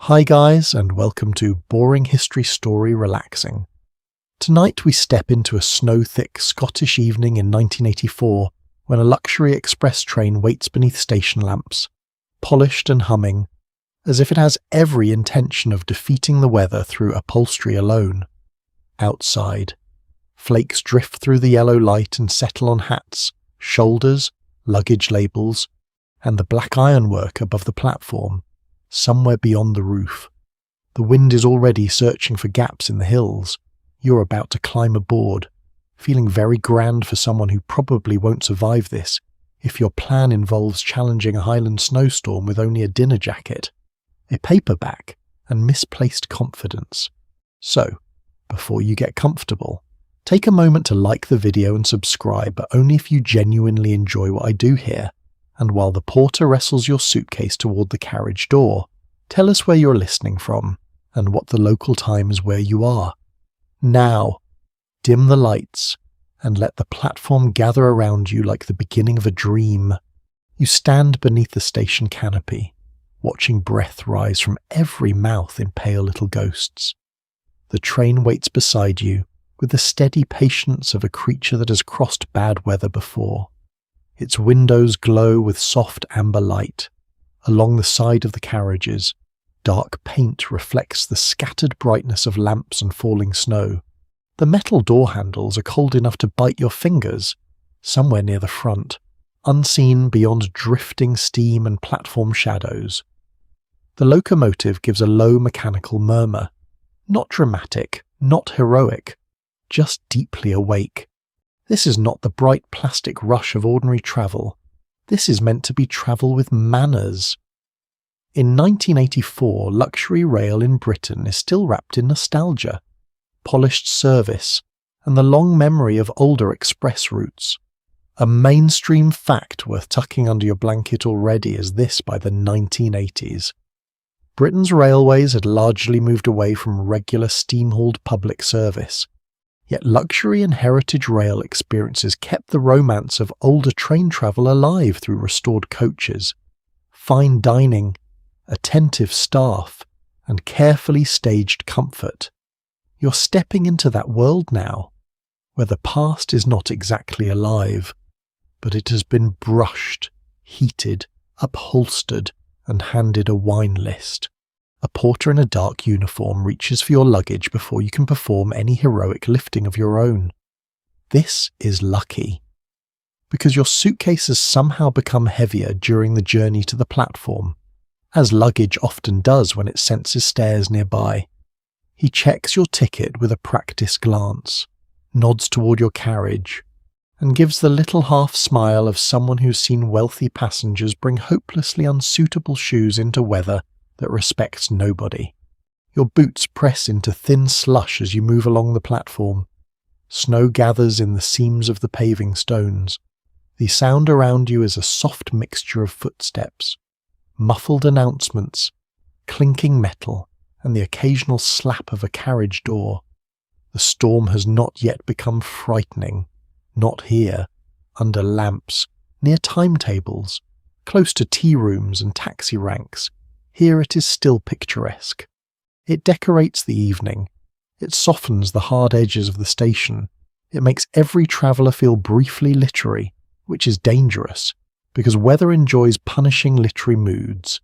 Hi guys, and welcome to Boring History Story Relaxing. Tonight we step into a snow-thick Scottish evening in 1984 when a luxury express train waits beneath station lamps, polished and humming, as if it has every intention of defeating the weather through upholstery alone. Outside, flakes drift through the yellow light and settle on hats, shoulders, luggage labels, and the black ironwork above the platform. Somewhere beyond the roof. The wind is already searching for gaps in the hills. You're about to climb aboard, feeling very grand for someone who probably won't survive this if your plan involves challenging a Highland snowstorm with only a dinner jacket, a paperback, and misplaced confidence. So, before you get comfortable, take a moment to like the video and subscribe, but only if you genuinely enjoy what I do here. And while the porter wrestles your suitcase toward the carriage door, tell us where you're listening from and what the local time is where you are. Now, dim the lights and let the platform gather around you like the beginning of a dream. You stand beneath the station canopy, watching breath rise from every mouth in pale little ghosts. The train waits beside you with the steady patience of a creature that has crossed bad weather before. Its windows glow with soft amber light. Along the side of the carriages, dark paint reflects the scattered brightness of lamps and falling snow. The metal door handles are cold enough to bite your fingers, somewhere near the front, unseen beyond drifting steam and platform shadows. The locomotive gives a low mechanical murmur, not dramatic, not heroic, just deeply awake. This is not the bright plastic rush of ordinary travel. This is meant to be travel with manners. In 1984, luxury rail in Britain is still wrapped in nostalgia, polished service, and the long memory of older express routes. A mainstream fact worth tucking under your blanket already is this by the 1980s. Britain's railways had largely moved away from regular steam-hauled public service. Yet luxury and heritage rail experiences kept the romance of older train travel alive through restored coaches, fine dining, attentive staff, and carefully staged comfort. You're stepping into that world now, where the past is not exactly alive, but it has been brushed, heated, upholstered, and handed a wine list. A porter in a dark uniform reaches for your luggage before you can perform any heroic lifting of your own. This is lucky, because your suitcase has somehow become heavier during the journey to the platform, as luggage often does when it senses stairs nearby. He checks your ticket with a practiced glance, nods toward your carriage, and gives the little half smile of someone who's seen wealthy passengers bring hopelessly unsuitable shoes into weather that respects nobody. Your boots press into thin slush as you move along the platform. Snow gathers in the seams of the paving stones. The sound around you is a soft mixture of footsteps, muffled announcements, clinking metal, and the occasional slap of a carriage door. The storm has not yet become frightening. Not here, under lamps, near timetables, close to tea rooms and taxi ranks. Here it is still picturesque. It decorates the evening. It softens the hard edges of the station. It makes every traveller feel briefly literary, which is dangerous, because weather enjoys punishing literary moods.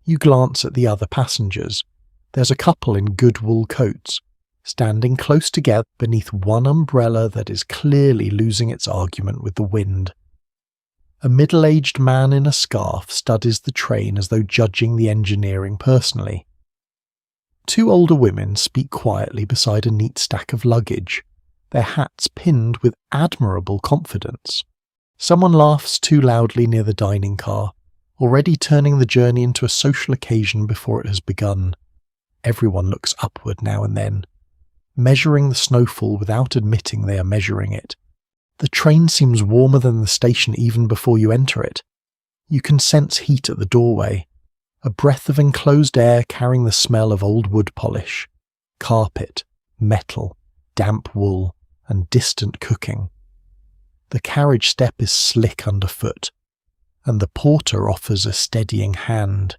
You glance at the other passengers. There's a couple in good wool coats, standing close together beneath one umbrella that is clearly losing its argument with the wind. A middle-aged man in a scarf studies the train as though judging the engineering personally. Two older women speak quietly beside a neat stack of luggage, their hats pinned with admirable confidence. Someone laughs too loudly near the dining car, already turning the journey into a social occasion before it has begun. Everyone looks upward now and then, measuring the snowfall without admitting they are measuring it. The train seems warmer than the station even before you enter it. You can sense heat at the doorway, a breath of enclosed air carrying the smell of old wood polish, carpet, metal, damp wool, and distant cooking. The carriage step is slick underfoot, and the porter offers a steadying hand.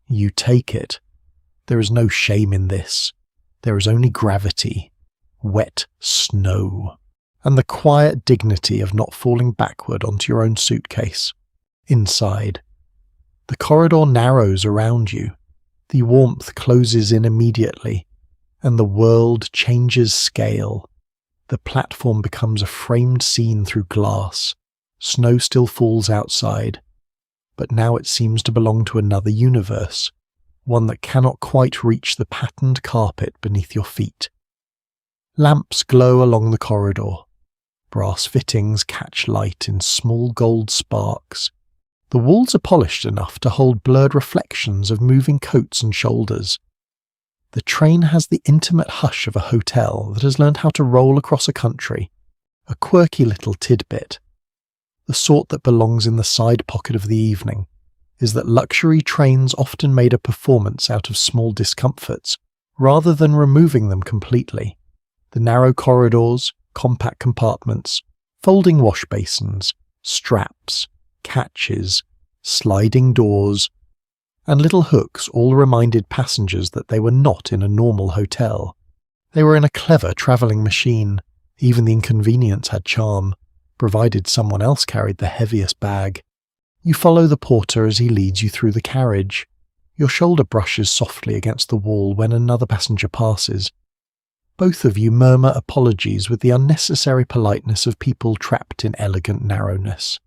You take it, There is no shame in this. There is only gravity, wet snow, and the quiet dignity of not falling backward onto your own suitcase. Inside, the corridor narrows around you, the warmth closes in immediately, and the world changes scale. The platform becomes a framed scene through glass. Snow still falls outside, but now it seems to belong to another universe, one that cannot quite reach the patterned carpet beneath your feet. Lamps glow along the corridor. Brass fittings catch light in small gold sparks. The walls are polished enough to hold blurred reflections of moving coats and shoulders. The train has the intimate hush of a hotel that has learned how to roll across a country, a quirky little tidbit. The sort that belongs in the side pocket of the evening is that luxury trains often made a performance out of small discomforts, rather than removing them completely. The narrow corridors, compact compartments, folding wash basins, straps, catches, sliding doors, and little hooks all reminded passengers that they were not in a normal hotel. They were in a clever travelling machine. Even the inconvenience had charm, provided someone else carried the heaviest bag. You follow the porter as he leads you through the carriage. Your shoulder brushes softly against the wall when another passenger passes. Both of you murmur apologies with the unnecessary politeness of people trapped in elegant narrowness.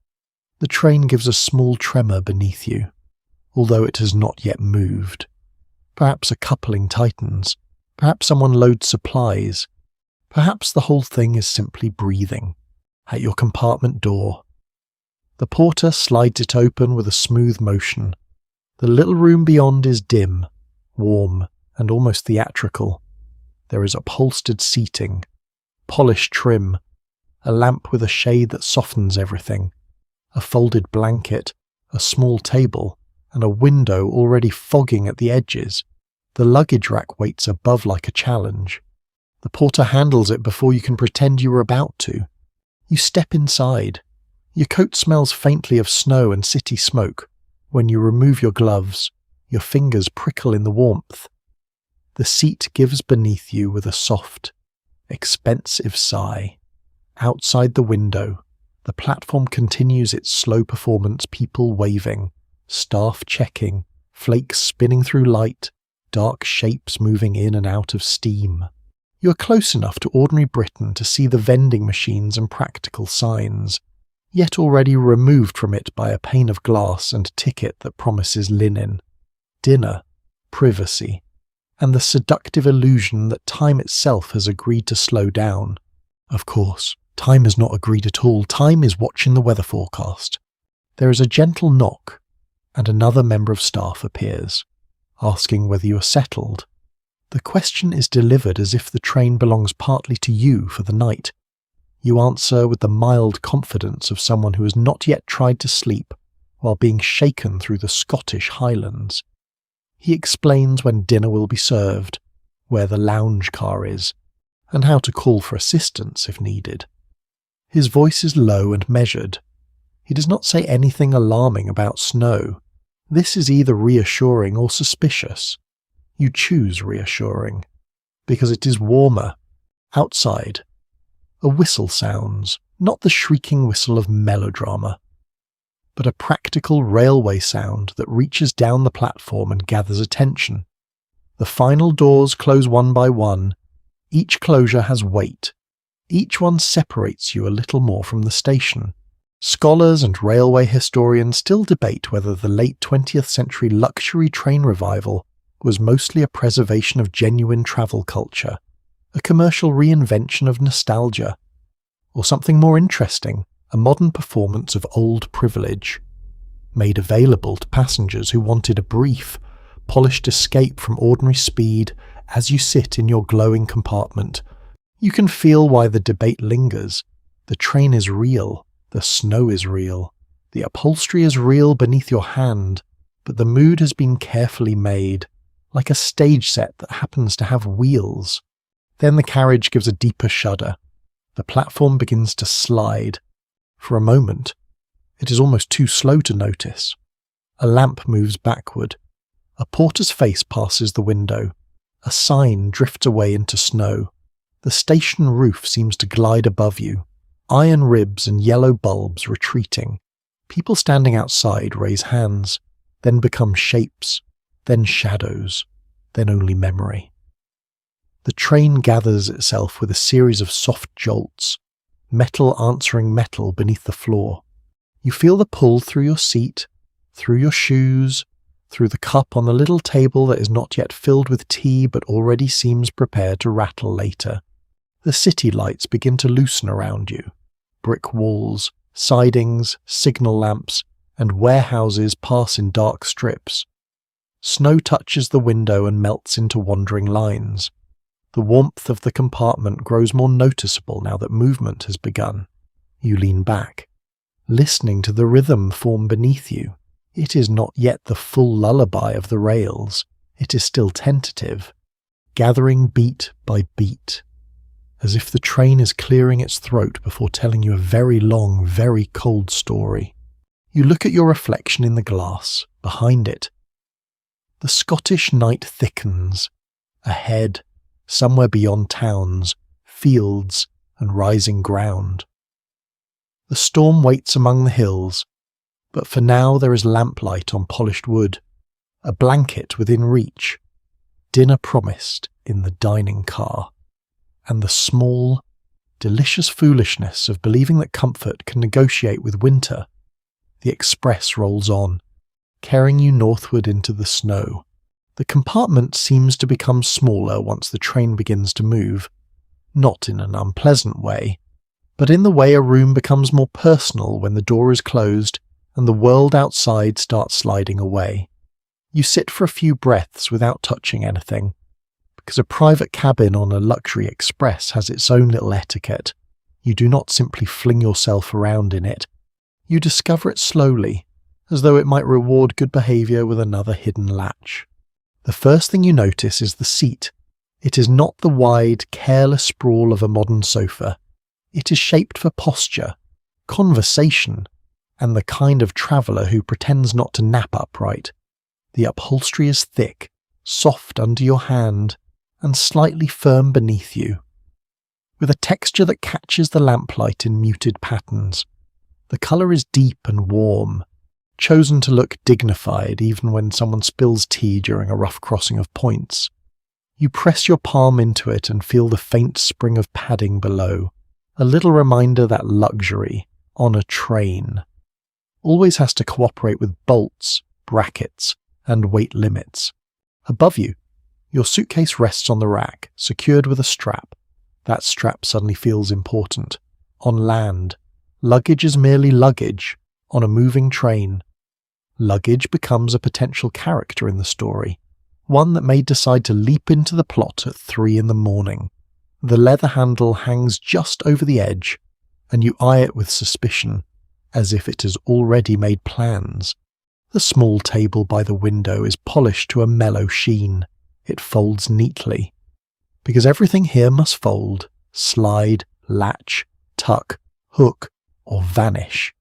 The train gives a small tremor beneath you, although it has not yet moved. Perhaps a coupling tightens. Perhaps someone loads supplies. Perhaps the whole thing is simply breathing. At your compartment door, the porter slides it open with a smooth motion. The little room beyond is dim, warm, and almost theatrical. There is upholstered seating, polished trim, a lamp with a shade that softens everything, a folded blanket, a small table, and a window already fogging at the edges. The luggage rack waits above like a challenge. The porter handles it before you can pretend you were about to. You step inside. Your coat smells faintly of snow and city smoke. When you remove your gloves, your fingers prickle in the warmth. The seat gives beneath you with a soft, expensive sigh. Outside the window, the platform continues its slow performance, people waving, staff checking, flakes spinning through light, dark shapes moving in and out of steam. You are close enough to ordinary Britain to see the vending machines and practical signs, yet already removed from it by a pane of glass and a ticket that promises linen, dinner, privacy, and the seductive illusion that time itself has agreed to slow down. Of course, time has not agreed at all. Time is watching the weather forecast. There is a gentle knock, and another member of staff appears, asking whether you are settled. The question is delivered as if the train belongs partly to you for the night. You answer with the mild confidence of someone who has not yet tried to sleep while being shaken through the Scottish Highlands. He explains when dinner will be served, where the lounge car is, and how to call for assistance if needed. His voice is low and measured. He does not say anything alarming about snow. This is either reassuring or suspicious. You choose reassuring, because it is warmer. Outside, a whistle sounds, not the shrieking whistle of melodrama, but a practical railway sound that reaches down the platform and gathers attention. The final doors close one by one. Each closure has weight. Each one separates you a little more from the station. Scholars and railway historians still debate whether the late 20th century luxury train revival was mostly a preservation of genuine travel culture, a commercial reinvention of nostalgia, or something more interesting, a modern performance of old privilege, made available to passengers who wanted a brief, polished escape from ordinary speed. As you sit in your glowing compartment, you can feel why the debate lingers. The train is real, the snow is real, the upholstery is real beneath your hand, but the mood has been carefully made, like a stage set that happens to have wheels. Then the carriage gives a deeper shudder. The platform begins to slide. For a moment, it is almost too slow to notice. A lamp moves backward. A porter's face passes the window. A sign drifts away into snow. The station roof seems to glide above you. Iron ribs and yellow bulbs retreating. People standing outside raise hands, then become shapes, then shadows, then only memory. The train gathers itself with a series of soft jolts, metal answering metal beneath the floor. You feel the pull through your seat, through your shoes, through the cup on the little table that is not yet filled with tea but already seems prepared to rattle later. The city lights begin to loosen around you. Brick walls, sidings, signal lamps, and warehouses pass in dark strips. Snow touches the window and melts into wandering lines. The warmth of the compartment grows more noticeable now that movement has begun. You lean back, listening to the rhythm form beneath you. It is not yet the full lullaby of the rails. It is still tentative, gathering beat by beat, as if the train is clearing its throat before telling you a very long, very cold story. You look at your reflection in the glass, behind it. The Scottish night thickens. Ahead, somewhere beyond towns, fields, and rising ground. The storm waits among the hills, but for now there is lamplight on polished wood, a blanket within reach, dinner promised in the dining car, and the small, delicious foolishness of believing that comfort can negotiate with winter. The express rolls on, carrying you northward into the snow. The compartment seems to become smaller once the train begins to move, not in an unpleasant way, but in the way a room becomes more personal when the door is closed and the world outside starts sliding away. You sit for a few breaths without touching anything, because a private cabin on a luxury express has its own little etiquette. You do not simply fling yourself around in it. You discover it slowly, as though it might reward good behaviour with another hidden latch. The first thing you notice is the seat. It is not the wide, careless sprawl of a modern sofa. It is shaped for posture, conversation, and the kind of traveller who pretends not to nap upright. The upholstery is thick, soft under your hand, and slightly firm beneath you, with a texture that catches the lamplight in muted patterns. The colour is deep and warm, chosen to look dignified even when someone spills tea during a rough crossing of points. You press your palm into it and feel the faint spring of padding below, a little reminder that luxury, on a train, always has to cooperate with bolts, brackets, and weight limits. Above you, your suitcase rests on the rack, secured with a strap. That strap suddenly feels important. On land, luggage is merely luggage. On a moving train, luggage becomes a potential character in the story, one that may decide to leap into the plot at 3 a.m. The leather handle hangs just over the edge, and you eye it with suspicion, as if it has already made plans. The small table by the window is polished to a mellow sheen. It folds neatly, because everything here must fold, slide, latch, tuck, hook, or vanish.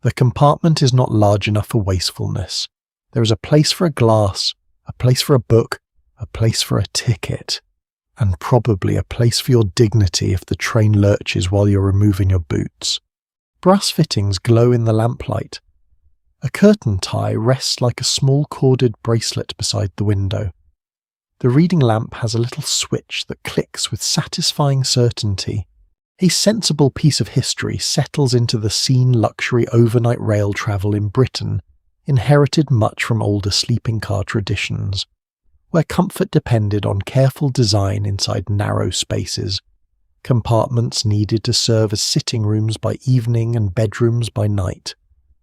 The compartment is not large enough for wastefulness. There is a place for a glass, a place for a book, a place for a ticket, and probably a place for your dignity if the train lurches while you're removing your boots. Brass fittings glow in the lamplight. A curtain tie rests like a small corded bracelet beside the window. The reading lamp has a little switch that clicks with satisfying certainty. A sensible piece of history settles into the scene luxury overnight rail travel in Britain, inherited much from older sleeping car traditions, where comfort depended on careful design inside narrow spaces, compartments needed to serve as sitting rooms by evening and bedrooms by night.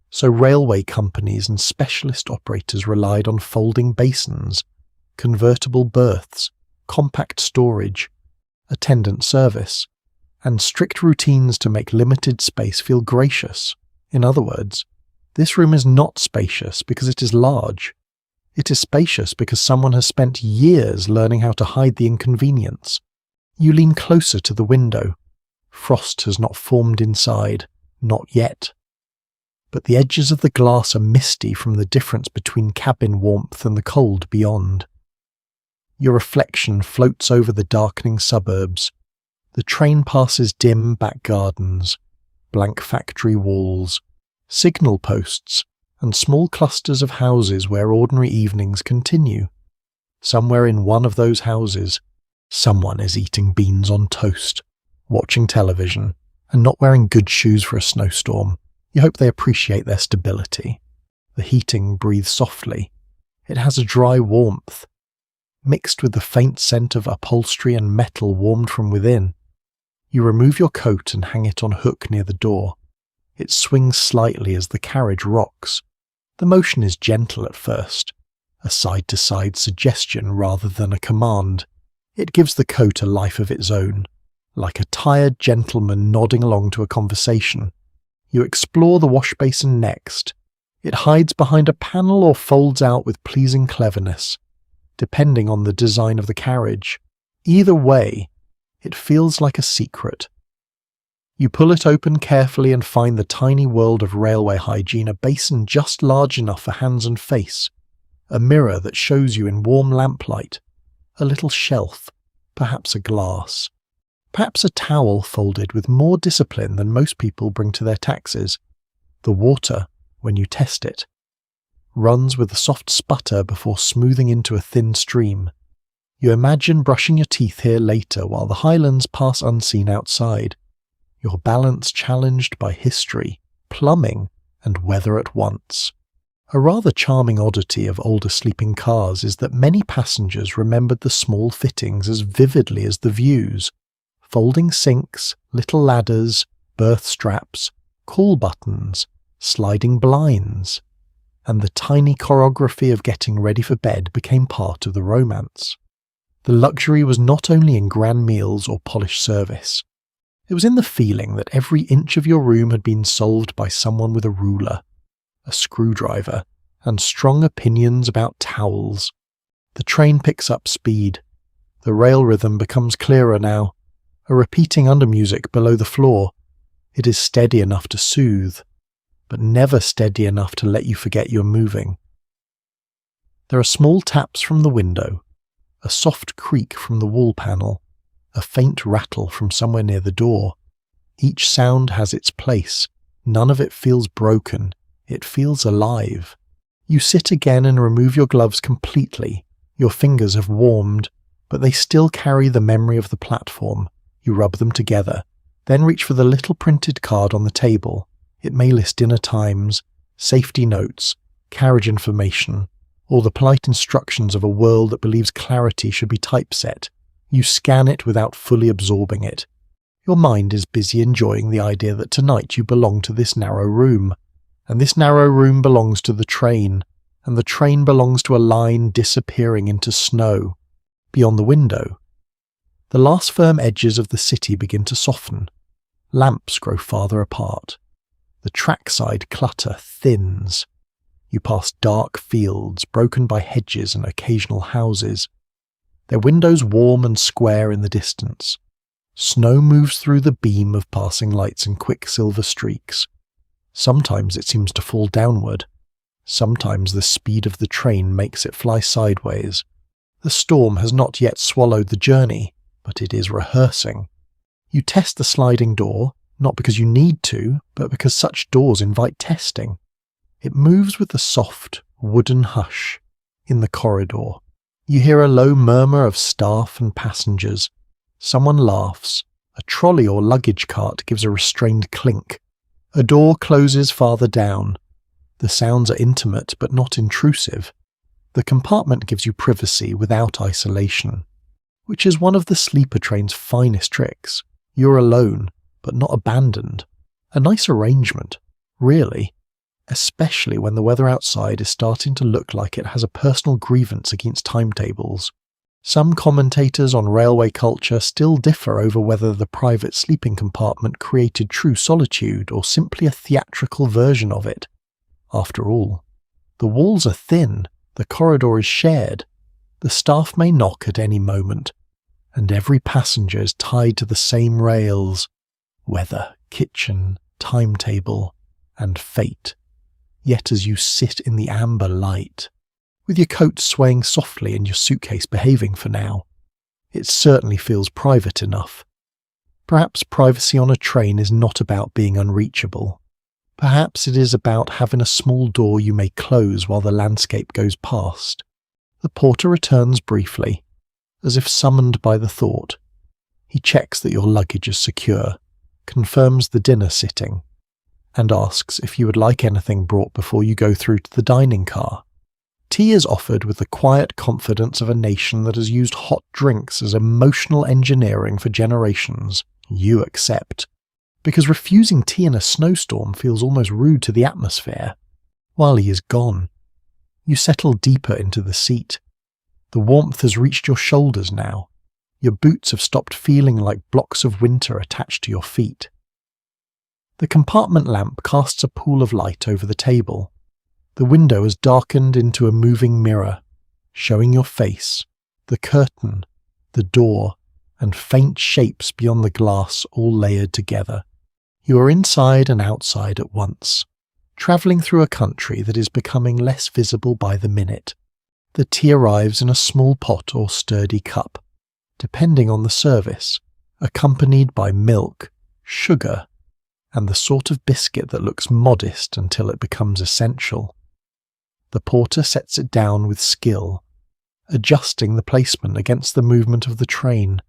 So railway companies and specialist operators relied on folding basins, convertible berths, compact storage, attendant service, and strict routines to make limited space feel gracious. In other words, this room is not spacious because it is large. It is spacious because someone has spent years learning how to hide the inconvenience. You lean closer to the window. Frost has not formed inside, not yet. but the edges of the glass are misty from the difference between cabin warmth and the cold beyond. Your reflection floats over the darkening suburbs. The train passes dim back gardens, blank factory walls, signal posts, and small clusters of houses where ordinary evenings continue. Somewhere in one of those houses, someone is eating beans on toast, watching television, and not wearing good shoes for a snowstorm. You hope they appreciate their stability. The heating breathes softly. It has a dry warmth, mixed with the faint scent of upholstery and metal warmed from within. You remove your coat and hang it on hook near the door. It swings slightly as the carriage rocks. The motion is gentle at first, a side-to-side suggestion rather than a command. It gives the coat a life of its own, like a tired gentleman nodding along to a conversation. You explore the washbasin next. It hides behind a panel or folds out with pleasing cleverness, depending on the design of the carriage. Either way, it feels like a secret. You pull it open carefully and find the tiny world of railway hygiene, a basin just large enough for hands and face, a mirror that shows you in warm lamplight, a little shelf, perhaps a glass, perhaps a towel folded with more discipline than most people bring to their taxes. The water, when you test it, runs with a soft sputter before smoothing into a thin stream. You imagine brushing your teeth here later while the highlands pass unseen outside, your balance challenged by history, plumbing, and weather at once. A rather charming oddity of older sleeping cars is that many passengers remembered the small fittings as vividly as the views. Folding sinks, little ladders, berth straps, call buttons, sliding blinds, and the tiny choreography of getting ready for bed became part of the romance. The luxury was not only in grand meals or polished service. It was in the feeling that every inch of your room had been solved by someone with a ruler, a screwdriver, and strong opinions about towels. The train picks up speed. The rail rhythm becomes clearer now, a repeating undermusic below the floor. It is steady enough to soothe, but never steady enough to let you forget you're moving. There are small taps from the window, a soft creak from the wall panel, a faint rattle from somewhere near the door. Each sound has its place. None of it feels broken. It feels alive. You sit again and remove your gloves completely. Your fingers have warmed, but they still carry the memory of the platform. You rub them together, then reach for the little printed card on the table. It may list dinner times, safety notes, carriage information, or the polite instructions of a world that believes clarity should be typeset. You scan it without fully absorbing it. Your mind is busy enjoying the idea that tonight you belong to this narrow room, and this narrow room belongs to the train, and the train belongs to a line disappearing into snow. Beyond the window, the last firm edges of the city begin to soften. Lamps grow farther apart. The trackside clutter thins. You pass dark fields broken by hedges and occasional houses, their windows warm and square in the distance. Snow moves through the beam of passing lights in quick silver streaks. Sometimes it seems to fall downward. Sometimes the speed of the train makes it fly sideways. The storm has not yet swallowed the journey, but it is rehearsing. You test the sliding door, not because you need to, but because such doors invite testing. It moves with a soft, wooden hush in the corridor. You hear a low murmur of staff and passengers. Someone laughs. A trolley or luggage cart gives a restrained clink. A door closes farther down. The sounds are intimate but not intrusive. The compartment gives you privacy without isolation, which is one of the sleeper train's finest tricks. You're alone, but not abandoned. A nice arrangement, really, especially when the weather outside is starting to look like it has a personal grievance against timetables. Some commentators on railway culture still differ over whether the private sleeping compartment created true solitude or simply a theatrical version of it. After all, the walls are thin, the corridor is shared, the staff may knock at any moment, and every passenger is tied to the same rails. Weather, kitchen, timetable, and fate. Yet as you sit in the amber light, with your coat swaying softly and your suitcase behaving for now, it certainly feels private enough. Perhaps privacy on a train is not about being unreachable. Perhaps it is about having a small door you may close while the landscape goes past. The porter returns briefly, as if summoned by the thought. He checks that your luggage is secure, confirms the dinner sitting, and asks if you would like anything brought before you go through to the dining car. Tea is offered with the quiet confidence of a nation that has used hot drinks as emotional engineering for generations. You accept, because refusing tea in a snowstorm feels almost rude to the atmosphere. While he is gone, you settle deeper into the seat. The warmth has reached your shoulders now. Your boots have stopped feeling like blocks of winter attached to your feet. The compartment lamp casts a pool of light over the table. The window has darkened into a moving mirror, showing your face, the curtain, the door, and faint shapes beyond the glass all layered together. You are inside and outside at once, travelling through a country that is becoming less visible by the minute. The tea arrives in a small pot or sturdy cup, depending on the service, accompanied by milk, sugar, and the sort of biscuit that looks modest until it becomes essential. The porter sets it down with skill, adjusting the placement against the movement of the train.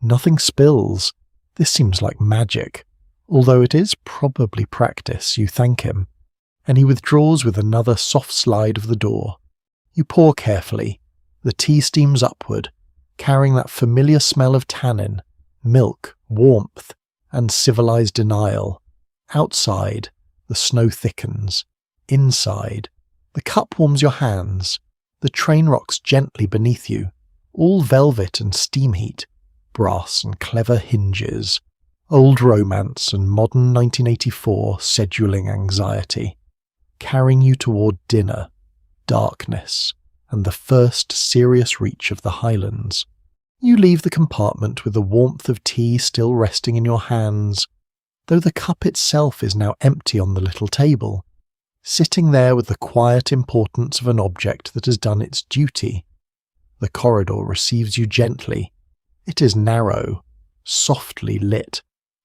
Nothing spills. This seems like magic. Although it is probably practice, you thank him, and he withdraws with another soft slide of the door. You pour carefully. The tea steams upward, carrying that familiar smell of tannin, milk, warmth, and civilized denial. Outside, the snow thickens. Inside, the cup warms your hands. The train rocks gently beneath you, all velvet and steam heat, brass and clever hinges, old romance and modern 1984 scheduling anxiety, carrying you toward dinner, darkness, and the first serious reach of the Highlands. You leave the compartment with the warmth of tea still resting in your hands, though the cup itself is now empty on the little table, sitting there with the quiet importance of an object that has done its duty. The corridor receives you gently. It is narrow, softly lit,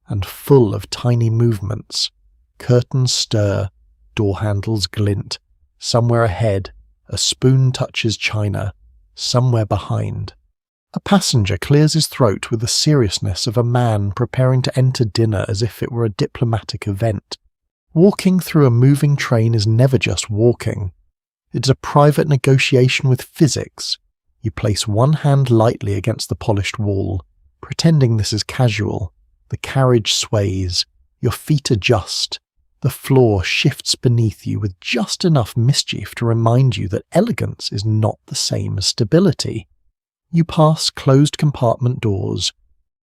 and full of tiny movements. Curtains stir, door handles glint. Somewhere ahead, a spoon touches china. Somewhere behind, a passenger clears his throat with the seriousness of a man preparing to enter dinner as if it were a diplomatic event. Walking through a moving train is never just walking. It's a private negotiation with physics. You place one hand lightly against the polished wall, pretending this is casual. The carriage sways. Your feet adjust. The floor shifts beneath you with just enough mischief to remind you that elegance is not the same as stability. You pass closed compartment doors,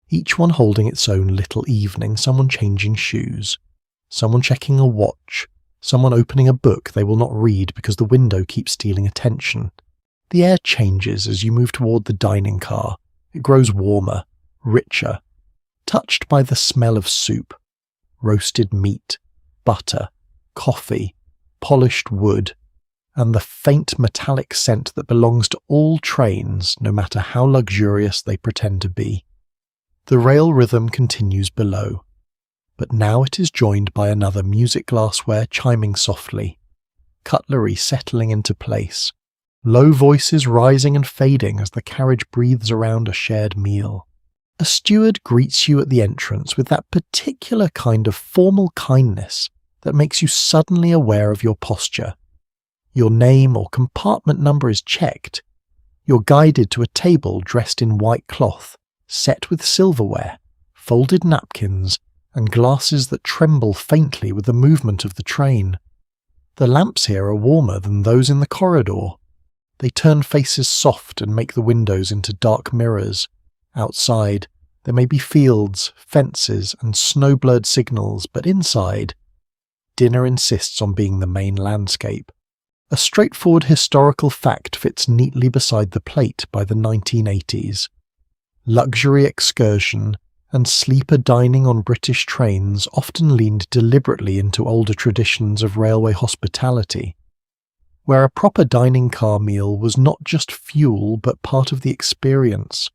each one holding its own little evening, someone changing shoes, someone checking a watch, someone opening a book they will not read because the window keeps stealing attention. The air changes as you move toward the dining car. It grows warmer, richer, touched by the smell of soup, roasted meat, butter, coffee, polished wood, and the faint metallic scent that belongs to all trains, no matter how luxurious they pretend to be. The rail rhythm continues below, but now it is joined by another music glassware chiming softly, cutlery settling into place, low voices rising and fading as the carriage breathes around a shared meal. A steward greets you at the entrance with that particular kind of formal kindness that makes you suddenly aware of your posture. Your name or compartment number is checked. You're guided to a table dressed in white cloth, set with silverware, folded napkins, and glasses that tremble faintly with the movement of the train. The lamps here are warmer than those in the corridor. They turn faces soft and make the windows into dark mirrors. Outside, there may be fields, fences, and snow-blurred signals, but inside, dinner insists on being the main landscape. A straightforward historical fact fits neatly beside the plate by the 1980s. Luxury excursion, and sleeper dining on British trains often leaned deliberately into older traditions of railway hospitality, where a proper dining car meal was not just fuel but part of the experience.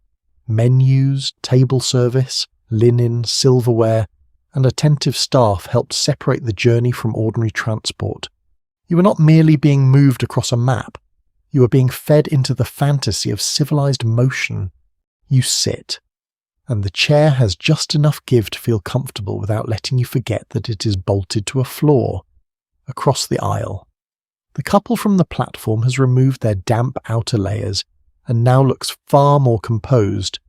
Menus, table service, linen, silverware, and attentive staff helped separate the journey from ordinary transport. You were not merely being moved across a map, you were being fed into the fantasy of civilized motion. You sit, and the chair has just enough give to feel comfortable without letting you forget that it is bolted to a floor. Across the aisle, the couple from the platform has removed their damp outer layers and now looks far more composed,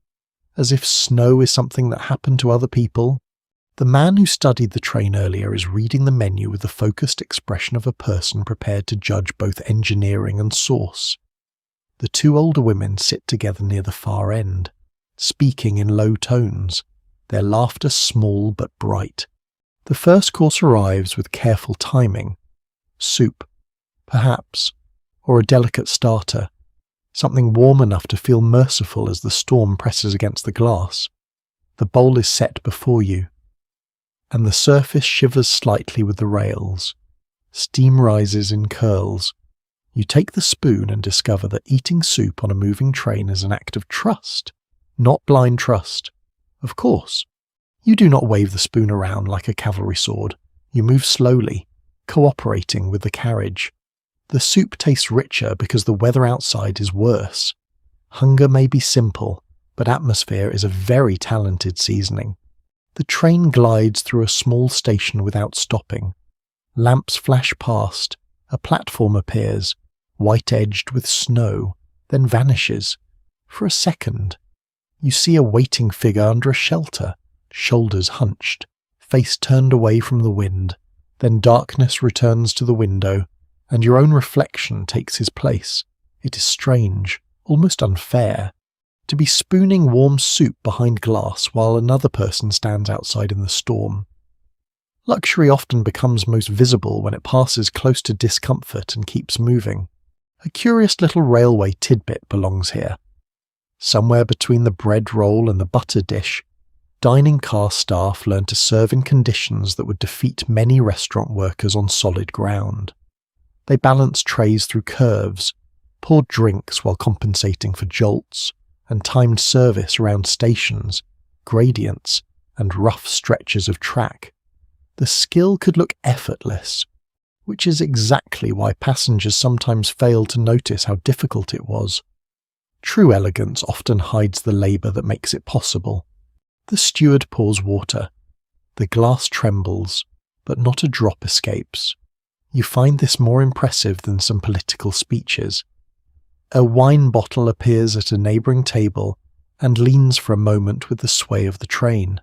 as if snow is something that happened to other people. The man who studied the train earlier is reading the menu with the focused expression of a person prepared to judge both engineering and source. The two older women sit together near the far end, speaking in low tones, their laughter small but bright. The first course arrives with careful timing. Soup, perhaps, or a delicate starter, something warm enough to feel merciful as the storm presses against the glass. The bowl is set before you, and the surface shivers slightly with the rails. Steam rises in curls. You take the spoon and discover that eating soup on a moving train is an act of trust, not blind trust. Of course, you do not wave the spoon around like a cavalry sword. You move slowly, cooperating with the carriage. The soup tastes richer because the weather outside is worse. Hunger may be simple, but atmosphere is a very talented seasoning. The train glides through a small station without stopping. Lamps flash past, a platform appears, white-edged with snow, then vanishes. For a second, you see a waiting figure under a shelter, shoulders hunched, face turned away from the wind. Then darkness returns to the window, and your own reflection takes his place. It is strange, almost unfair, to be spooning warm soup behind glass while another person stands outside in the storm. Luxury often becomes most visible when it passes close to discomfort and keeps moving. A curious little railway tidbit belongs here. Somewhere between the bread roll and the butter dish, dining car staff learn to serve in conditions that would defeat many restaurant workers on solid ground. They balance trays through curves, poured drinks while compensating for jolts, and timed service around stations, gradients, and rough stretches of track. The skill could look effortless, which is exactly why passengers sometimes fail to notice how difficult it was. True elegance often hides the labour that makes it possible. The steward pours water. The glass trembles, but not a drop escapes. You find this more impressive than some political speeches. A wine bottle appears at a neighbouring table and leans for a moment with the sway of the train,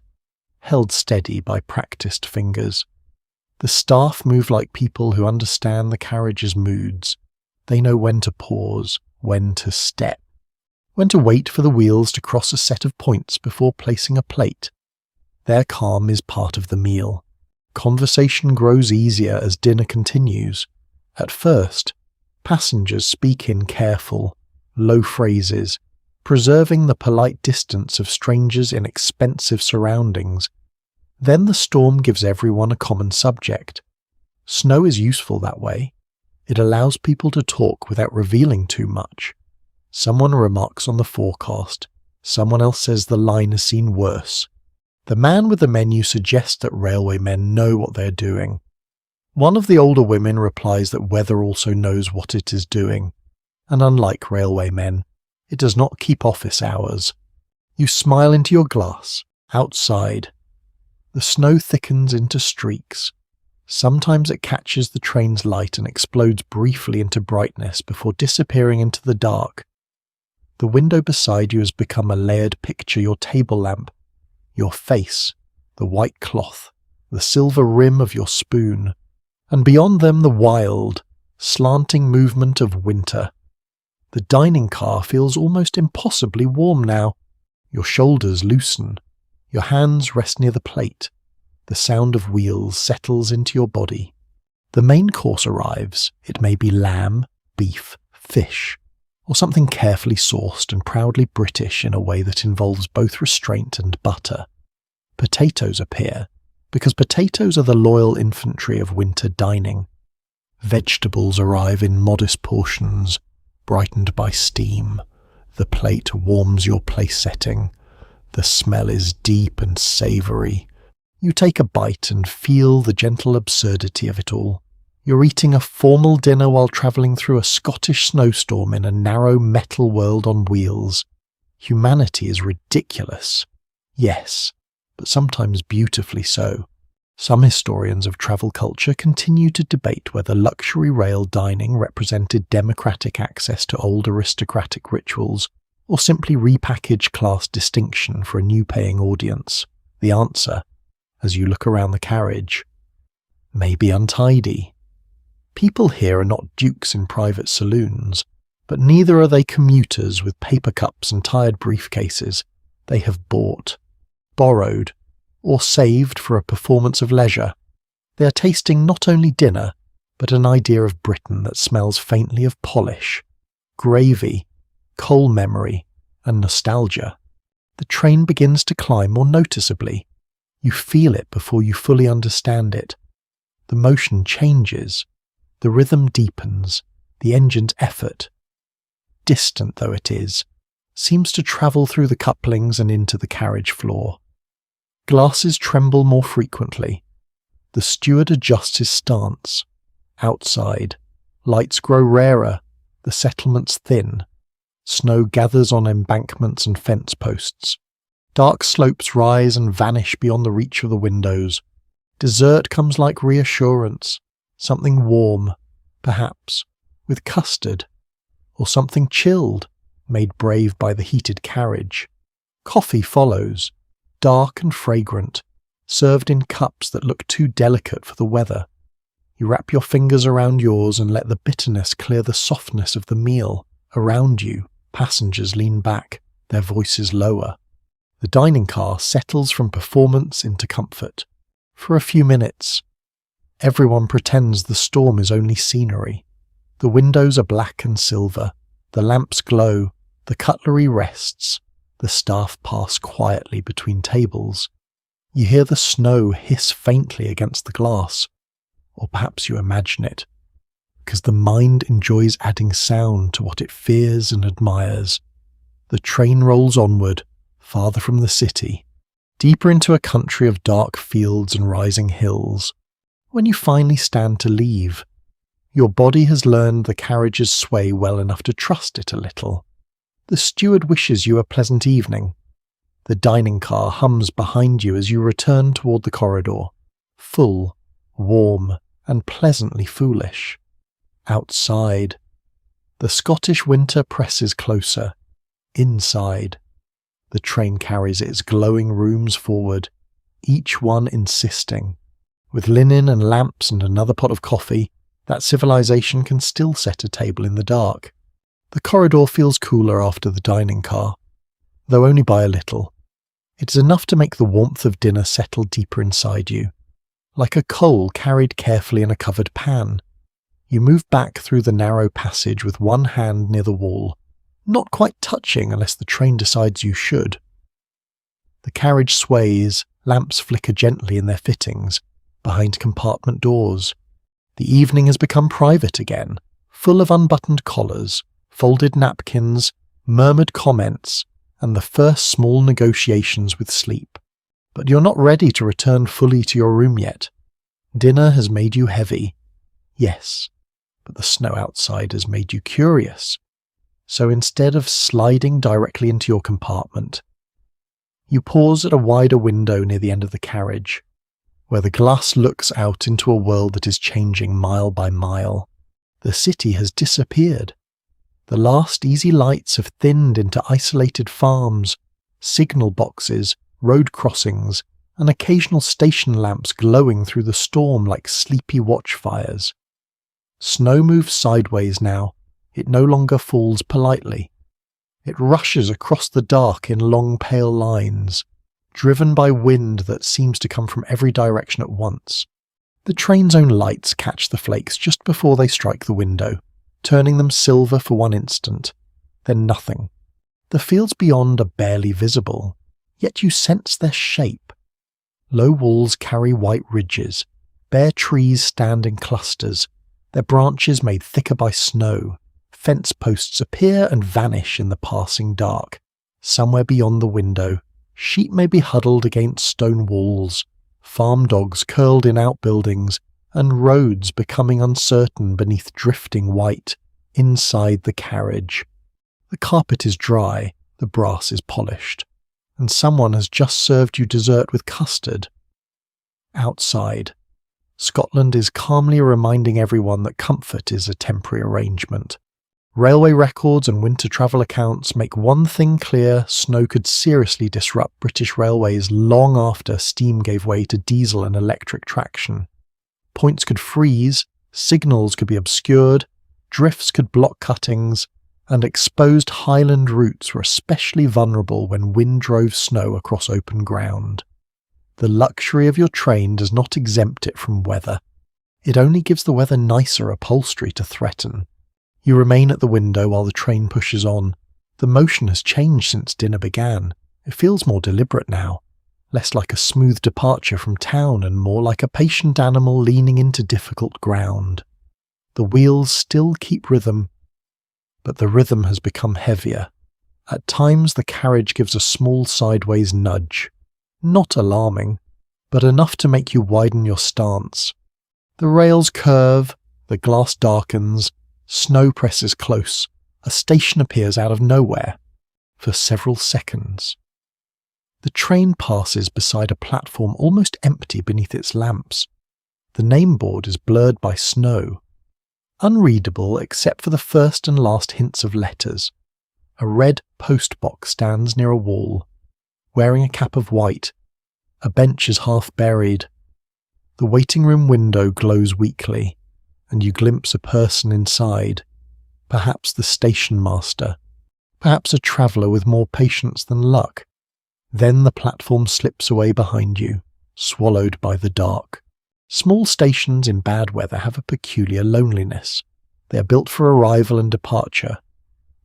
held steady by practised fingers. The staff move like people who understand the carriage's moods. They know when to pause, when to step, when to wait for the wheels to cross a set of points before placing a plate. Their calm is part of the meal. Conversation grows easier as dinner continues. At first, passengers speak in careful, low phrases, preserving the polite distance of strangers in expensive surroundings. Then the storm gives everyone a common subject. Snow is useful that way. It allows people to talk without revealing too much. Someone remarks on the forecast. Someone else says the line has seen worse. The man with the menu suggests that railway men know what they're doing. One of the older women replies that weather also knows what it is doing, and unlike railway men, it does not keep office hours. You smile into your glass. Outside, the snow thickens into streaks. Sometimes it catches the train's light and explodes briefly into brightness before disappearing into the dark. The window beside you has become a layered picture, your table lamp, your face, the white cloth, the silver rim of your spoon, and beyond them the wild, slanting movement of winter. The dining car feels almost impossibly warm now. Your shoulders loosen. Your hands rest near the plate. The sound of wheels settles into your body. The main course arrives. It may be lamb, beef, fish, or something carefully sourced and proudly British in a way that involves both restraint and butter. Potatoes appear, because potatoes are the loyal infantry of winter dining. Vegetables arrive in modest portions, brightened by steam. The plate warms your place setting. The smell is deep and savoury. You take a bite and feel the gentle absurdity of it all. You're eating a formal dinner while travelling through a Scottish snowstorm in a narrow metal world on wheels. Humanity is ridiculous. Yes, but sometimes beautifully so. Some historians of travel culture continue to debate whether luxury rail dining represented democratic access to old aristocratic rituals, or simply repackaged class distinction for a new paying audience. The answer, as you look around the carriage, may be untidy. People here are not dukes in private saloons, but neither are they commuters with paper cups and tired briefcases. They have bought, borrowed, or saved for a performance of leisure. They are tasting not only dinner, but an idea of Britain that smells faintly of polish, gravy, coal memory, and nostalgia. The train begins to climb more noticeably. You feel it before you fully understand it. The motion changes. The rhythm deepens. The engine's effort, distant though it is, seems to travel through the couplings and into the carriage floor. Glasses tremble more frequently. The steward adjusts his stance. Outside, lights grow rarer, the settlements thin. Snow gathers on embankments and fence posts. Dark slopes rise and vanish beyond the reach of the windows. Dessert comes like reassurance, something warm, perhaps, with custard, or something chilled, made brave by the heated carriage. Coffee follows, dark and fragrant, served in cups that look too delicate for the weather. You wrap your fingers around yours and let the bitterness clear the softness of the meal. Around you, passengers lean back, their voices lower. The dining car settles from performance into comfort. For a few minutes, everyone pretends the storm is only scenery. The windows are black and silver, the lamps glow, the cutlery rests, the staff pass quietly between tables. You hear the snow hiss faintly against the glass, or perhaps you imagine it, because the mind enjoys adding sound to what it fears and admires. The train rolls onward, farther from the city, deeper into a country of dark fields and rising hills. When you finally stand to leave, your body has learned the carriage's sway well enough to trust it a little. The steward wishes you a pleasant evening. The dining car hums behind you as you return toward the corridor, full, warm, and pleasantly foolish. Outside, the Scottish winter presses closer. Inside, the train carries its glowing rooms forward, each one insisting, with linen and lamps and another pot of coffee, that civilization can still set a table in the dark. The corridor feels cooler after the dining car, though only by a little. It is enough to make the warmth of dinner settle deeper inside you, like a coal carried carefully in a covered pan. You move back through the narrow passage with one hand near the wall, not quite touching unless the train decides you should. The carriage sways, lamps flicker gently in their fittings, behind compartment doors. The evening has become private again, full of unbuttoned collars, folded napkins, murmured comments, and the first small negotiations with sleep. But you're not ready to return fully to your room yet. Dinner has made you heavy. Yes, but the snow outside has made you curious. So instead of sliding directly into your compartment, you pause at a wider window near the end of the carriage, where the glass looks out into a world that is changing mile by mile. The city has disappeared. The last easy lights have thinned into isolated farms, signal boxes, road crossings, and occasional station lamps glowing through the storm like sleepy watchfires. Snow moves sideways now. It no longer falls politely. It rushes across the dark in long pale lines, driven by wind that seems to come from every direction at once. The train's own lights catch the flakes just before they strike the window, turning them silver for one instant, then nothing. The fields beyond are barely visible, yet you sense their shape. Low walls carry white ridges. Bare trees stand in clusters, their branches made thicker by snow. Fence posts appear and vanish in the passing dark. Somewhere beyond the window, sheep may be huddled against stone walls, farm dogs curled in outbuildings, and roads becoming uncertain beneath drifting white inside the carriage. The carpet is dry, the brass is polished, and someone has just served you dessert with custard. Outside, Scotland is calmly reminding everyone that comfort is a temporary arrangement. Railway records and winter travel accounts make one thing clear: snow could seriously disrupt British railways long after steam gave way to diesel and electric traction. Points could freeze, signals could be obscured, drifts could block cuttings, and exposed highland routes were especially vulnerable when wind drove snow across open ground. The luxury of your train does not exempt it from weather. It only gives the weather nicer upholstery to threaten. You remain at the window while the train pushes on. The motion has changed since dinner began. It feels more deliberate now, less like a smooth departure from town and more like a patient animal leaning into difficult ground. The wheels still keep rhythm, but the rhythm has become heavier. At times the carriage gives a small sideways nudge. Not alarming, but enough to make you widen your stance. The rails curve, the glass darkens, snow presses close, a station appears out of nowhere. For several seconds. The train passes beside a platform almost empty beneath its lamps. The name board is blurred by snow. Unreadable except for the first and last hints of letters. A red post box stands near a wall, wearing a cap of white. A bench is half buried. The waiting room window glows weakly, and you glimpse a person inside, perhaps the station master, perhaps a traveller with more patience than luck. Then the platform slips away behind you, swallowed by the dark. Small stations in bad weather have a peculiar loneliness. They are built for arrival and departure,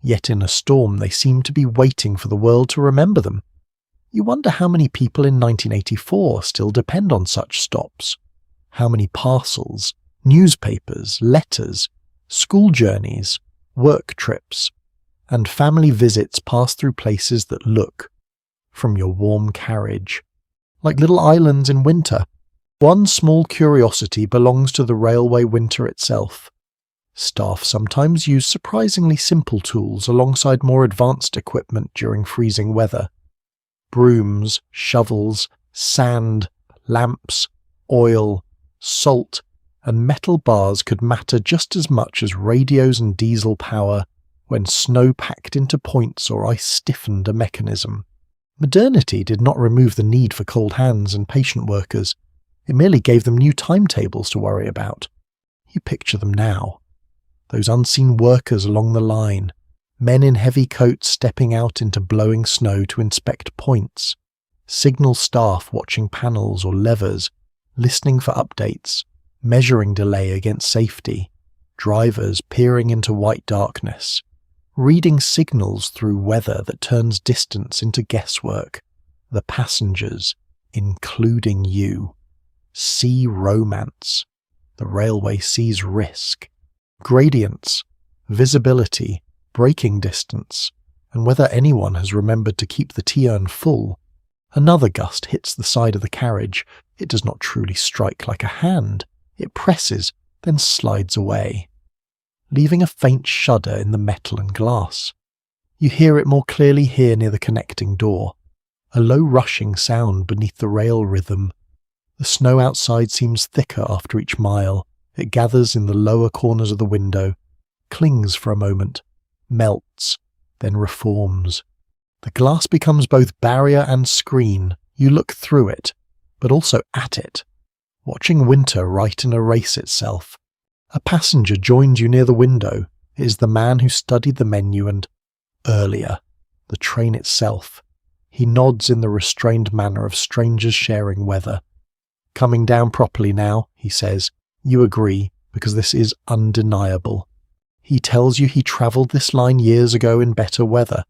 yet in a storm they seem to be waiting for the world to remember them. You wonder how many people in 1984 still depend on such stops. How many parcels, newspapers, letters, school journeys, work trips, and family visits pass through places that look, from your warm carriage, like little islands in winter. One small curiosity belongs to the railway winter itself. Staff sometimes use surprisingly simple tools alongside more advanced equipment during freezing weather. Brooms, shovels, sand, lamps, oil, salt, and metal bars could matter just as much as radios and diesel power when snow packed into points or ice stiffened a mechanism. Modernity did not remove the need for cold hands and patient workers. It merely gave them new timetables to worry about. You picture them now. Those unseen workers along the line, men in heavy coats stepping out into blowing snow to inspect points, signal staff watching panels or levers, listening for updates, measuring delay against safety, drivers peering into white darkness, reading signals through weather that turns distance into guesswork. The passengers, including you, see romance. The railway sees risk, gradients, visibility, braking distance, and whether anyone has remembered to keep the tea urn full. Another gust hits the side of the carriage. It does not truly strike like a hand. It presses, then slides away, leaving a faint shudder in the metal and glass. You hear it more clearly here near the connecting door, a low rushing sound beneath the rail rhythm. The snow outside seems thicker after each mile. It gathers in the lower corners of the window, clings for a moment, melts, then reforms. The glass becomes both barrier and screen. You look through it, but also at it, watching winter write and erase itself. A passenger joins you near the window. It is the man who studied the menu and, earlier, the train itself. He nods in the restrained manner of strangers sharing weather. "Coming down properly now," he says. You agree, because this is undeniable. He tells you he travelled this line years ago in better weather,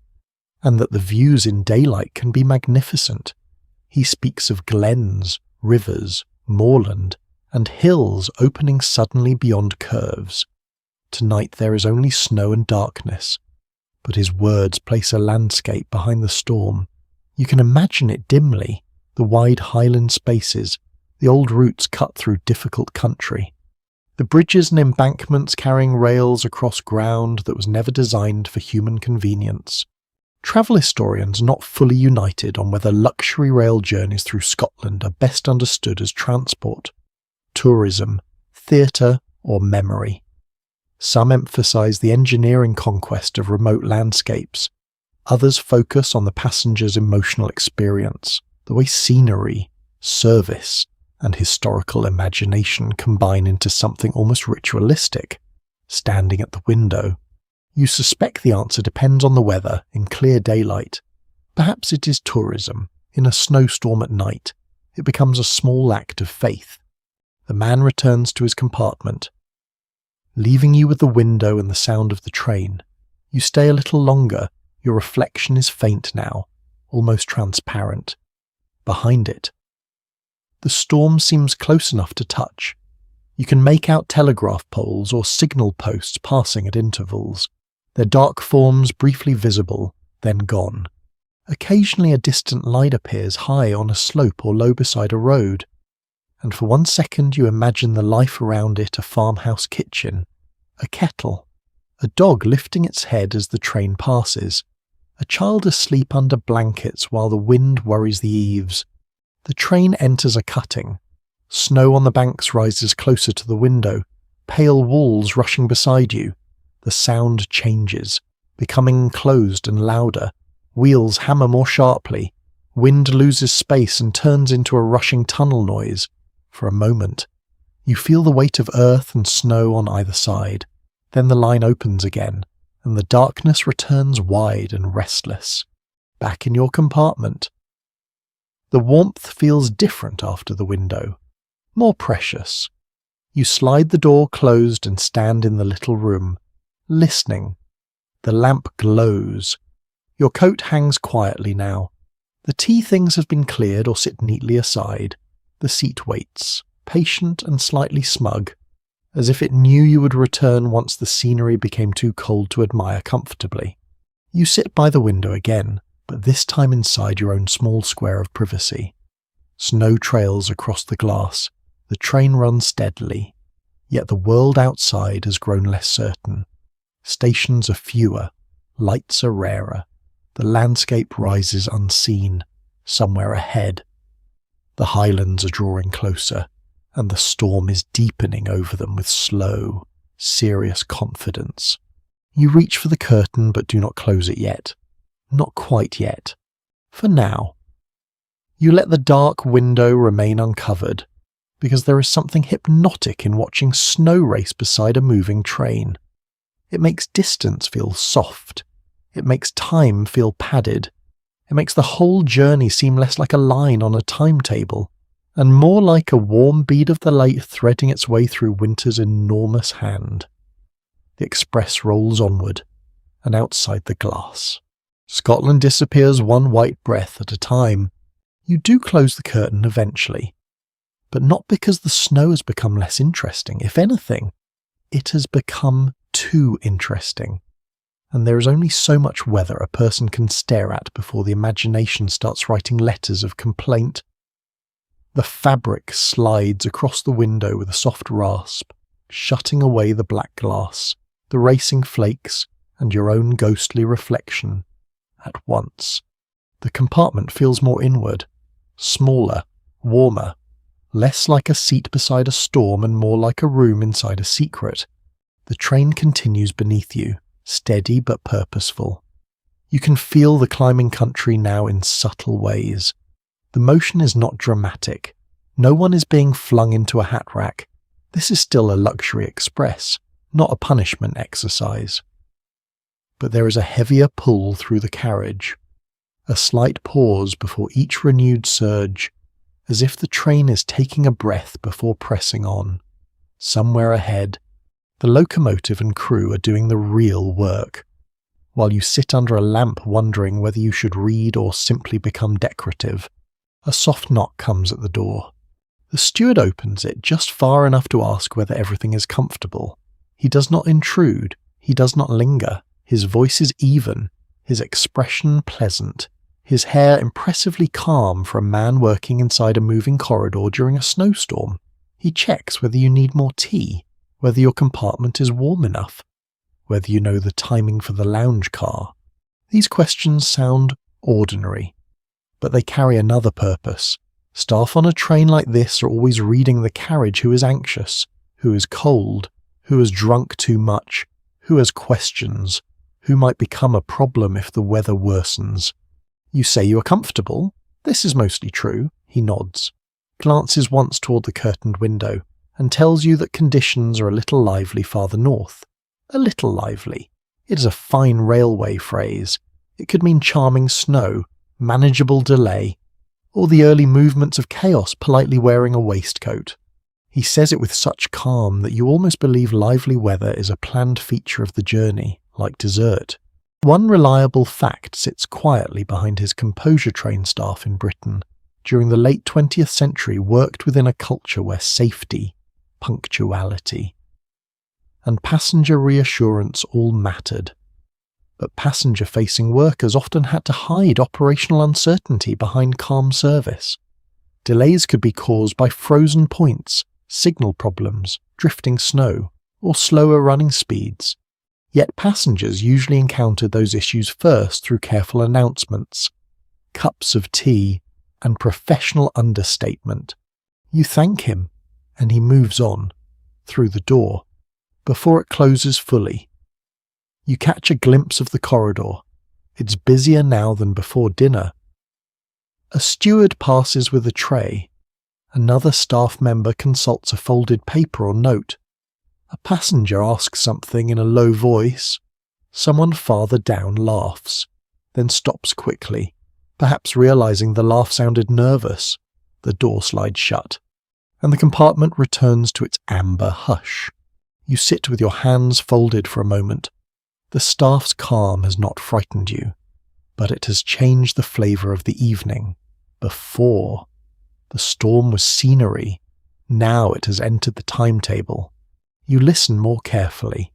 and that the views in daylight can be magnificent. He speaks of glens, rivers, moorland, and hills opening suddenly beyond curves. Tonight there is only snow and darkness, but his words place a landscape behind the storm. You can imagine it dimly, the wide highland spaces, the old routes cut through difficult country, the bridges and embankments carrying rails across ground that was never designed for human convenience. Travel historians are not fully united on whether luxury rail journeys through Scotland are best understood as transport, tourism, theatre, or memory. Some emphasise the engineering conquest of remote landscapes. Others focus on the passenger's emotional experience, the way scenery, service, and historical imagination combine into something almost ritualistic. Standing at the window, you suspect the answer depends on the weather in clear daylight. Perhaps it is tourism. In a snowstorm at night, it becomes a small act of faith. The man returns to his compartment, leaving you with the window and the sound of the train. You stay a little longer. Your reflection is faint now, almost transparent. Behind it, the storm seems close enough to touch. You can make out telegraph poles or signal posts passing at intervals, their dark forms briefly visible, then gone. Occasionally a distant light appears high on a slope or low beside a road, and for 1 second you imagine the life around it: a farmhouse kitchen, a kettle, a dog lifting its head as the train passes, a child asleep under blankets while the wind worries the eaves. The train enters a cutting. Snow on the banks rises closer to the window, pale walls rushing beside you. The sound changes, becoming enclosed and louder. Wheels hammer more sharply. Wind loses space and turns into a rushing tunnel noise. For a moment, you feel the weight of earth and snow on either side. Then the line opens again, and the darkness returns wide and restless. Back in your compartment. The warmth feels different after the window, more precious. You slide the door closed and stand in the little room, listening. The lamp glows. Your coat hangs quietly now. The tea things have been cleared or sit neatly aside. The seat waits, patient and slightly smug, as if it knew you would return once the scenery became too cold to admire comfortably. You sit by the window again, but this time inside your own small square of privacy. Snow trails across the glass. The train runs steadily, yet the world outside has grown less certain. Stations are fewer, lights are rarer. The landscape rises unseen, somewhere ahead. The highlands are drawing closer, and the storm is deepening over them with slow, serious confidence. You reach for the curtain but do not close it yet. Not quite yet. For now. You let the dark window remain uncovered, because there is something hypnotic in watching snow race beside a moving train. It makes distance feel soft. It makes time feel padded. It makes the whole journey seem less like a line on a timetable, and more like a warm bead of the light threading its way through winter's enormous hand. The express rolls onward, and outside the glass, Scotland disappears one white breath at a time. You do close the curtain eventually, but not because the snow has become less interesting. If anything, it has become too interesting. And there is only so much weather a person can stare at before the imagination starts writing letters of complaint. The fabric slides across the window with a soft rasp, shutting away the black glass, the racing flakes, and your own ghostly reflection. At once, the compartment feels more inward, smaller, warmer, less like a seat beside a storm and more like a room inside a secret. The train continues beneath you, steady but purposeful. You can feel the climbing country now in subtle ways. The motion is not dramatic. No one is being flung into a hat rack. This is still a luxury express, not a punishment exercise. But there is a heavier pull through the carriage, a slight pause before each renewed surge, as if the train is taking a breath before pressing on. Somewhere ahead, the locomotive and crew are doing the real work, while you sit under a lamp wondering whether you should read or simply become decorative. A soft knock comes at the door. The steward opens it just far enough to ask whether everything is comfortable. He does not intrude, he does not linger, his voice is even, his expression pleasant, his hair impressively calm for a man working inside a moving corridor during a snowstorm. He checks whether you need more tea, whether your compartment is warm enough, whether you know the timing for the lounge car. These questions sound ordinary, but they carry another purpose. Staff on a train like this are always reading the carriage who is anxious, who is cold, who has drunk too much, who has questions, who might become a problem if the weather worsens. You say you are comfortable. This is mostly true. He nods, glances once toward the curtained window, and tells you that conditions are a little lively farther north. A little lively. It is a fine railway phrase. It could mean charming snow, manageable delay, or the early movements of chaos politely wearing a waistcoat. He says it with such calm that you almost believe lively weather is a planned feature of the journey, like dessert. One reliable fact sits quietly behind his composure train staff in Britain. During the late 20th century worked within a culture where safety, punctuality, and passenger reassurance all mattered. But passenger-facing workers often had to hide operational uncertainty behind calm service. Delays could be caused by frozen points, signal problems, drifting snow, or slower running speeds. Yet passengers usually encountered those issues first through careful announcements, cups of tea, and professional understatement. You thank him, and he moves on, through the door, before it closes fully. You catch a glimpse of the corridor. It's busier now than before dinner. A steward passes with a tray. Another staff member consults a folded paper or note. A passenger asks something in a low voice. Someone farther down laughs, then stops quickly, perhaps realizing the laugh sounded nervous. The door slides shut, and the compartment returns to its amber hush. You sit with your hands folded for a moment. The staff's calm has not frightened you, but it has changed the flavour of the evening. Before, the storm was scenery. Now it has entered the timetable. You listen more carefully.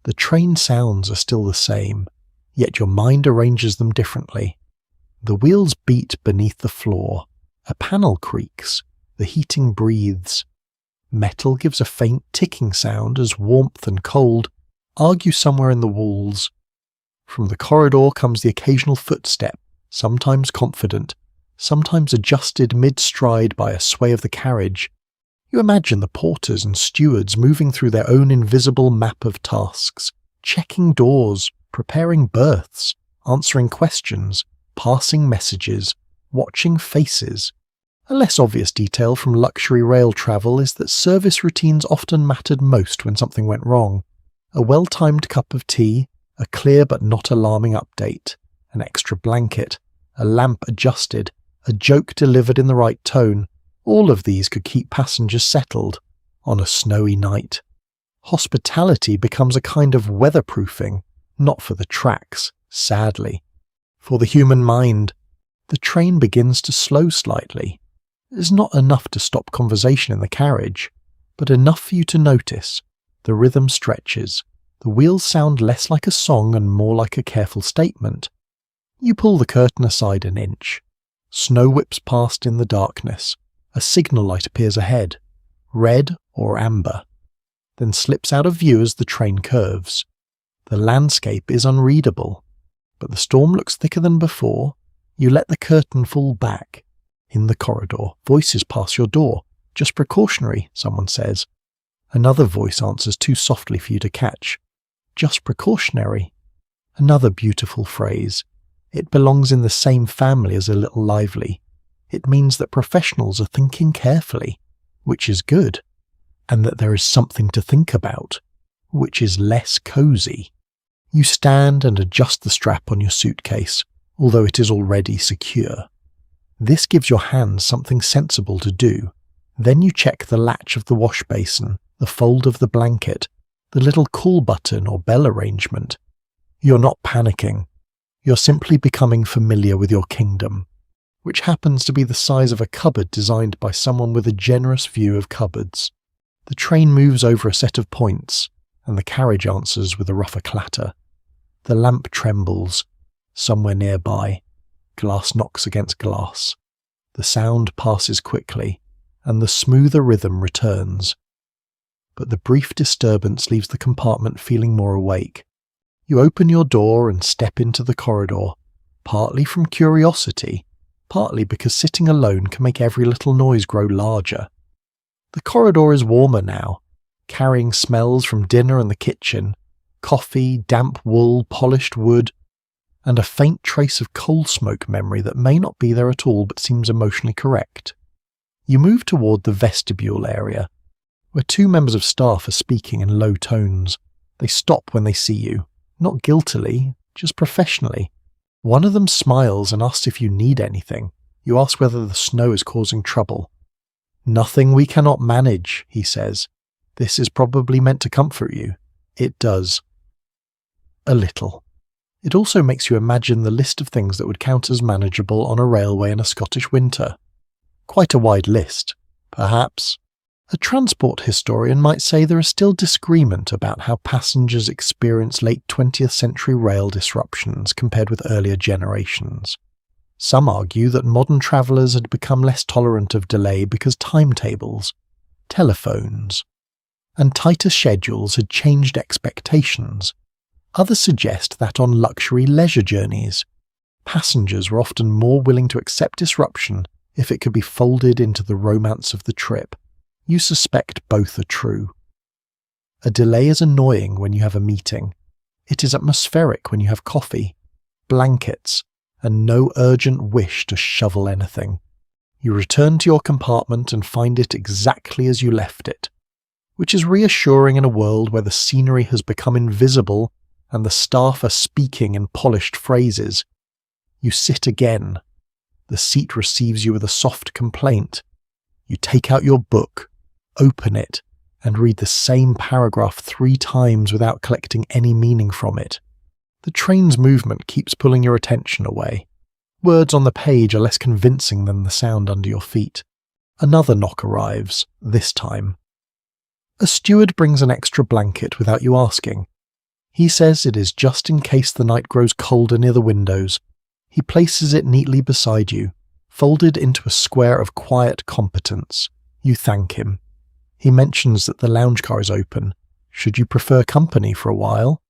The train sounds are still the same, yet your mind arranges them differently. The wheels beat beneath the floor. A panel creaks. The heating breathes. Metal gives a faint ticking sound as warmth and cold argue somewhere in the walls. From the corridor comes the occasional footstep, sometimes confident, sometimes adjusted mid-stride by a sway of the carriage. You imagine the porters and stewards moving through their own invisible map of tasks, checking doors, preparing berths, answering questions, passing messages, watching faces. A less obvious detail from luxury rail travel is that service routines often mattered most when something went wrong. A well-timed cup of tea, a clear but not alarming update, an extra blanket, a lamp adjusted, a joke delivered in the right tone, all of these could keep passengers settled on a snowy night. Hospitality becomes a kind of weatherproofing, not for the tracks, sadly. For the human mind, the train begins to slow slightly. It is not enough to stop conversation in the carriage, but enough for you to notice. The rhythm stretches. The wheels sound less like a song and more like a careful statement. You pull the curtain aside an inch. Snow whips past in the darkness. A signal light appears ahead, red or amber, then slips out of view as the train curves. The landscape is unreadable, but the storm looks thicker than before. You let the curtain fall back. In the corridor, voices pass your door. Just precautionary, someone says. Another voice answers too softly for you to catch. Just precautionary. Another beautiful phrase. It belongs in the same family as a little lively. It means that professionals are thinking carefully, which is good, and that there is something to think about, which is less cozy. You stand and adjust the strap on your suitcase, although it is already secure. This gives your hands something sensible to do. Then you check the latch of the wash basin, the fold of the blanket, the little call button or bell arrangement. You're not panicking. You're simply becoming familiar with your kingdom. which happens to be the size of a cupboard designed by someone with a generous view of cupboards. The train moves over a set of points, and the carriage answers with a rougher clatter. The lamp trembles. Somewhere nearby, glass knocks against glass. The sound passes quickly, and the smoother rhythm returns. But the brief disturbance leaves the compartment feeling more awake. You open your door and step into the corridor, partly from curiosity, partly because sitting alone can make every little noise grow larger. The corridor is warmer now, carrying smells from dinner and the kitchen, coffee, damp wool, polished wood, and a faint trace of coal smoke memory that may not be there at all but seems emotionally correct. You move toward the vestibule area, where two members of staff are speaking in low tones. They stop when they see you, not guiltily, just professionally. One of them smiles and asks if you need anything. You ask whether the snow is causing trouble. "Nothing we cannot manage," he says. "This is probably meant to comfort you." It does. A little. It also makes you imagine the list of things that would count as manageable on a railway in a Scottish winter. Quite a wide list, perhaps. A transport historian might say there is still disagreement about how passengers experience late 20th century rail disruptions compared with earlier generations. Some argue that modern travellers had become less tolerant of delay because timetables, telephones, and tighter schedules had changed expectations. Others suggest that on luxury leisure journeys, passengers were often more willing to accept disruption if it could be folded into the romance of the trip. You suspect both are true. A delay is annoying when you have a meeting. It is atmospheric when you have coffee, blankets, and no urgent wish to shovel anything. You return to your compartment and find it exactly as you left it, which is reassuring in a world where the scenery has become invisible and the staff are speaking in polished phrases. You sit again. The seat receives you with a soft complaint. You take out your book, open it, and read the same paragraph 3 times without collecting any meaning from it. The train's movement keeps pulling your attention away. Words on the page are less convincing than the sound under your feet. Another knock arrives, this time. A steward brings an extra blanket without you asking. He says it is just in case the night grows colder near the windows. He places it neatly beside you, folded into a square of quiet competence. You thank him. He mentions that the lounge car is open. Should you prefer company for a while?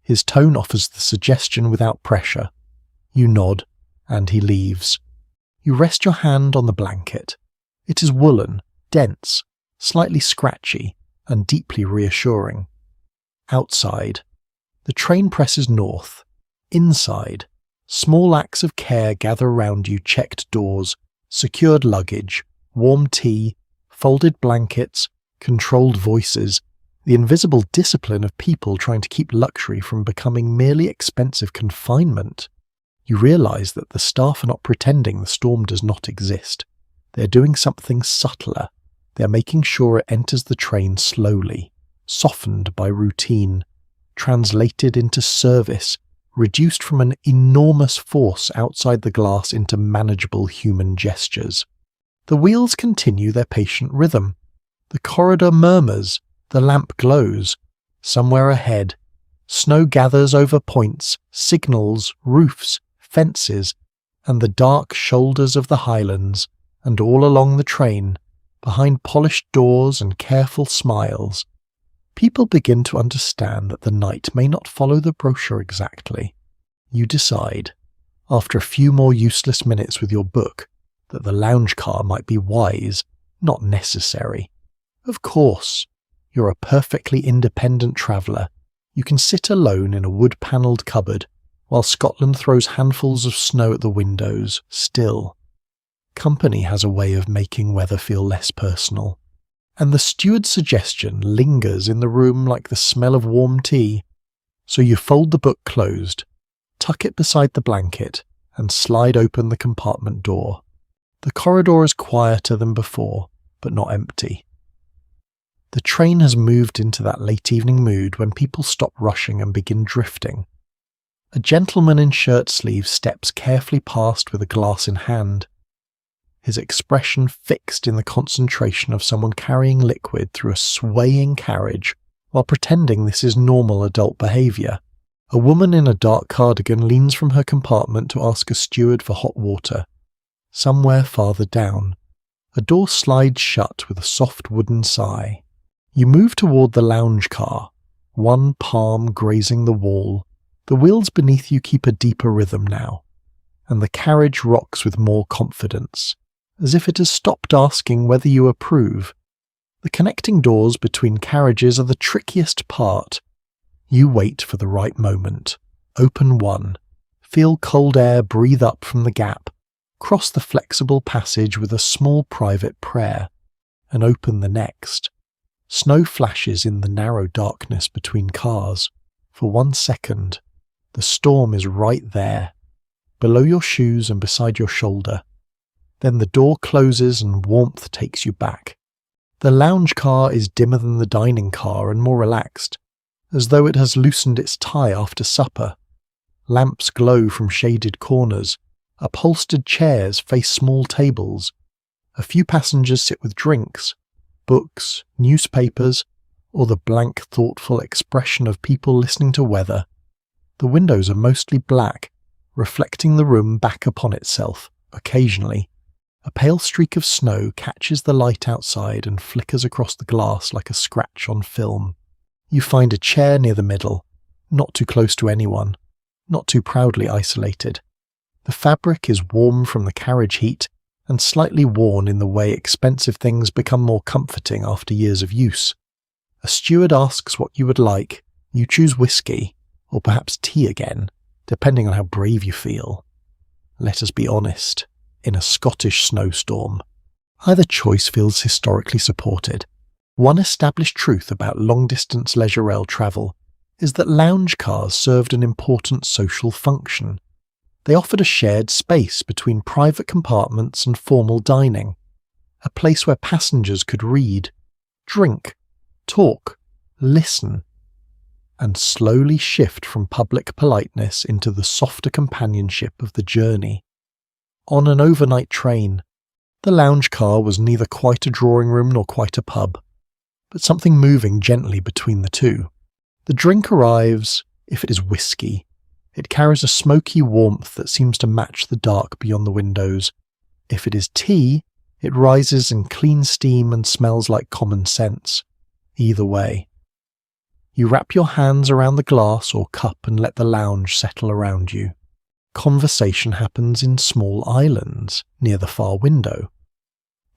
His tone offers the suggestion without pressure. You nod, and he leaves. You rest your hand on the blanket. It is woolen, dense, slightly scratchy, and deeply reassuring. Outside, the train presses north. Inside, small acts of care gather around you: checked doors, secured luggage, warm tea, folded blankets, controlled voices, the invisible discipline of people trying to keep luxury from becoming merely expensive confinement. You realise that the staff are not pretending the storm does not exist. They are doing something subtler. They are making sure it enters the train slowly, softened by routine, translated into service, reduced from an enormous force outside the glass into manageable human gestures. The wheels continue their patient rhythm. The corridor murmurs, the lamp glows. Somewhere ahead, snow gathers over points, signals, roofs, fences, and the dark shoulders of the highlands, and all along the train, behind polished doors and careful smiles, people begin to understand that the night may not follow the brochure exactly. You decide, after a few more useless minutes with your book, that the lounge car might be wise, not necessary. Of course, you're a perfectly independent traveller. You can sit alone in a wood-panelled cupboard, while Scotland throws handfuls of snow at the windows, still. Company has a way of making weather feel less personal, and the steward's suggestion lingers in the room like the smell of warm tea. So you fold the book closed, tuck it beside the blanket, and slide open the compartment door. The corridor is quieter than before, but not empty. The train has moved into that late evening mood when people stop rushing and begin drifting. A gentleman in shirt sleeves steps carefully past with a glass in hand. his expression fixed in the concentration of someone carrying liquid through a swaying carriage while pretending this is normal adult behaviour. A woman in a dark cardigan leans from her compartment to ask a steward for hot water. Somewhere farther down, a door slides shut with a soft wooden sigh. You move toward the lounge car, one palm grazing the wall. The wheels beneath you keep a deeper rhythm now, and the carriage rocks with more confidence, as if it has stopped asking whether you approve. The connecting doors between carriages are the trickiest part. You wait for the right moment. Open one. Feel cold air breathe up from the gap. Cross the flexible passage with a small private prayer, and open the next. Snow flashes in the narrow darkness between cars. For 1 second, the storm is right there, below your shoes and beside your shoulder. Then the door closes and warmth takes you back. The lounge car is dimmer than the dining car and more relaxed, as though it has loosened its tie after supper. Lamps glow from shaded corners. Upholstered chairs face small tables. A few passengers sit with drinks, books, newspapers, or the blank, thoughtful expression of people listening to weather. The windows are mostly black, reflecting the room back upon itself. Occasionally, a pale streak of snow catches the light outside and flickers across the glass like a scratch on film. You find a chair near the middle, not too close to anyone, not too proudly isolated. The fabric is warm from the carriage heat and slightly worn in the way expensive things become more comforting after years of use. A steward asks what you would like. You choose whiskey, or perhaps tea again, depending on how brave you feel. Let us be honest, in a Scottish snowstorm, either choice feels historically supported. One established truth about long-distance leisure rail travel is that lounge cars served an important social function. They offered a shared space between private compartments and formal dining, a place where passengers could read, drink, talk, listen, and slowly shift from public politeness into the softer companionship of the journey. On an overnight train, the lounge car was neither quite a drawing room nor quite a pub, but something moving gently between the two. The drink arrives, if it is whiskey. It carries a smoky warmth that seems to match the dark beyond the windows. If it is tea, it rises in clean steam and smells like common sense. Either way. You wrap your hands around the glass or cup and let the lounge settle around you. Conversation happens in small islands near the far window.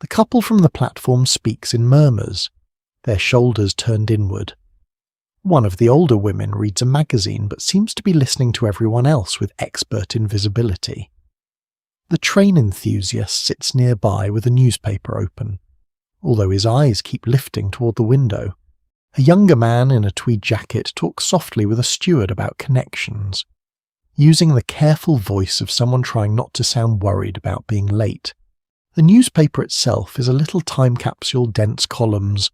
The couple from the platform speaks in murmurs, their shoulders turned inward. One of the older women reads a magazine but seems to be listening to everyone else with expert invisibility. The train enthusiast sits nearby with a newspaper open, although his eyes keep lifting toward the window. A younger man in a tweed jacket talks softly with a steward about connections, using the careful voice of someone trying not to sound worried about being late. The newspaper itself is a little time capsule, dense columns,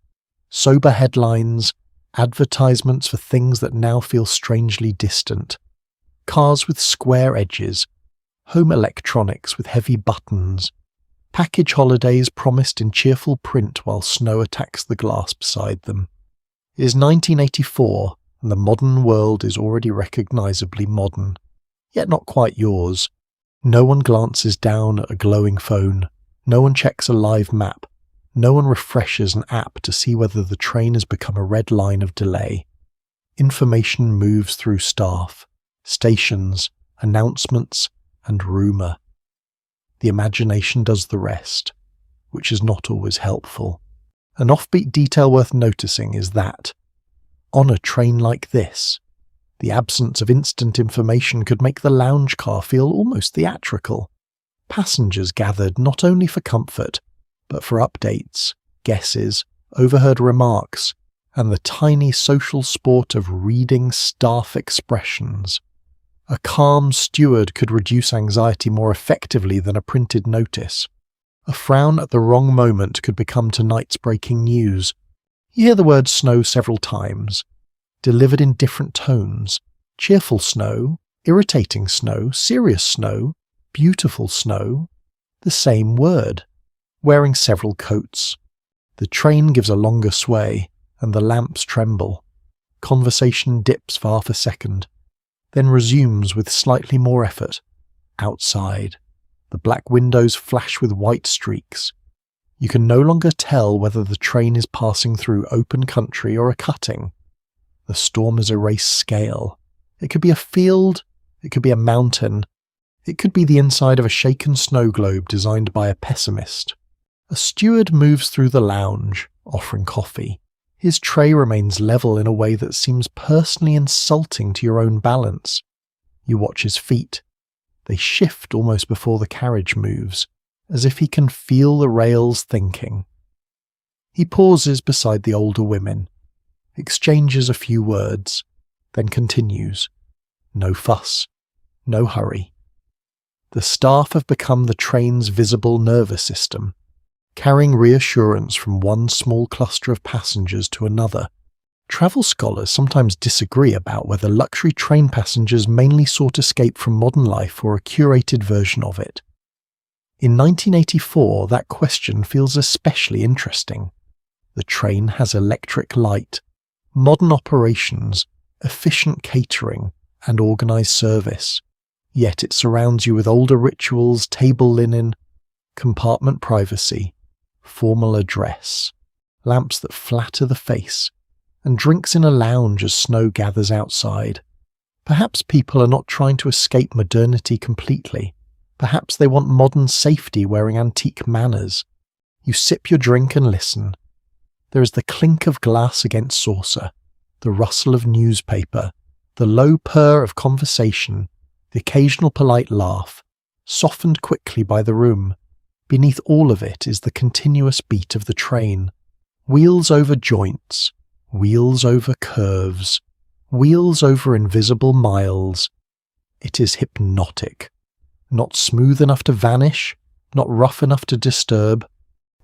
sober headlines, advertisements for things that now feel strangely distant. Cars with square edges, home electronics with heavy buttons, package holidays promised in cheerful print while snow attacks the glass beside them. It is 1984, and the modern world is already recognisably modern, yet not quite yours. No one glances down at a glowing phone. No one checks a live map. No one refreshes an app to see whether the train has become a red line of delay. Information moves through staff, stations, announcements, and rumour. The imagination does the rest, which is not always helpful. An offbeat detail worth noticing is that, on a train like this, the absence of instant information could make the lounge car feel almost theatrical. Passengers gathered not only for comfort, but for updates, guesses, overheard remarks, and the tiny social sport of reading staff expressions. A calm steward could reduce anxiety more effectively than a printed notice. A frown at the wrong moment could become tonight's breaking news. You hear the word snow several times, delivered in different tones. Cheerful snow, irritating snow, serious snow, beautiful snow, The same word, wearing several coats. The train gives a longer sway, and the lamps tremble. Conversation dips for half a second, then resumes with slightly more effort. Outside, the black windows flash with white streaks. You can no longer tell whether the train is passing through open country or a cutting. The storm has erased scale. It could be a field, it could be a mountain, it could be the inside of a shaken snow globe designed by a pessimist. A steward moves through the lounge, offering coffee. His tray remains level in a way that seems personally insulting to your own balance. You watch his feet. They shift almost before the carriage moves, as if he can feel the rails thinking. He pauses beside the older women, exchanges a few words, then continues. No fuss, no hurry. The staff have become the train's visible nervous system, carrying reassurance from one small cluster of passengers to another. Travel scholars sometimes disagree about whether luxury train passengers mainly sought escape from modern life or a curated version of it. In 1984, that question feels especially interesting. The train has electric light, modern operations, efficient catering, and organised service. Yet it surrounds you with older rituals, table linen, compartment privacy, formal address, lamps that flatter the face, and drinks in a lounge as snow gathers outside. Perhaps people are not trying to escape modernity completely. Perhaps they want modern safety wearing antique manners. You sip your drink and listen. There is the clink of glass against saucer, the rustle of newspaper, the low purr of conversation, the occasional polite laugh, softened quickly by the room. Beneath all of it is the continuous beat of the train. Wheels over joints, wheels over curves, wheels over invisible miles. It is hypnotic. Not smooth enough to vanish, not rough enough to disturb.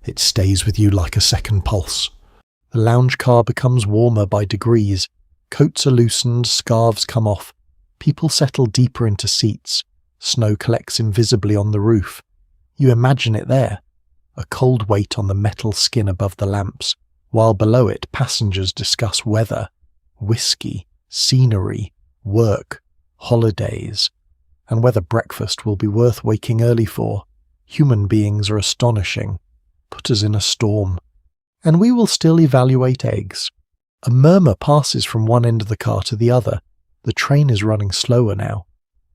It stays with you like a second pulse. The lounge car becomes warmer by degrees. Coats are loosened, scarves come off. People settle deeper into seats. Snow collects invisibly on the roof. You imagine it there, a cold weight on the metal skin above the lamps, while below it passengers discuss weather, whiskey, scenery, work, holidays, and whether breakfast will be worth waking early for. Human beings are astonishing. Put us in a storm. And we will still evaluate eggs. A murmur passes from one end of the car to the other. The train is running slower now.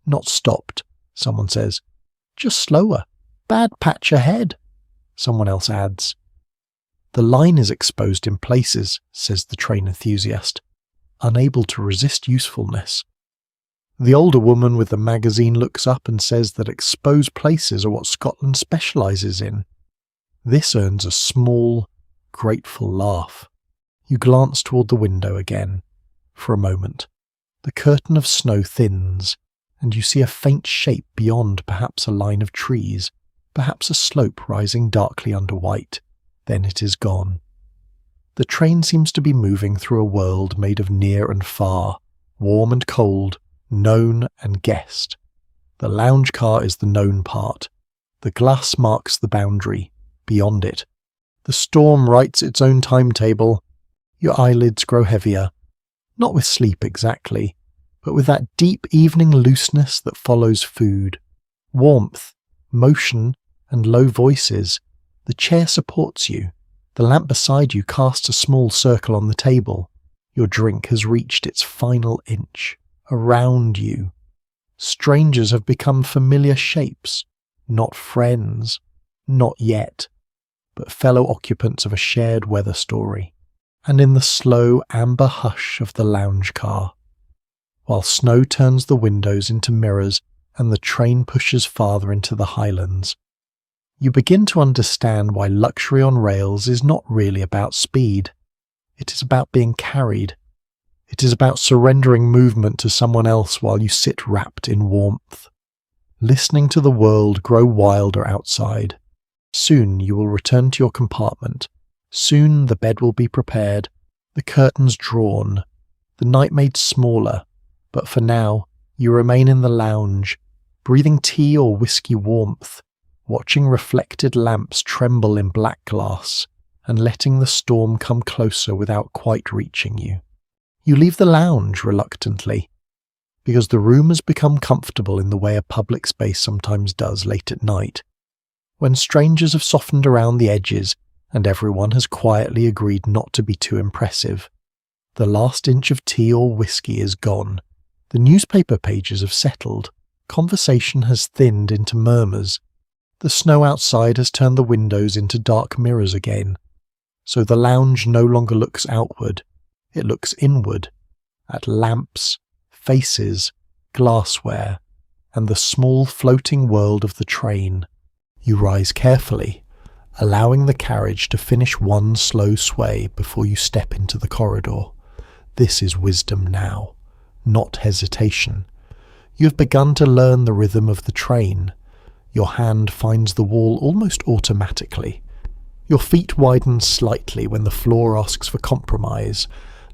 Not stopped, someone says. Just slower. Bad patch ahead, someone else adds. The line is exposed in places, says the train enthusiast, unable to resist usefulness. The older woman with the magazine looks up and says that exposed places are what Scotland specialises in. This earns a small, grateful laugh. You glance toward the window again. For a moment, the curtain of snow thins, and you see a faint shape beyond, perhaps a line of trees, perhaps a slope rising darkly under white. Then it is gone. The train seems to be moving through a world made of near and far, warm and cold, known and guessed. The lounge car is the known part. The glass marks the boundary. Beyond it, the storm writes its own timetable. Your eyelids grow heavier. Not with sleep exactly, but with that deep evening looseness that follows food. Warmth, motion, and low voices. The chair supports you. The lamp beside you casts a small circle on the table. Your drink has reached its final inch. Around you, strangers have become familiar shapes, not friends, not yet, but fellow occupants of a shared weather story. And in the slow amber hush of the lounge car, while snow turns the windows into mirrors and the train pushes farther into the highlands, you begin to understand why luxury on rails is not really about speed. It is about being carried. It is about surrendering movement to someone else while you sit wrapped in warmth, listening to the world grow wilder outside. Soon you will return to your compartment. Soon the bed will be prepared, the curtains drawn, the night made smaller, but for now you remain in the lounge, breathing tea or whiskey warmth, watching reflected lamps tremble in black glass and letting the storm come closer without quite reaching you. You leave the lounge reluctantly, because the room has become comfortable in the way a public space sometimes does late at night, when strangers have softened around the edges and everyone has quietly agreed not to be too impressive. The last inch of tea or whiskey is gone. The newspaper pages have settled. Conversation has thinned into murmurs. The snow outside has turned the windows into dark mirrors again. So the lounge no longer looks outward. It looks inward, at lamps, faces, glassware, and the small floating world of the train. You rise carefully, allowing the carriage to finish one slow sway before you step into the corridor. This is wisdom now, not hesitation. You have begun to learn the rhythm of the train. Your hand finds the wall almost automatically. Your feet widen slightly when the floor asks for compromise.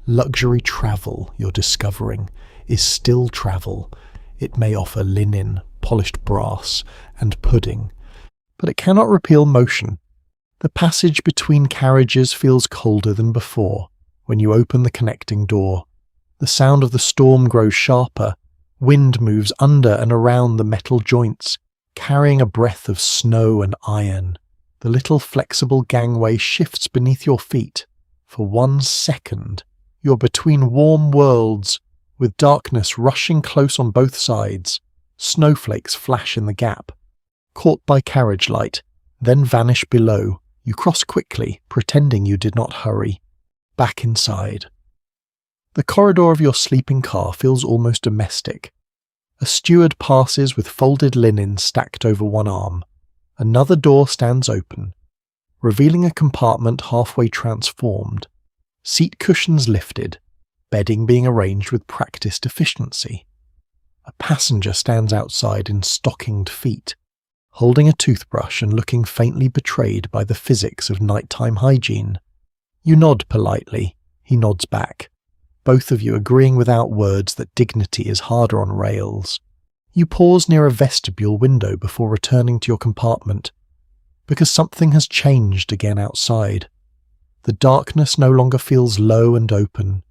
Luxury travel, you're discovering, is still travel. It may offer linen, polished brass, and pudding, but it cannot repeal motion. The passage between carriages feels colder than before when you open the connecting door. The sound of the storm grows sharper. Wind moves under and around the metal joints, carrying a breath of snow and iron. The little flexible gangway shifts beneath your feet. For 1 second, you're between warm worlds, with darkness rushing close on both sides. Snowflakes flash in the gap, caught by carriage light, then vanish below. You cross quickly, pretending you did not hurry. Back inside. The corridor of your sleeping car feels almost domestic. A steward passes with folded linen stacked over one arm. Another door stands open, revealing a compartment halfway transformed. Seat cushions lifted, bedding being arranged with practiced efficiency. A passenger stands outside in stockinged feet, holding a toothbrush and looking faintly betrayed by the physics of nighttime hygiene. You nod politely. He nods back, both of you agreeing without words that dignity is harder on rails. You pause near a vestibule window before returning to your compartment, because something has changed again outside. The darkness no longer feels low and open.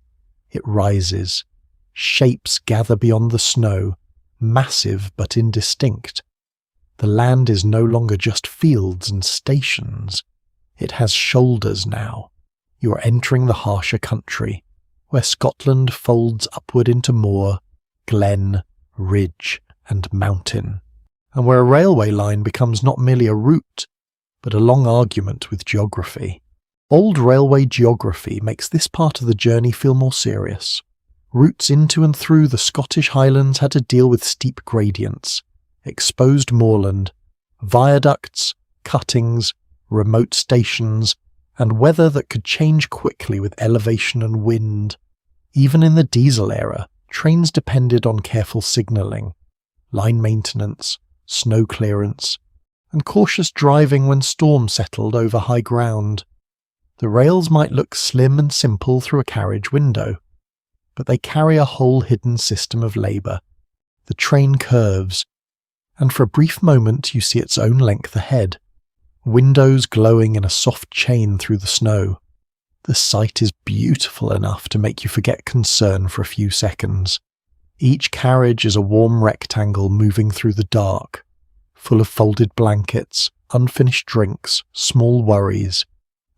It rises. Shapes gather beyond the snow, massive but indistinct. The land is no longer just fields and stations. It has shoulders now. You are entering the harsher country, where Scotland folds upward into moor, glen, ridge, and mountain, and where a railway line becomes not merely a route, but a long argument with geography. Old railway geography makes this part of the journey feel more serious. Routes into and through the Scottish Highlands had to deal with steep gradients, exposed moorland, viaducts, cuttings, remote stations, and weather that could change quickly with elevation and wind. Even in the diesel era, trains depended on careful signalling, line maintenance, snow clearance, and cautious driving when storm settled over high ground. The rails might look slim and simple through a carriage window, but they carry a whole hidden system of labour. The train curves, and for a brief moment you see its own length ahead, windows glowing in a soft chain through the snow. The sight is beautiful enough to make you forget concern for a few seconds. Each carriage is a warm rectangle moving through the dark, full of folded blankets, unfinished drinks, small worries,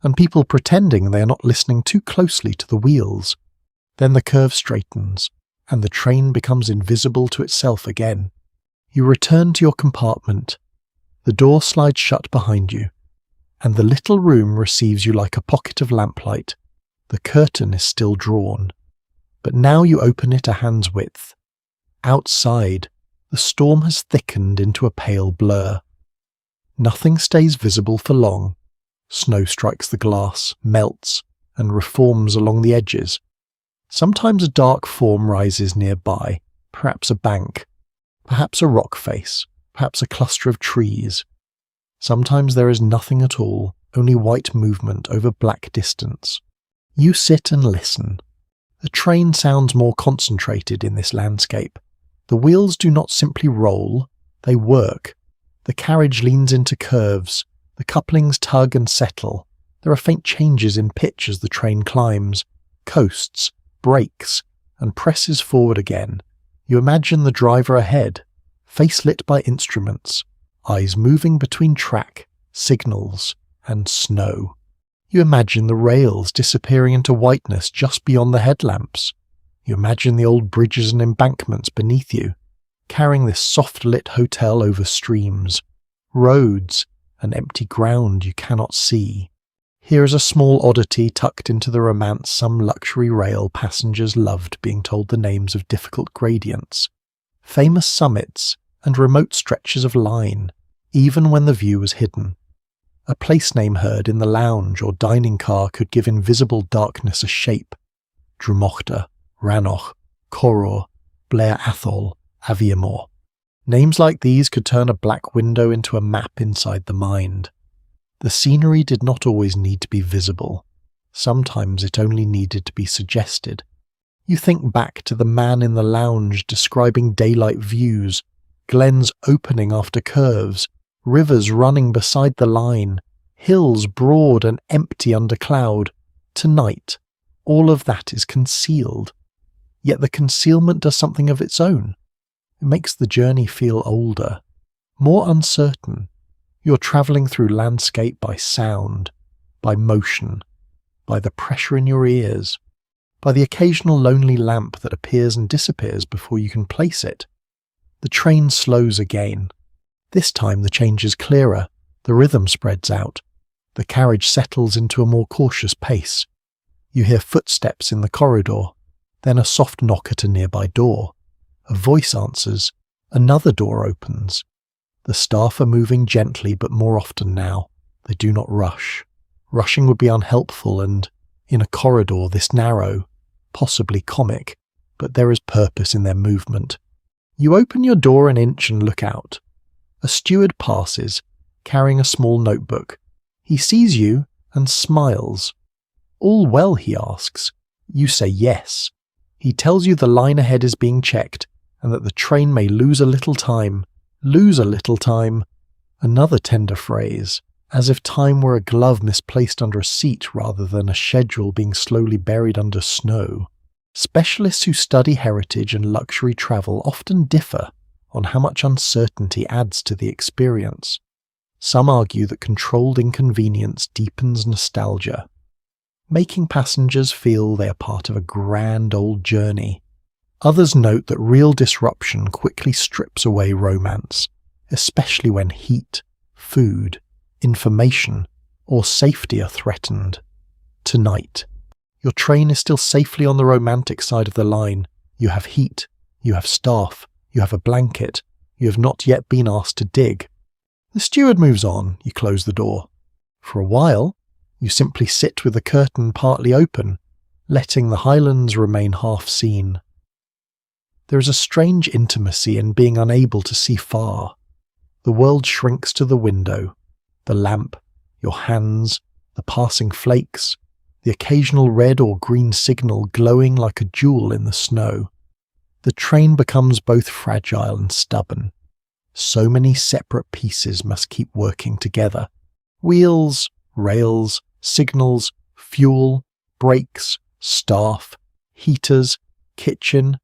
and people pretending they are not listening too closely to the wheels. Then the curve straightens, and the train becomes invisible to itself again. You return to your compartment. The door slides shut behind you, and the little room receives you like a pocket of lamplight. The curtain is still drawn, but now you open it a hand's width. Outside, the storm has thickened into a pale blur. Nothing stays visible for long. Snow strikes the glass, melts, and reforms along the edges. Sometimes a dark form rises nearby, perhaps a bank, perhaps a rock face, perhaps a cluster of trees. Sometimes there is nothing at all, only white movement over black distance. You sit and listen. The train sounds more concentrated in this landscape. The wheels do not simply roll, they work. The carriage leans into curves, the couplings tug and settle. There are faint changes in pitch as the train climbs, coasts, brakes, and presses forward again. You imagine the driver ahead, face lit by instruments, eyes moving between track, signals, and snow. You imagine the rails disappearing into whiteness just beyond the headlamps. You imagine the old bridges and embankments beneath you, carrying this soft-lit hotel over streams, roads, and empty ground you cannot see. Here is a small oddity tucked into the romance some luxury rail passengers loved being told the names of difficult gradients, famous summits, and remote stretches of line, even when the view was hidden. A place name heard in the lounge or dining car could give invisible darkness a shape. Drummochta, Rannoch, Coror, Blair Athol, Aviemore. Names like these could turn a black window into a map inside the mind. The scenery did not always need to be visible. Sometimes it only needed to be suggested. You think back to the man in the lounge describing daylight views, glens opening after curves, rivers running beside the line, hills broad and empty under cloud. Tonight, all of that is concealed. Yet the concealment does something of its own. It makes the journey feel older, more uncertain. You're travelling through landscape by sound, by motion, by the pressure in your ears, by the occasional lonely lamp that appears and disappears before you can place it. The train slows again. This time the change is clearer, the rhythm spreads out. The carriage settles into a more cautious pace. You hear footsteps in the corridor, then a soft knock at a nearby door. A voice answers. Another door opens. The staff are moving gently but more often now. They do not rush. Rushing would be unhelpful and, in a corridor this narrow, possibly comic, but there is purpose in their movement. You open your door an inch and look out. A steward passes, carrying a small notebook. He sees you and smiles. All well, he asks. You say yes. He tells you the line ahead is being checked and that the train may lose a little time. Lose a little time. Another tender phrase, as if time were a glove misplaced under a seat rather than a schedule being slowly buried under snow. Specialists who study heritage and luxury travel often differ on how much uncertainty adds to the experience. Some argue that controlled inconvenience deepens nostalgia, making passengers feel they are part of a grand old journey. Others note that real disruption quickly strips away romance, especially when heat, food, information, or safety are threatened. Tonight, your train is still safely on the romantic side of the line. You have heat, you have staff, you have a blanket, you have not yet been asked to dig. The steward moves on, you close the door. For a while, you simply sit with the curtain partly open, letting the highlands remain half seen. There is a strange intimacy in being unable to see far. The world shrinks to the window, the lamp, your hands, the passing flakes, the occasional red or green signal glowing like a jewel in the snow. The train becomes both fragile and stubborn. So many separate pieces must keep working together. Wheels, rails, signals, fuel, brakes, staff, heaters, kitchen,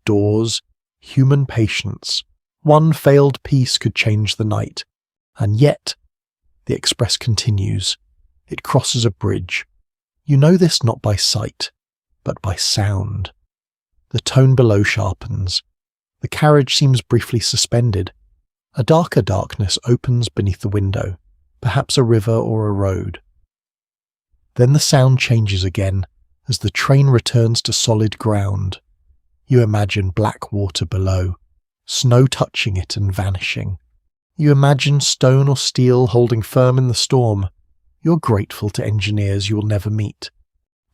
doors, human patience. One failed piece could change the night. And yet, the express continues. It crosses a bridge. You know this not by sight, but by sound. The tone below sharpens. The carriage seems briefly suspended. A darker darkness opens beneath the window, perhaps a river or a road. Then the sound changes again as the train returns to solid ground. You imagine black water below, snow touching it and vanishing. You imagine stone or steel holding firm in the storm. You're grateful to engineers you will never meet.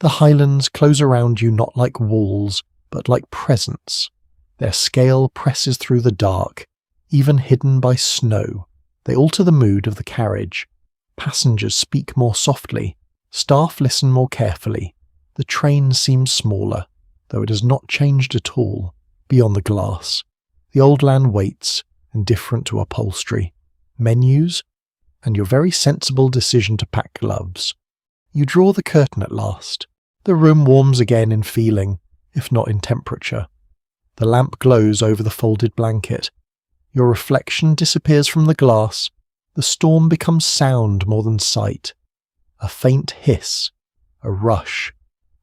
The highlands close around you not like walls, but like presence. Their scale presses through the dark, even hidden by snow. They alter the mood of the carriage. Passengers speak more softly. Staff listen more carefully. The train seems smaller, though it has not changed at all, beyond the glass. The old land waits, indifferent to upholstery. menus, and your very sensible decision to pack gloves. You draw the curtain at last. The room warms again in feeling, if not in temperature. The lamp glows over the folded blanket. Your reflection disappears from the glass. The storm becomes sound more than sight. A faint hiss, a rush,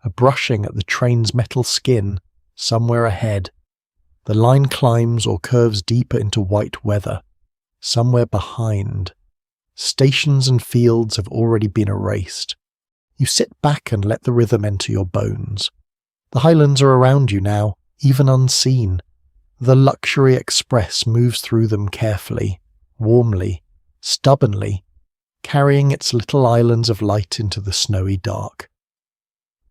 a brushing at the train's metal skin, somewhere ahead. The line climbs or curves deeper into white weather, somewhere behind. Stations and fields have already been erased. You sit back and let the rhythm enter your bones. The highlands are around you now, even unseen. The luxury express moves through them carefully, warmly, stubbornly, carrying its little islands of light into the snowy dark.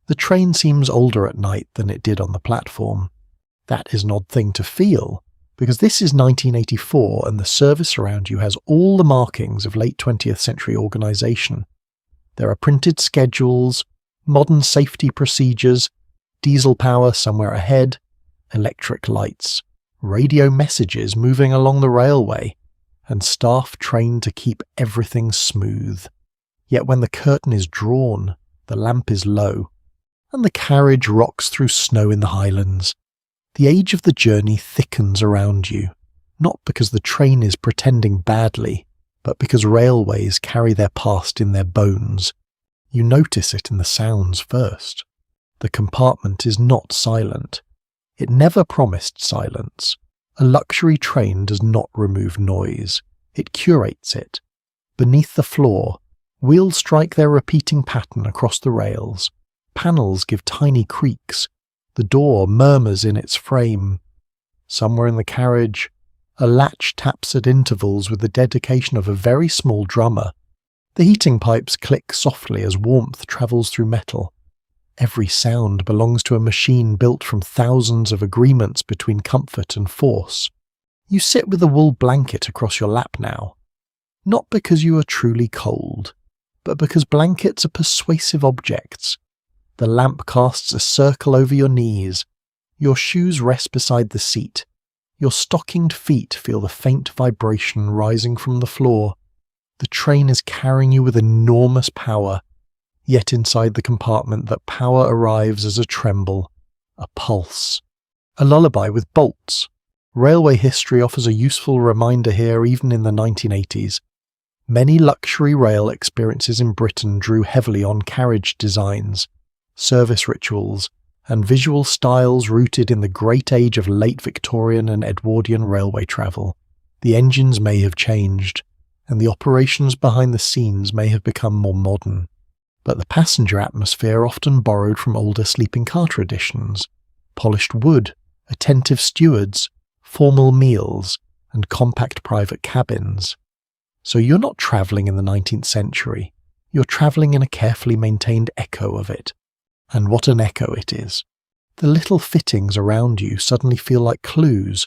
The train seems older at night than it did on the platform. That is an odd thing to feel, because this is 1984 and the service around you has all the markings of late 20th century organisation. There are printed schedules, modern safety procedures, diesel power somewhere ahead, electric lights, radio messages moving along the railway, and staff trained to keep everything smooth. Yet when the curtain is drawn, the lamp is low, and the carriage rocks through snow in the highlands. The age of the journey thickens around you, not because the train is pretending badly, but because railways carry their past in their bones. You notice it in the sounds first. The compartment is not silent. It never promised silence. A luxury train does not remove noise. It curates it. Beneath the floor, wheels strike their repeating pattern across the rails. Panels give tiny creaks. The door murmurs in its frame. Somewhere in the carriage, a latch taps at intervals with the dedication of a very small drummer. The heating pipes click softly as warmth travels through metal. Every sound belongs to a machine built from thousands of agreements between comfort and force. You sit with a wool blanket across your lap now, not because you are truly cold, but because blankets are persuasive objects. The lamp casts a circle over your knees. Your shoes rest beside the seat. Your stockinged feet feel the faint vibration rising from the floor. The train is carrying you with enormous power, yet inside the compartment that power arrives as a tremble, a pulse, a lullaby with bolts. Railway history offers a useful reminder here even in the 1980s. Many luxury rail experiences in Britain drew heavily on carriage designs, service rituals, and visual styles rooted in the great age of late Victorian and Edwardian railway travel. The engines may have changed, and the operations behind the scenes may have become more modern, but the passenger atmosphere often borrowed from older sleeping car traditions: polished wood, attentive stewards, formal meals, and compact private cabins. So you're not travelling in the 19th century, you're travelling in a carefully maintained echo of it. And what an echo it is. The little fittings around you suddenly feel like clues.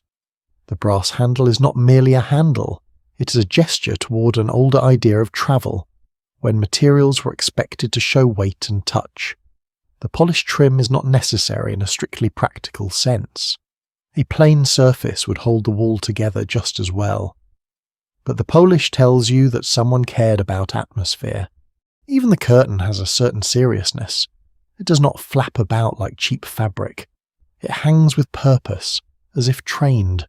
The brass handle is not merely a handle, it is a gesture toward an older idea of travel, when materials were expected to show weight and touch. The polished trim is not necessary in a strictly practical sense. A plain surface would hold the wall together just as well. But the polish tells you that someone cared about atmosphere. Even the curtain has a certain seriousness. It does not flap about like cheap fabric. It hangs with purpose, as if trained.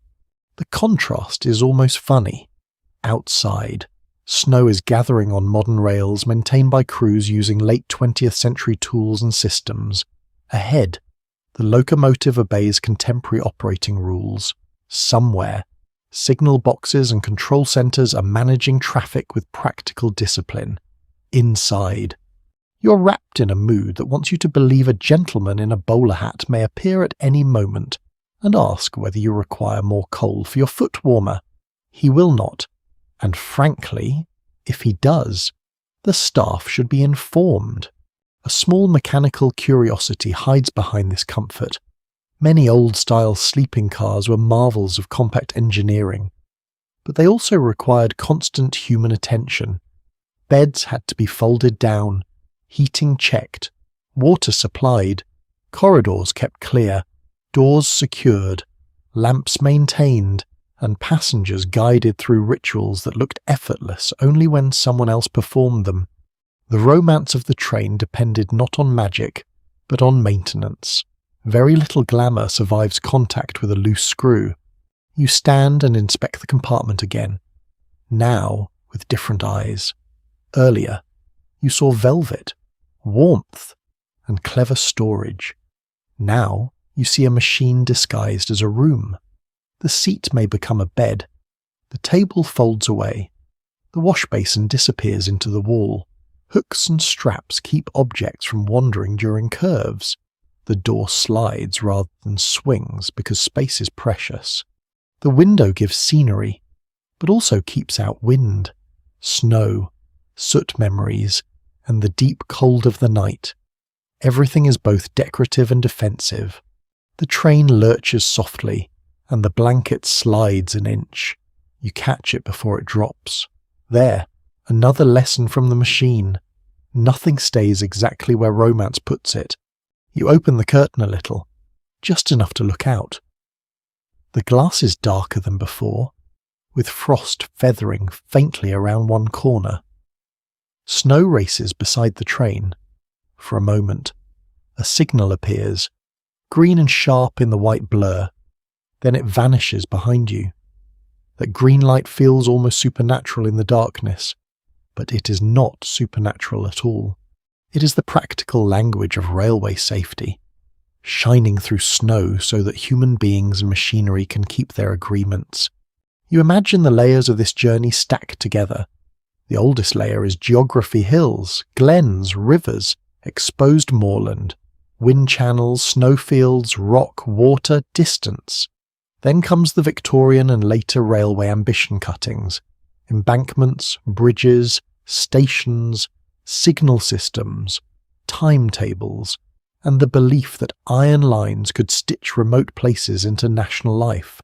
The contrast is almost funny. Outside, snow is gathering on modern rails maintained by crews using late 20th century tools and systems. Ahead, the locomotive obeys contemporary operating rules. Somewhere, signal boxes and control centres are managing traffic with practical discipline. Inside, you're wrapped in a mood that wants you to believe a gentleman in a bowler hat may appear at any moment and ask whether you require more coal for your foot warmer. He will not, and frankly, if he does, the staff should be informed. A small mechanical curiosity hides behind this comfort. Many old-style sleeping cars were marvels of compact engineering, but they also required constant human attention. Beds had to be folded down, heating checked, water supplied, corridors kept clear, doors secured, lamps maintained, and passengers guided through rituals that looked effortless only when someone else performed them. The romance of the train depended not on magic, but on maintenance. Very little glamour survives contact with a loose screw. You stand and inspect the compartment again, now with different eyes. Earlier, you saw velvet, warmth, and clever storage. Now, you see a machine disguised as a room. The seat may become a bed. The table folds away. The wash basin disappears into the wall. Hooks and straps keep objects from wandering during curves. The door slides rather than swings because space is precious. The window gives scenery, but also keeps out wind, snow, soot memories, and the deep cold of the night. Everything is both decorative and defensive. The train lurches softly, and the blanket slides an inch. You catch it before it drops. There, another lesson from the machine. Nothing stays exactly where romance puts it. You open the curtain a little, just enough to look out. The glass is darker than before, with frost feathering faintly around one corner. Snow races beside the train. For a moment, a signal appears, green and sharp in the white blur. Then it vanishes behind you. That green light feels almost supernatural in the darkness, but it is not supernatural at all. It is the practical language of railway safety, shining through snow so that human beings and machinery can keep their agreements. You imagine the layers of this journey stacked together. The oldest layer is geography: hills, glens, rivers, exposed moorland, wind channels, snowfields, rock, water, distance. Then comes the Victorian and later railway ambition cuttings, embankments, bridges, stations, signal systems, timetables, and the belief that iron lines could stitch remote places into national life.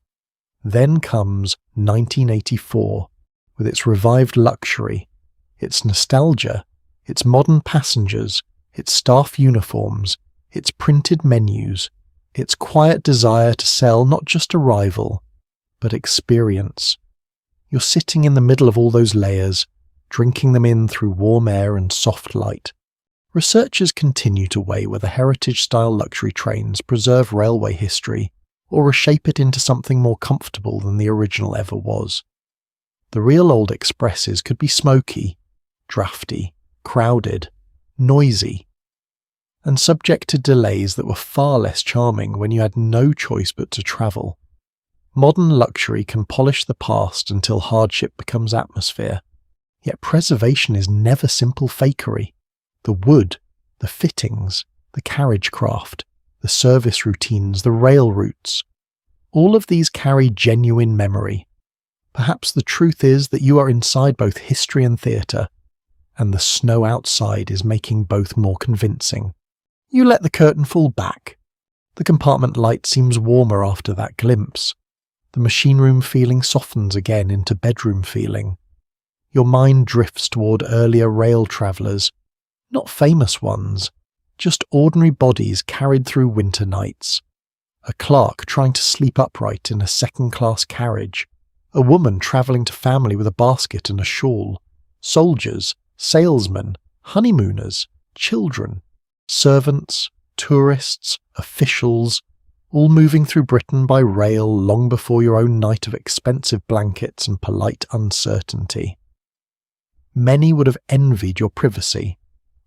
Then comes 1984, with its revived luxury, its nostalgia, its modern passengers, its staff uniforms, its printed menus, its quiet desire to sell not just arrival, but experience. You're sitting in the middle of all those layers, drinking them in through warm air and soft light. Researchers continue to weigh whether heritage-style luxury trains preserve railway history or reshape it into something more comfortable than the original ever was. The real old expresses could be smoky, drafty, crowded, noisy, and subject to delays that were far less charming when you had no choice but to travel. Modern luxury can polish the past until hardship becomes atmosphere, yet preservation is never simple fakery. The wood, the fittings, the carriage craft, the service routines, the rail routes, all of these carry genuine memory. Perhaps the truth is that you are inside both history and theatre, and the snow outside is making both more convincing. You let the curtain fall back. The compartment light seems warmer after that glimpse. The machine room feeling softens again into bedroom feeling. Your mind drifts toward earlier rail travellers, not famous ones, just ordinary bodies carried through winter nights. A clerk trying to sleep upright in a second-class carriage. A woman travelling to family with a basket and a shawl. Soldiers, salesmen, honeymooners, children, servants, tourists, officials, all moving through Britain by rail long before your own night of expensive blankets and polite uncertainty. Many would have envied your privacy.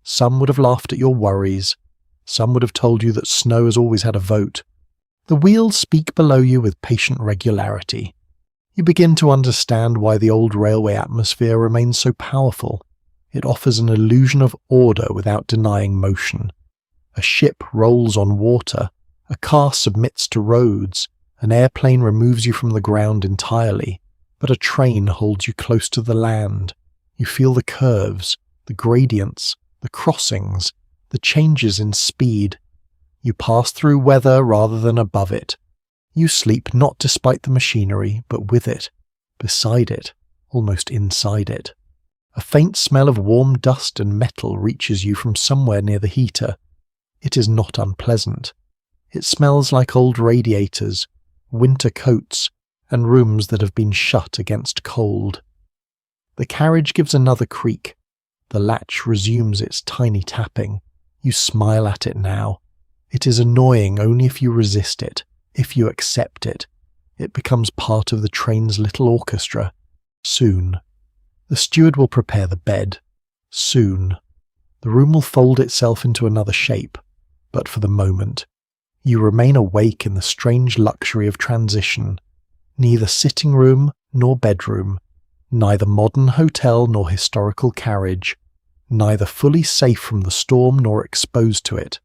Some would have laughed at your worries. Some would have told you that snow has always had a vote. The wheels speak below you with patient regularity. You begin to understand why the old railway atmosphere remains so powerful. It offers an illusion of order without denying motion. A ship rolls on water. A car submits to roads. An airplane removes you from the ground entirely. But a train holds you close to the land. You feel the curves, the gradients, the crossings, the changes in speed. You pass through weather rather than above it. You sleep not despite the machinery, but with it, beside it, almost inside it. A faint smell of warm dust and metal reaches you from somewhere near the heater. It is not unpleasant. It smells like old radiators, winter coats, and rooms that have been shut against cold. The carriage gives another creak. The latch resumes its tiny tapping. You smile at it now. It is annoying only if you resist it, if you accept it. It becomes part of the train's little orchestra. Soon. The steward will prepare the bed. Soon. The room will fold itself into another shape, but for the moment, you remain awake in the strange luxury of transition. Neither sitting room nor bedroom, neither modern hotel nor historical carriage, neither fully safe from the storm nor exposed to it.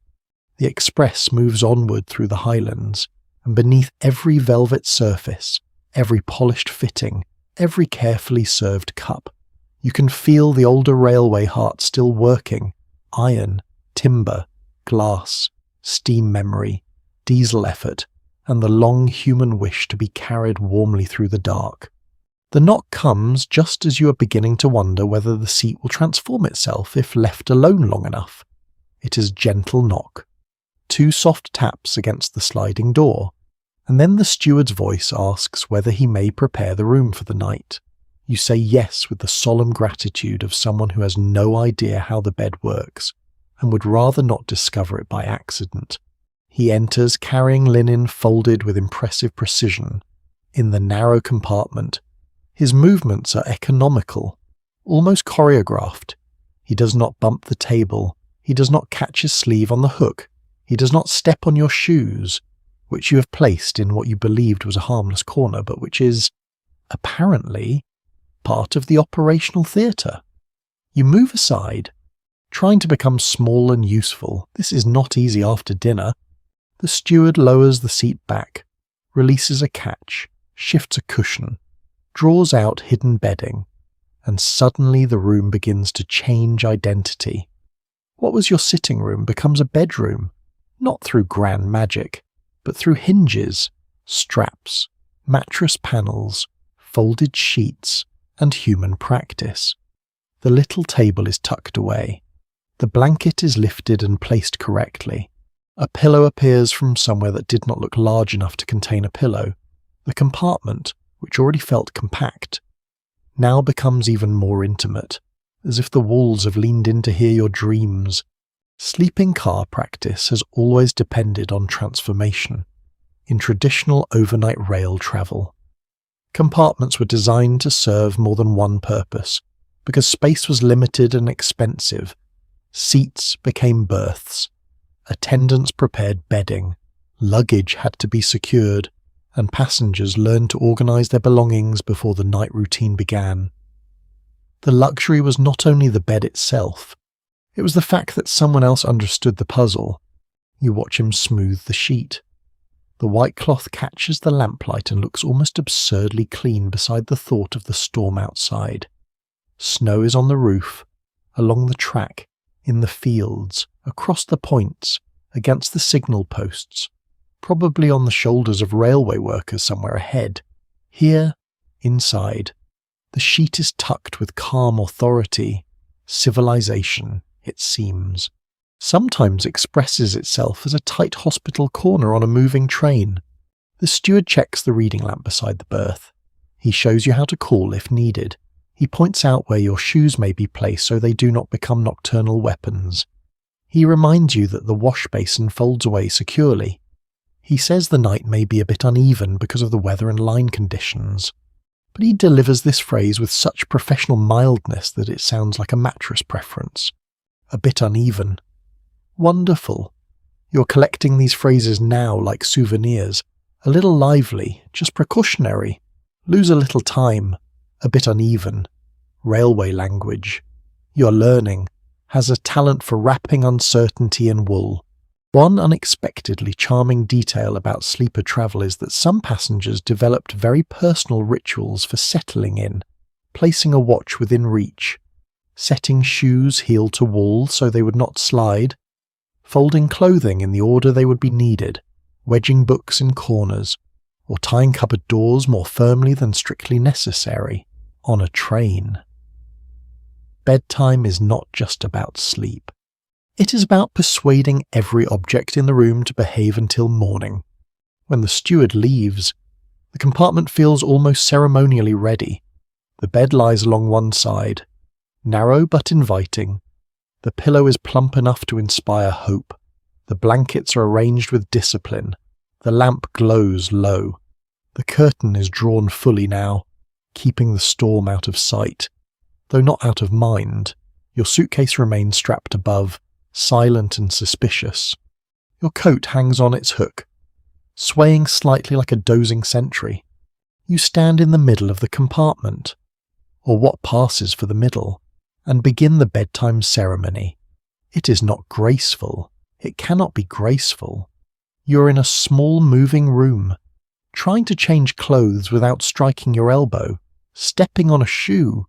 The express moves onward through the highlands, and beneath every velvet surface, every polished fitting, every carefully served cup, you can feel the older railway heart still working: iron, timber, glass, steam memory, diesel effort, and the long human wish to be carried warmly through the dark. The knock comes just as you are beginning to wonder whether the seat will transform itself if left alone long enough. It is a gentle knock. 2 soft taps against the sliding door, and then the steward's voice asks whether he may prepare the room for the night. You say yes with the solemn gratitude of someone who has no idea how the bed works, and would rather not discover it by accident. He enters carrying linen folded with impressive precision. In the narrow compartment, his movements are economical, almost choreographed. He does not bump the table. He does not catch his sleeve on the hook. He does not step on your shoes, which you have placed in what you believed was a harmless corner, but which is, apparently, part of the operational theatre. You move aside, trying to become small and useful. This is not easy after dinner. The steward lowers the seat back, releases a catch, shifts a cushion, draws out hidden bedding, and suddenly the room begins to change identity. What was your sitting room becomes a bedroom, not through grand magic, but through hinges, straps, mattress panels, folded sheets, and human practice. The little table is tucked away. The blanket is lifted and placed correctly. A pillow appears from somewhere that did not look large enough to contain a pillow. The compartment, which already felt compact, now becomes even more intimate, as if the walls have leaned in to hear your dreams. Sleeping car practice has always depended on transformation in traditional overnight rail travel. Compartments were designed to serve more than one purpose, because space was limited and expensive. Seats became berths. Attendants prepared bedding. Luggage had to be secured, and passengers learned to organize their belongings before the night routine began. The luxury was not only the bed itself, it was the fact that someone else understood the puzzle. You watch him smooth the sheet. The white cloth catches the lamplight and looks almost absurdly clean beside the thought of the storm outside. Snow is on the roof, along the track, in the fields, across the points, against the signal posts, probably on the shoulders of railway workers somewhere ahead. Here, inside, the sheet is tucked with calm authority. Civilization, it seems, sometimes expresses itself as a tight hospital corner on a moving train. The steward checks the reading lamp beside the berth. He shows you how to call if needed. He points out where your shoes may be placed so they do not become nocturnal weapons. He reminds you that the wash basin folds away securely. He says the night may be a bit uneven because of the weather and line conditions, but he delivers this phrase with such professional mildness that it sounds like a mattress preference. A bit uneven. Wonderful. You're collecting these phrases now like souvenirs. A little lively, just precautionary. Lose a little time. A bit uneven. Railway language. You're learning. Has a talent for wrapping uncertainty in wool. One unexpectedly charming detail about sleeper travel is that some passengers developed very personal rituals for settling in, placing a watch within reach, setting shoes heel to wall so they would not slide, folding clothing in the order they would be needed, wedging books in corners, or tying cupboard doors more firmly than strictly necessary, on a train. Bedtime is not just about sleep. It is about persuading every object in the room to behave until morning. When the steward leaves, the The compartment feels almost ceremonially ready. The bed lies along one side, narrow but inviting. The pillow is plump enough to inspire hope. The blankets are arranged with discipline. The lamp glows low. The curtain is drawn fully now, keeping the storm out of sight, though not out of mind. Your suitcase remains strapped above, silent and suspicious. Your coat hangs on its hook, swaying slightly like a dozing sentry. You stand in the middle of the compartment, or what passes for the middle, and begin the bedtime ceremony. It is not graceful. It cannot be graceful. You're in a small moving room, trying to change clothes without striking your elbow, stepping on a shoe,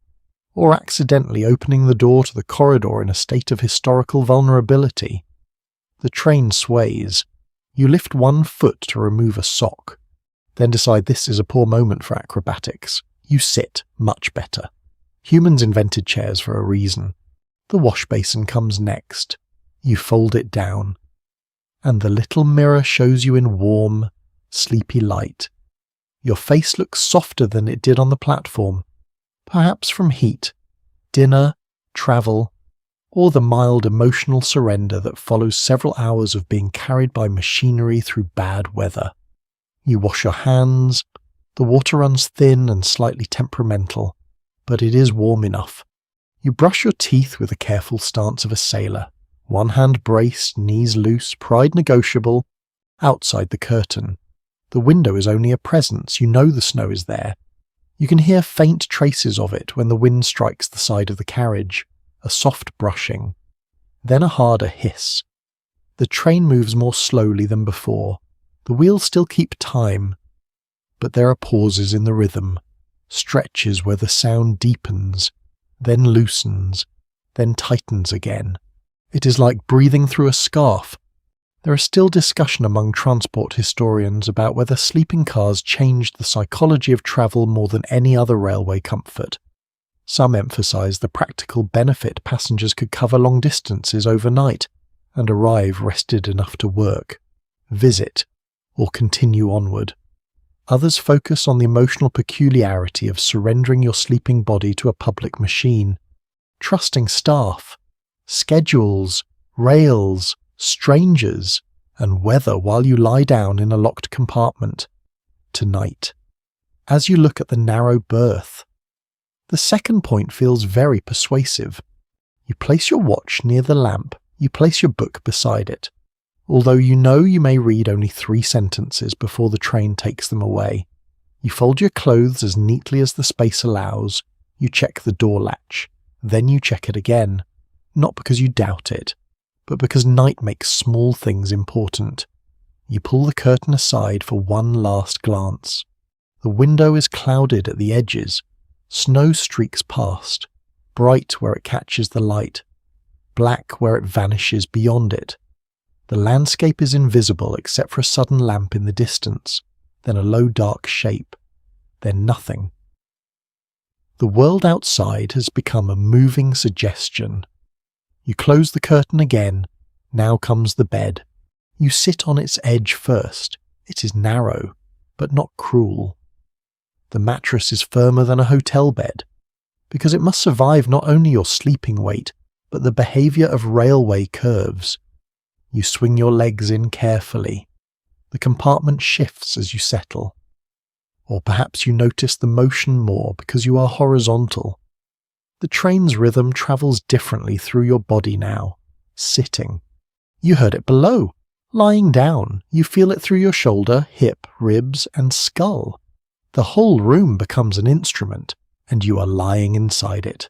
or accidentally opening the door to the corridor in a state of historical vulnerability. The train sways. You lift one foot to remove a sock, then decide this is a poor moment for acrobatics. You sit much better. Humans invented chairs for a reason. The wash basin comes next. You fold it down, and the little mirror shows you in warm, sleepy light. Your face looks softer than it did on the platform, perhaps from heat, dinner, travel, or the mild emotional surrender that follows several hours of being carried by machinery through bad weather. You wash your hands. The water runs thin and slightly temperamental, but it is warm enough. You brush your teeth with the careful stance of a sailor, one hand braced, knees loose, pride negotiable, outside the curtain. The window is only a presence. You know the snow is there. You can hear faint traces of it when the wind strikes the side of the carriage, a soft brushing, then a harder hiss. The train moves more slowly than before. The wheels still keep time, but there are pauses in the rhythm, stretches where the sound deepens, then loosens, then tightens again. It is like breathing through a scarf. There is still discussion among transport historians about whether sleeping cars changed the psychology of travel more than any other railway comfort. Some emphasize the practical benefit passengers could cover long distances overnight and arrive rested enough to work, visit, or continue onward. Others focus on the emotional peculiarity of surrendering your sleeping body to a public machine, trusting staff, schedules, rails, strangers, and weather while you lie down in a locked compartment. Tonight, as you look at the narrow berth, the second point feels very persuasive. You place your watch near the lamp. You place your book beside it. Although you know you may read only 3 sentences before the train takes them away. You fold your clothes as neatly as the space allows. You check the door latch. Then you check it again. Not because you doubt it, but because night makes small things important. You pull the curtain aside for one last glance. The window is clouded at the edges. Snow streaks past, bright where it catches the light, black where it vanishes beyond it. The landscape is invisible except for a sudden lamp in the distance, then a low dark shape, then nothing. The world outside has become a moving suggestion. You close the curtain again. Now comes the bed. You sit on its edge first. It is narrow, but not cruel. The mattress is firmer than a hotel bed, because it must survive not only your sleeping weight, but the behaviour of railway curves. You swing your legs in carefully. The compartment shifts as you settle. Or perhaps you notice the motion more because you are horizontal. The train's rhythm travels differently through your body now, sitting. You heard it below. Lying down, you feel it through your shoulder, hip, ribs, and skull. The whole room becomes an instrument, and you are lying inside it.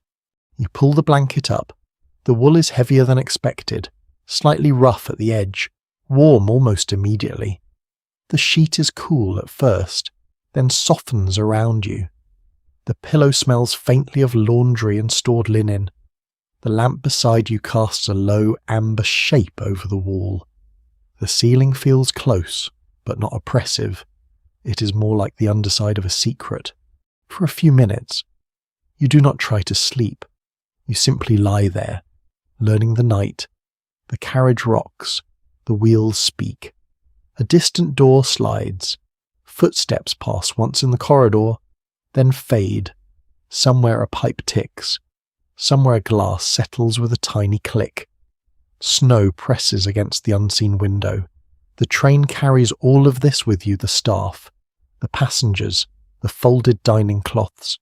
You pull the blanket up. The wool is heavier than expected, slightly rough at the edge, warm almost immediately. The sheet is cool at first, then softens around you. The pillow smells faintly of laundry and stored linen. The lamp beside you casts a low amber shape over the wall. The ceiling feels close, but not oppressive. It is more like the underside of a secret. For a few minutes, you do not try to sleep. You simply lie there, learning the night. The carriage rocks. The wheels speak. A distant door slides. Footsteps pass once in the corridor, then fade. Somewhere a pipe ticks. Somewhere a glass settles with a tiny click. Snow presses against the unseen window. The train carries all of this with you, the staff, the passengers, the folded dining cloths,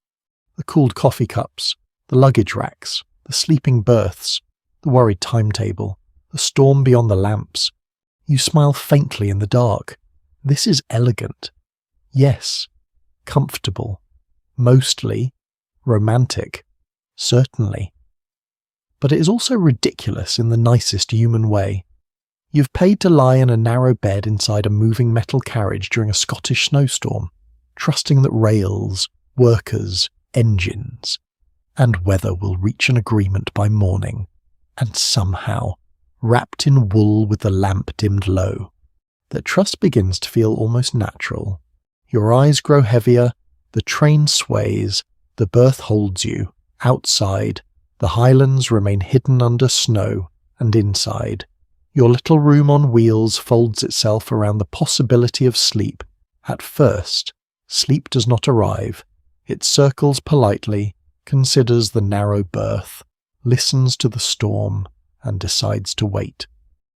the cooled coffee cups, the luggage racks, the sleeping berths, the worried timetable, the storm beyond the lamps. You smile faintly in the dark. This is elegant. Yes, comfortable. Mostly romantic. Certainly. But it is also ridiculous in the nicest human way. You've paid to lie in a narrow bed inside a moving metal carriage during a Scottish snowstorm, trusting that rails, workers, engines, and weather will reach an agreement by morning, and somehow, wrapped in wool with the lamp dimmed low, that trust begins to feel almost natural. Your eyes grow heavier, the train sways, the berth holds you. Outside, the highlands remain hidden under snow, and inside, your little room on wheels folds itself around the possibility of sleep. At first, sleep does not arrive. It circles politely, considers the narrow berth, listens to the storm, and decides to wait.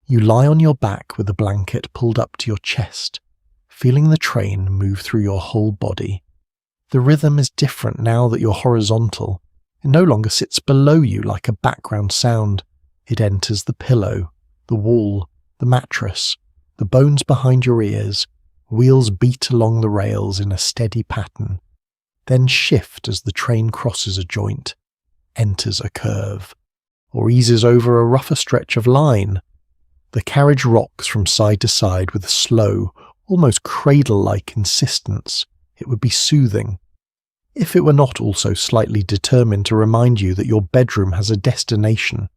You lie on your back with a blanket pulled up to your chest, feeling the train move through your whole body. The rhythm is different now that you're horizontal. It no longer sits below you like a background sound. It enters the pillow, the wall, the mattress, the bones behind your ears. Wheels beat along the rails in a steady pattern, then shift as the train crosses a joint, enters a curve, or eases over a rougher stretch of line. The carriage rocks from side to side with a slow, almost cradle-like insistence. It would be soothing, if it were not also slightly determined to remind you that your bedroom has a destination.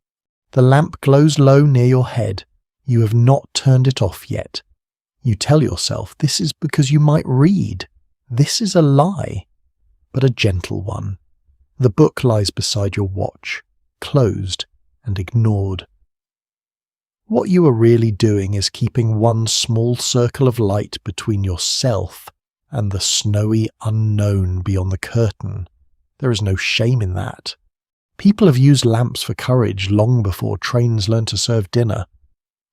The lamp glows low near your head. You have not turned it off yet. You tell yourself this is because you might read. This is a lie, but a gentle one. The book lies beside your watch, closed and ignored. What you are really doing is keeping one small circle of light between yourself and the snowy unknown beyond the curtain. There is no shame in that. People have used lamps for courage long before trains learned to serve dinner.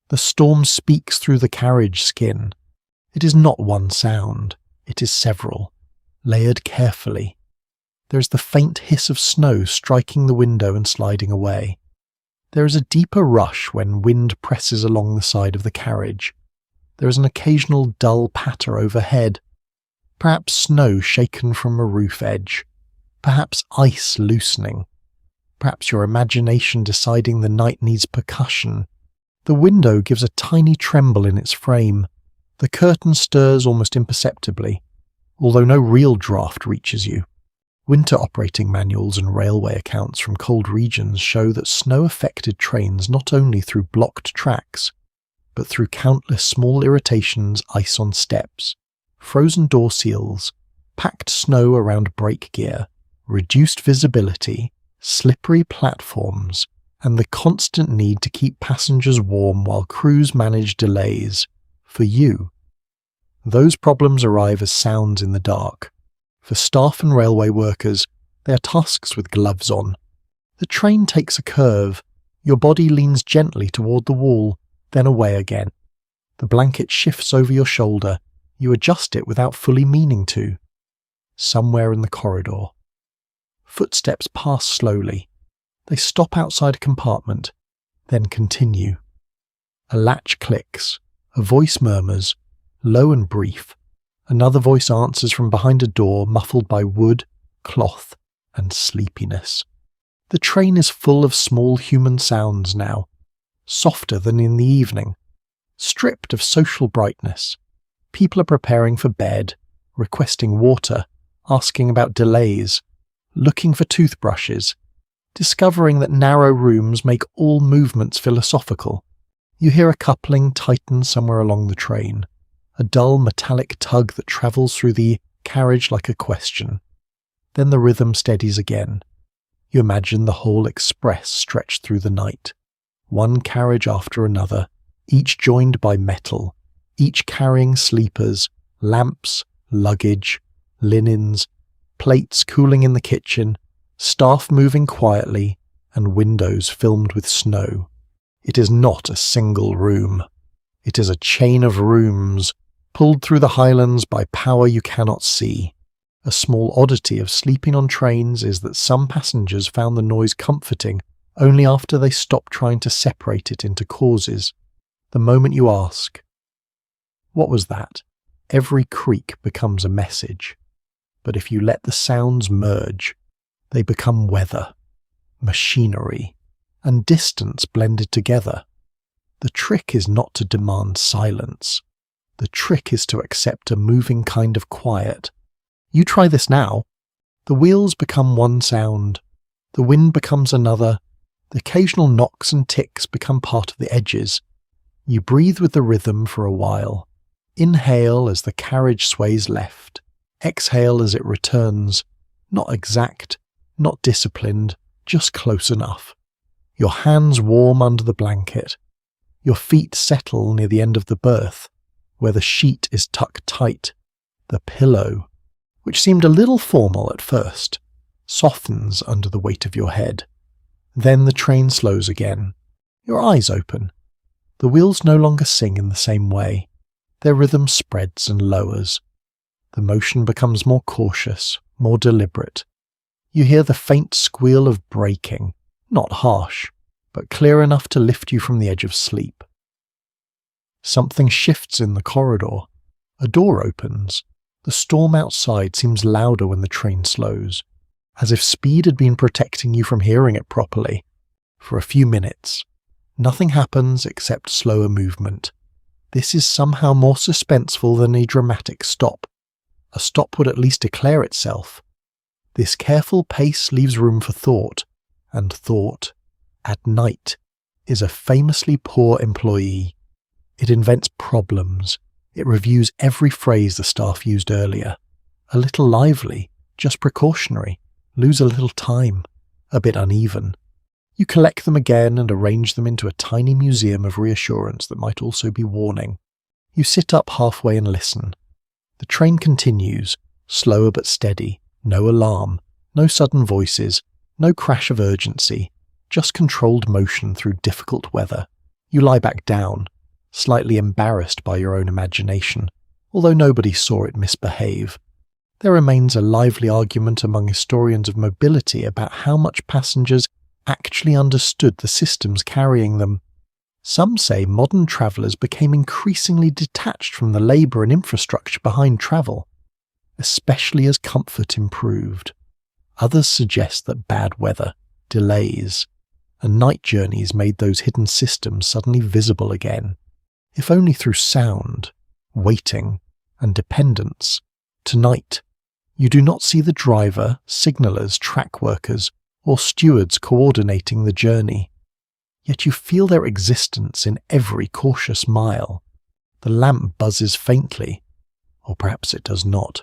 The storm speaks through the carriage skin. It is not one sound, it is several, layered carefully. There is the faint hiss of snow striking the window and sliding away. There is a deeper rush when wind presses along the side of the carriage. There is an occasional dull patter overhead. Perhaps snow shaken from a roof edge. Perhaps ice loosening. Perhaps your imagination deciding the night needs percussion. The window gives a tiny tremble in its frame. The curtain stirs almost imperceptibly, although no real draft reaches you. Winter operating manuals and railway accounts from cold regions show that snow affected trains not only through blocked tracks, but through countless small irritations, ice on steps, frozen door seals, packed snow around brake gear, reduced visibility, slippery platforms, and the constant need to keep passengers warm while crews manage delays. For you, those problems arrive as sounds in the dark. For staff and railway workers, they are tasks with gloves on. The train takes a curve. Your body leans gently toward the wall, then away again. The blanket shifts over your shoulder. You adjust it without fully meaning to. Somewhere in the corridor. Footsteps pass slowly. They stop outside a compartment, then continue. A latch clicks. A voice murmurs, low and brief. Another voice answers from behind a door muffled by wood, cloth, and sleepiness. The train is full of small human sounds now, softer than in the evening, stripped of social brightness. People are preparing for bed, requesting water, asking about delays, looking for toothbrushes, discovering that narrow rooms make all movements philosophical. You hear a coupling tighten somewhere along the train, a dull metallic tug that travels through the carriage like a question. Then the rhythm steadies again. You imagine the whole express stretched through the night, one carriage after another, each joined by metal, each carrying sleepers, lamps, luggage, linens, plates cooling in the kitchen, staff moving quietly, and windows filmed with snow. It is not a single room. It is a chain of rooms, pulled through the highlands by power you cannot see. A small oddity of sleeping on trains is that some passengers found the noise comforting only after they stopped trying to separate it into causes. The moment you ask, "What was that?" every creak becomes a message. But if you let the sounds merge, they become weather, machinery, and distance blended together. The trick is not to demand silence. The trick is to accept a moving kind of quiet. You try this now. The wheels become one sound. The wind becomes another. The occasional knocks and ticks become part of the edges. You breathe with the rhythm for a while. Inhale as the carriage sways left. Exhale as it returns. Not exact, not disciplined, just close enough. Your hands warm under the blanket. Your feet settle near the end of the berth, where the sheet is tucked tight. The pillow, which seemed a little formal at first, softens under the weight of your head. Then the train slows again. Your eyes open. The wheels no longer sing in the same way. Their rhythm spreads and lowers. The motion becomes more cautious, more deliberate. You hear the faint squeal of braking, not harsh, but clear enough to lift you from the edge of sleep. Something shifts in the corridor. A door opens. The storm outside seems louder when the train slows, as if speed had been protecting you from hearing it properly. For a few minutes, nothing happens except slower movement. This is somehow more suspenseful than a dramatic stop. A stop would at least declare itself. This careful pace leaves room for thought, and thought, at night, is a famously poor employee. It invents problems. It reviews every phrase the staff used earlier. A little lively, just precautionary, lose a little time, a bit uneven. You collect them again and arrange them into a tiny museum of reassurance that might also be warning. You sit up halfway and listen. The train continues, slower but steady, no alarm, no sudden voices, no crash of urgency, just controlled motion through difficult weather. You lie back down, slightly embarrassed by your own imagination, although nobody saw it misbehave. There remains a lively argument among historians of mobility about how much passengers actually understood the systems carrying them. Some say modern travellers became increasingly detached from the labour and infrastructure behind travel, especially as comfort improved. Others suggest that bad weather, delays, and night journeys made those hidden systems suddenly visible again, if only through sound, waiting, and dependence. Tonight, you do not see the driver, signallers, track workers, or stewards coordinating the journey. Yet you feel their existence in every cautious mile. The lamp buzzes faintly, or perhaps it does not.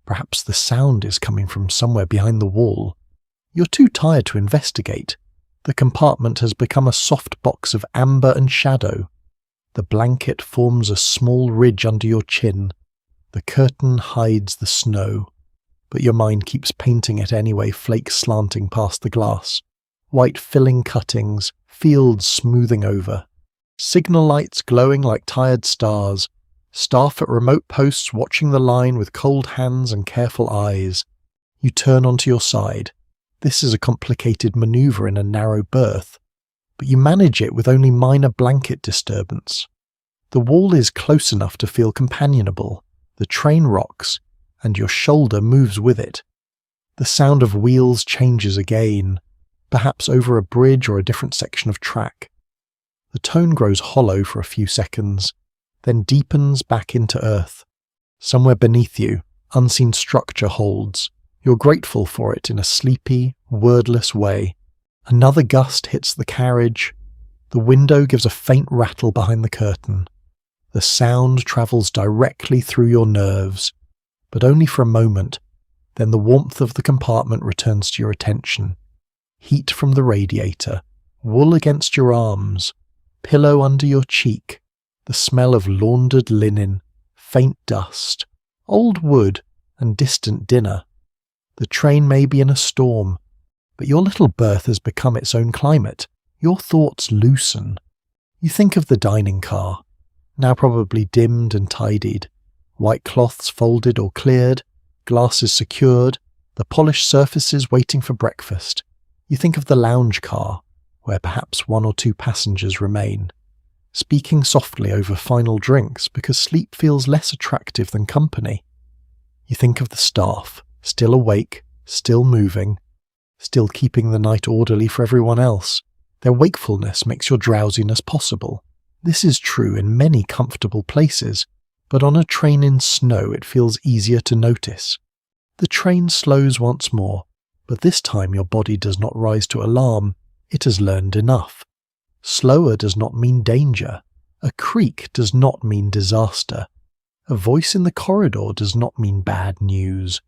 Perhaps the sound is coming from somewhere behind the wall. You're too tired to investigate. The compartment has become a soft box of amber and shadow. The blanket forms a small ridge under your chin. The curtain hides the snow, but your mind keeps painting it anyway, flakes slanting past the glass, white filling cuttings, fields smoothing over, signal lights glowing like tired stars, staff at remote posts watching the line with cold hands and careful eyes. You turn onto your side. This is a complicated manoeuvre in a narrow berth, but you manage it with only minor blanket disturbance. The wall is close enough to feel companionable. The train rocks, and your shoulder moves with it. The sound of wheels changes again, perhaps over a bridge or a different section of track. The tone grows hollow for a few seconds, then deepens back into earth. Somewhere beneath you, unseen structure holds. You're grateful for it in a sleepy, wordless way. Another gust hits the carriage. The window gives a faint rattle behind the curtain. The sound travels directly through your nerves, but only for a moment. Then the warmth of the compartment returns to your attention. Heat from the radiator, wool against your arms, pillow under your cheek, the smell of laundered linen, faint dust, old wood, and distant dinner. The train may be in a storm, but your little berth has become its own climate. Your thoughts loosen. You think of the dining car, now probably dimmed and tidied, white cloths folded or cleared, glasses secured, the polished surfaces waiting for breakfast. You think of the lounge car, where perhaps 1 or 2 passengers remain, speaking softly over final drinks because sleep feels less attractive than company. You think of the staff, still awake, still moving, still keeping the night orderly for everyone else. Their wakefulness makes your drowsiness possible. This is true in many comfortable places, but on a train in snow it feels easier to notice. The train slows once more, but this time your body does not rise to alarm. It has learned enough. Slower does not mean danger. A creak does not mean disaster. A voice in the corridor does not mean bad news.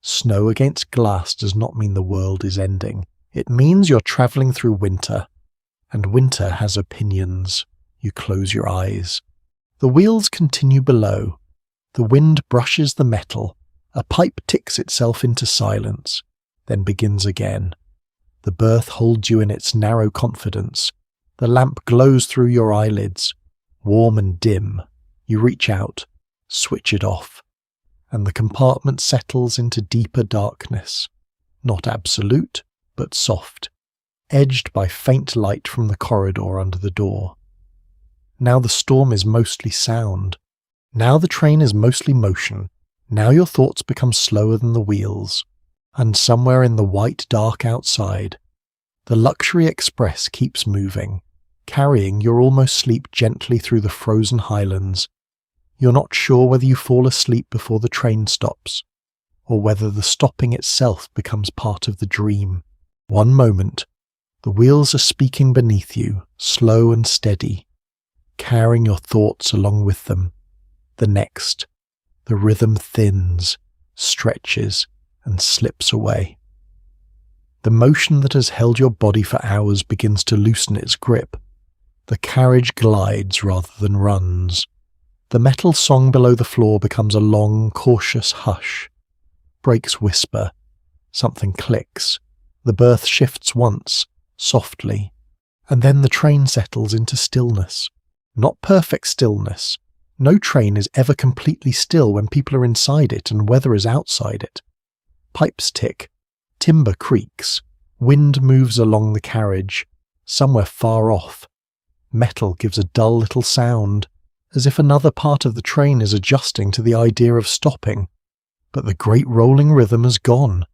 Snow against glass does not mean the world is ending. It means you're travelling through winter. And winter has opinions. You close your eyes. The wheels continue below. The wind brushes the metal. A pipe ticks itself into silence, then begins again. The berth holds you in its narrow confidence. The lamp glows through your eyelids, warm and dim. You reach out, switch it off, and the compartment settles into deeper darkness. Not absolute, but soft, edged by faint light from the corridor under the door. Now the storm is mostly sound. Now the train is mostly motion. Now your thoughts become slower than the wheels. And somewhere in the white dark outside, the luxury express keeps moving, carrying your almost sleep gently through the frozen highlands. You're not sure whether you fall asleep before the train stops, or whether the stopping itself becomes part of the dream. One moment, the wheels are speaking beneath you, slow and steady, carrying your thoughts along with them. The next, the rhythm thins, stretches, and slips away. The motion that has held your body for hours begins to loosen its grip. The carriage glides rather than runs. The metal song below the floor becomes a long, cautious hush. Brakes whisper. Something clicks. The berth shifts once, softly, and then the train settles into stillness. Not perfect stillness. No train is ever completely still when people are inside it and weather is outside it. Pipes tick, timber creaks, wind moves along the carriage, somewhere far off. Metal gives a dull little sound, as if another part of the train is adjusting to the idea of stopping. But the great rolling rhythm has gone.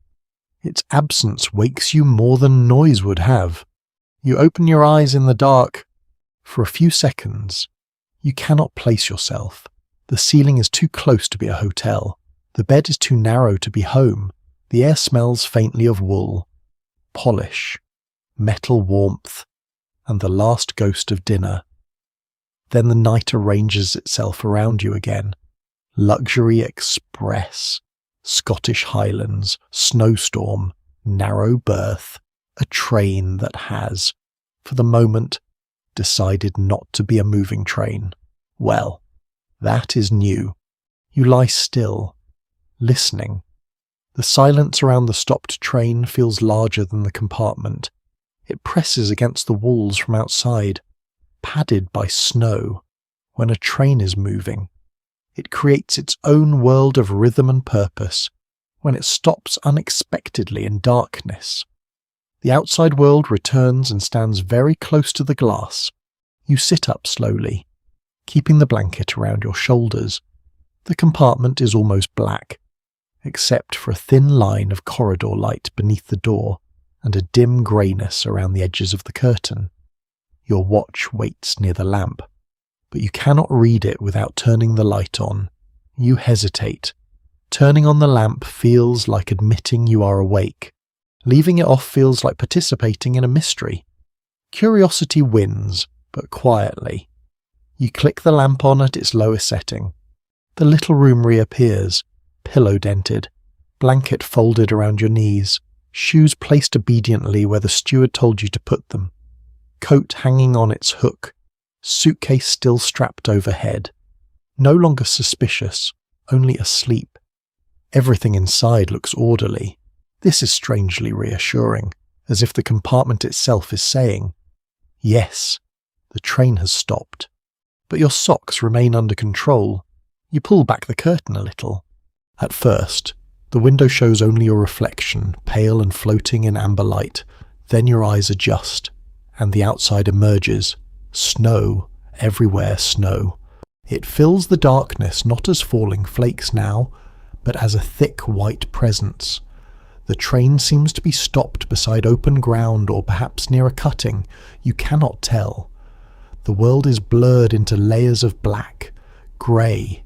Its absence wakes you more than noise would have. You open your eyes in the dark. For a few seconds, you cannot place yourself. The ceiling is too close to be a hotel. The bed is too narrow to be home. The air smells faintly of wool, polish, metal warmth, and the last ghost of dinner. Then the night arranges itself around you again. Luxury express, Scottish Highlands, Snowstorm, narrow berth, a train that has, for the moment, decided not to be a moving train. Well, that is new. You lie still, listening. The silence around the stopped train feels larger than the compartment. It presses against the walls from outside, padded by snow. When a train is moving, it creates its own world of rhythm and purpose. When it stops unexpectedly in darkness, the outside world returns and stands very close to the glass. You sit up slowly, keeping the blanket around your shoulders. The compartment is almost black, except for a thin line of corridor light beneath the door and a dim greyness around the edges of the curtain. Your watch waits near the lamp, but you cannot read it without turning the light on. You hesitate. Turning on the lamp feels like admitting you are awake. Leaving it off feels like participating in a mystery. Curiosity wins, but quietly. You click the lamp on at its lowest setting. The little room reappears, pillow-dented, blanket folded around your knees, shoes placed obediently where the steward told you to put them, coat hanging on its hook, suitcase still strapped overhead. No longer suspicious, only asleep. Everything inside looks orderly. This is strangely reassuring, as if the compartment itself is saying, "Yes, the train has stopped." But your socks remain under control. You pull back the curtain a little. At first, the window shows only your reflection, pale and floating in amber light. Then your eyes adjust, and the outside emerges. Snow, everywhere snow. It fills the darkness not as falling flakes now, but as a thick white presence. The train seems to be stopped beside open ground or perhaps near a cutting. You cannot tell. The world is blurred into layers of black, grey,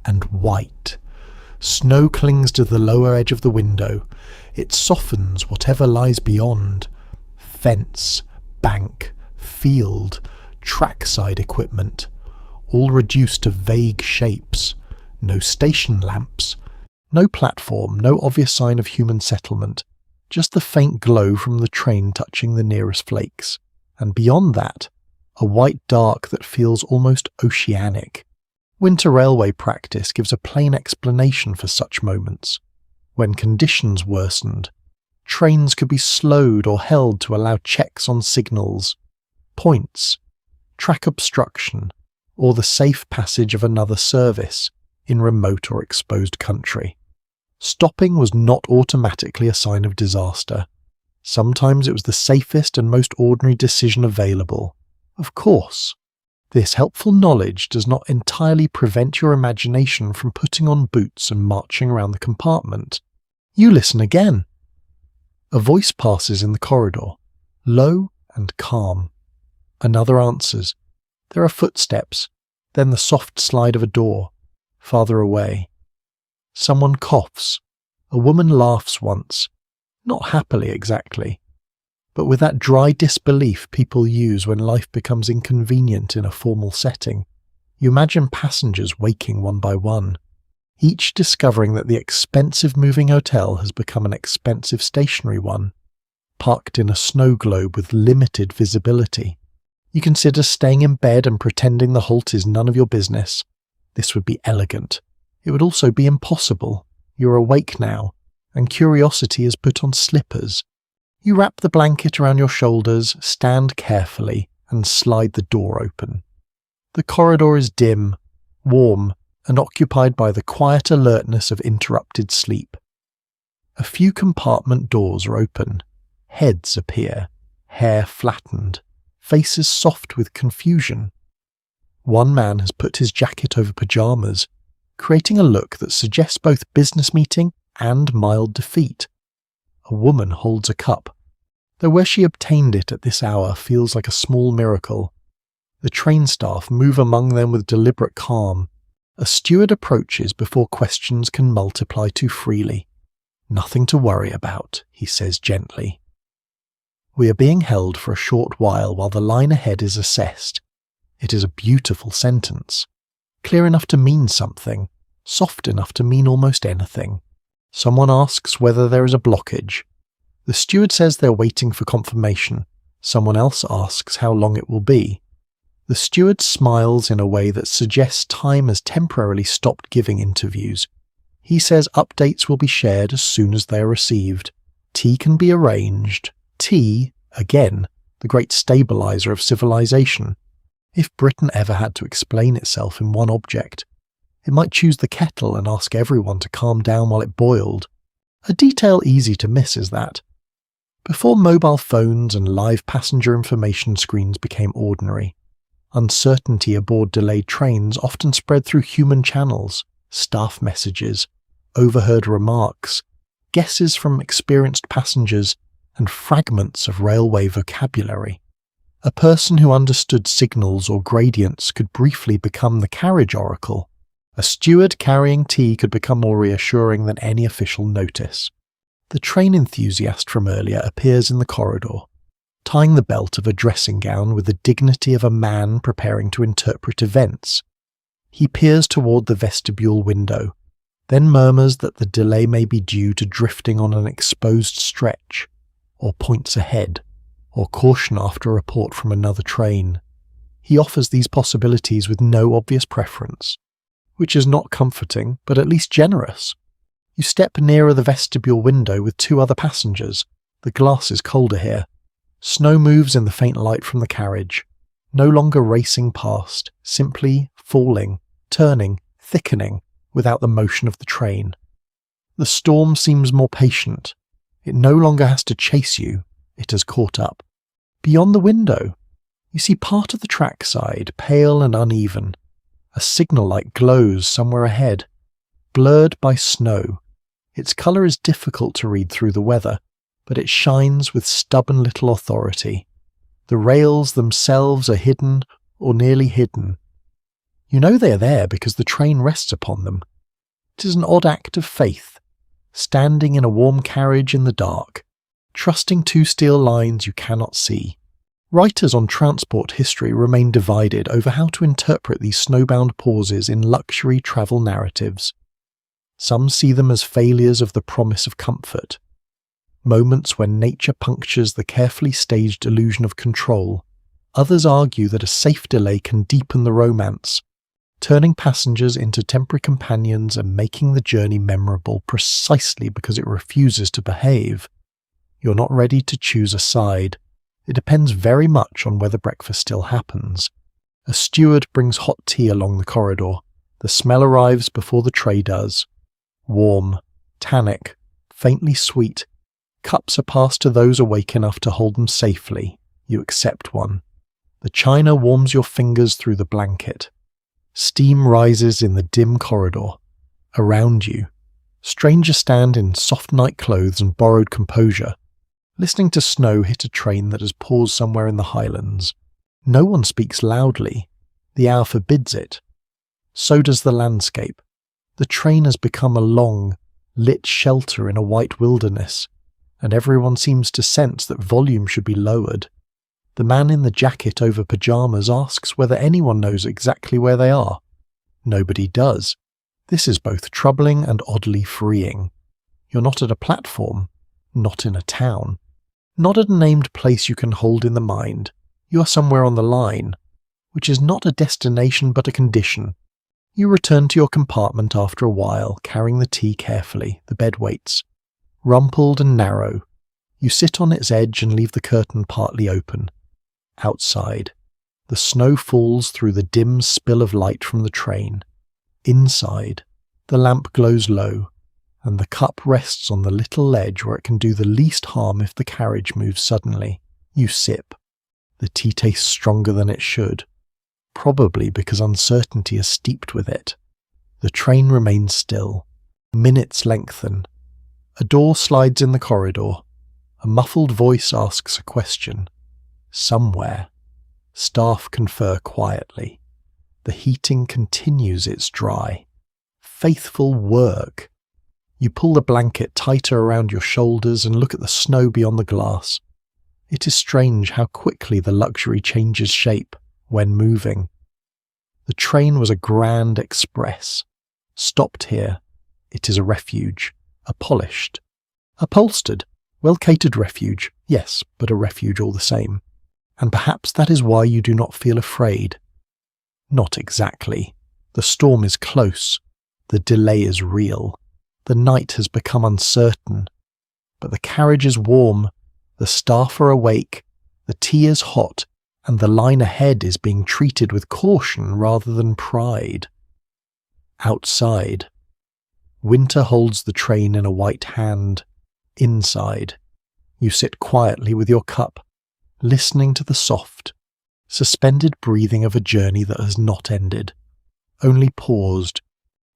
and white. Snow clings to the lower edge of the window. It softens whatever lies beyond. Fence, bank, field, trackside equipment, all reduced to vague shapes. No station lamps, no platform, no obvious sign of human settlement, just the faint glow from the train touching the nearest flakes. And beyond that, a white dark that feels almost oceanic. Winter railway practice gives a plain explanation for such moments. When conditions worsened, trains could be slowed or held to allow checks on signals, points, track obstruction, or the safe passage of another service in remote or exposed country. Stopping was not automatically a sign of disaster. Sometimes it was the safest and most ordinary decision available. Of course, this helpful knowledge does not entirely prevent your imagination from putting on boots and marching around the compartment. You listen again. A voice passes in the corridor, low and calm. Another answers. There are footsteps, then the soft slide of a door, farther away. Someone coughs. A woman laughs once, not happily exactly, but with that dry disbelief people use when life becomes inconvenient in a formal setting. You imagine passengers waking one by one, each discovering that the expensive moving hotel has become an expensive stationary one, parked in a snow globe with limited visibility. You consider staying in bed and pretending the halt is none of your business. This would be elegant. It would also be impossible. You're awake now, and curiosity is put on slippers. You wrap the blanket around your shoulders, stand carefully, and slide the door open. The corridor is dim, warm, and occupied by the quiet alertness of interrupted sleep. A few compartment doors are open. Heads appear, hair flattened, faces soft with confusion. One man has put his jacket over pyjamas, creating a look that suggests both business meeting and mild defeat. A woman holds a cup, though where she obtained it at this hour feels like a small miracle. The train staff move among them with deliberate calm. A steward approaches before questions can multiply too freely. "Nothing to worry about," he says gently. We are being held for a short while the line ahead is assessed. It is a beautiful sentence, clear enough to mean something, soft enough to mean almost anything. Someone asks whether there is a blockage. The steward says they're waiting for confirmation. Someone else asks how long it will be. The steward smiles in a way that suggests time has temporarily stopped giving interviews. He says updates will be shared as soon as they are received. Tea can be arranged. Tea, again, the great stabilizer of civilization. If Britain ever had to explain itself in one object, it might choose the kettle and ask everyone to calm down while it boiled. A detail easy to miss is that. Before mobile phones and live passenger information screens became ordinary, uncertainty aboard delayed trains often spread through human channels, staff messages, overheard remarks, guesses from experienced passengers, and fragments of railway vocabulary. A person who understood signals or gradients could briefly become the carriage oracle. A steward carrying tea could become more reassuring than any official notice. The train enthusiast from earlier appears in the corridor, tying the belt of a dressing gown with the dignity of a man preparing to interpret events. He peers toward the vestibule window, then murmurs that the delay may be due to drifting on an exposed stretch, or points ahead, or caution after a report from another train. He offers these possibilities with no obvious preference, which is not comforting, but at least generous. You step nearer the vestibule window with 2 other passengers. The glass is colder here. Snow moves in the faint light from the carriage, no longer racing past, simply falling, turning, thickening, without the motion of the train. The storm seems more patient. It no longer has to chase you, it has caught up. Beyond the window, you see part of the trackside, pale and uneven. A signal light glows somewhere ahead, blurred by snow. Its colour is difficult to read through the weather, but it shines with stubborn little authority. The rails themselves are hidden or nearly hidden. You know they are there because the train rests upon them. It is an odd act of faith, standing in a warm carriage in the dark, trusting 2 steel lines you cannot see. Writers on transport history remain divided over how to interpret these snowbound pauses in luxury travel narratives. Some see them as failures of the promise of comfort, moments when nature punctures the carefully staged illusion of control. Others argue that a safe delay can deepen the romance, turning passengers into temporary companions and making the journey memorable precisely because it refuses to behave. You're not ready to choose a side. It depends very much on whether breakfast still happens. A steward brings hot tea along the corridor. The smell arrives before the tray does. Warm, tannic, faintly sweet. Cups are passed to those awake enough to hold them safely. You accept one. The china warms your fingers through the blanket. Steam rises in the dim corridor. Around you, strangers stand in soft night clothes and borrowed composure, listening to snow hit a train that has paused somewhere in the highlands. No one speaks loudly. The hour forbids it. So does the landscape. The train has become a long, lit shelter in a white wilderness, and everyone seems to sense that volume should be lowered. The man in the jacket over pyjamas asks whether anyone knows exactly where they are. Nobody does. This is both troubling and oddly freeing. You're not at a platform, not in a town, not at a named place you can hold in the mind. You are somewhere on the line, which is not a destination but a condition. You return to your compartment after a while, carrying the tea carefully. The bed waits. Rumpled and narrow. You sit on its edge and leave the curtain partly open. Outside, the snow falls through the dim spill of light from the train. Inside, the lamp glows low, and the cup rests on the little ledge where it can do the least harm if the carriage moves suddenly. You sip. The tea tastes stronger than it should, probably because uncertainty is steeped with it. The train remains still. Minutes lengthen. A door slides in the corridor. A muffled voice asks a question. Somewhere. Staff confer quietly. The heating continues its dry, faithful work. You pull the blanket tighter around your shoulders and look at the snow beyond the glass. It is strange how quickly the luxury changes shape when moving. The train was a grand express. Stopped here, it is a refuge, a polished, upholstered, well-catered refuge, yes, but a refuge all the same. And perhaps that is why you do not feel afraid. Not exactly. The storm is close. The delay is real. The night has become uncertain. But the carriage is warm. The staff are awake. The tea is hot. And the line ahead is being treated with caution rather than pride. Outside. Winter holds the train in a white hand. Inside. You sit quietly with your cup, listening to the soft, suspended breathing of a journey that has not ended, only paused.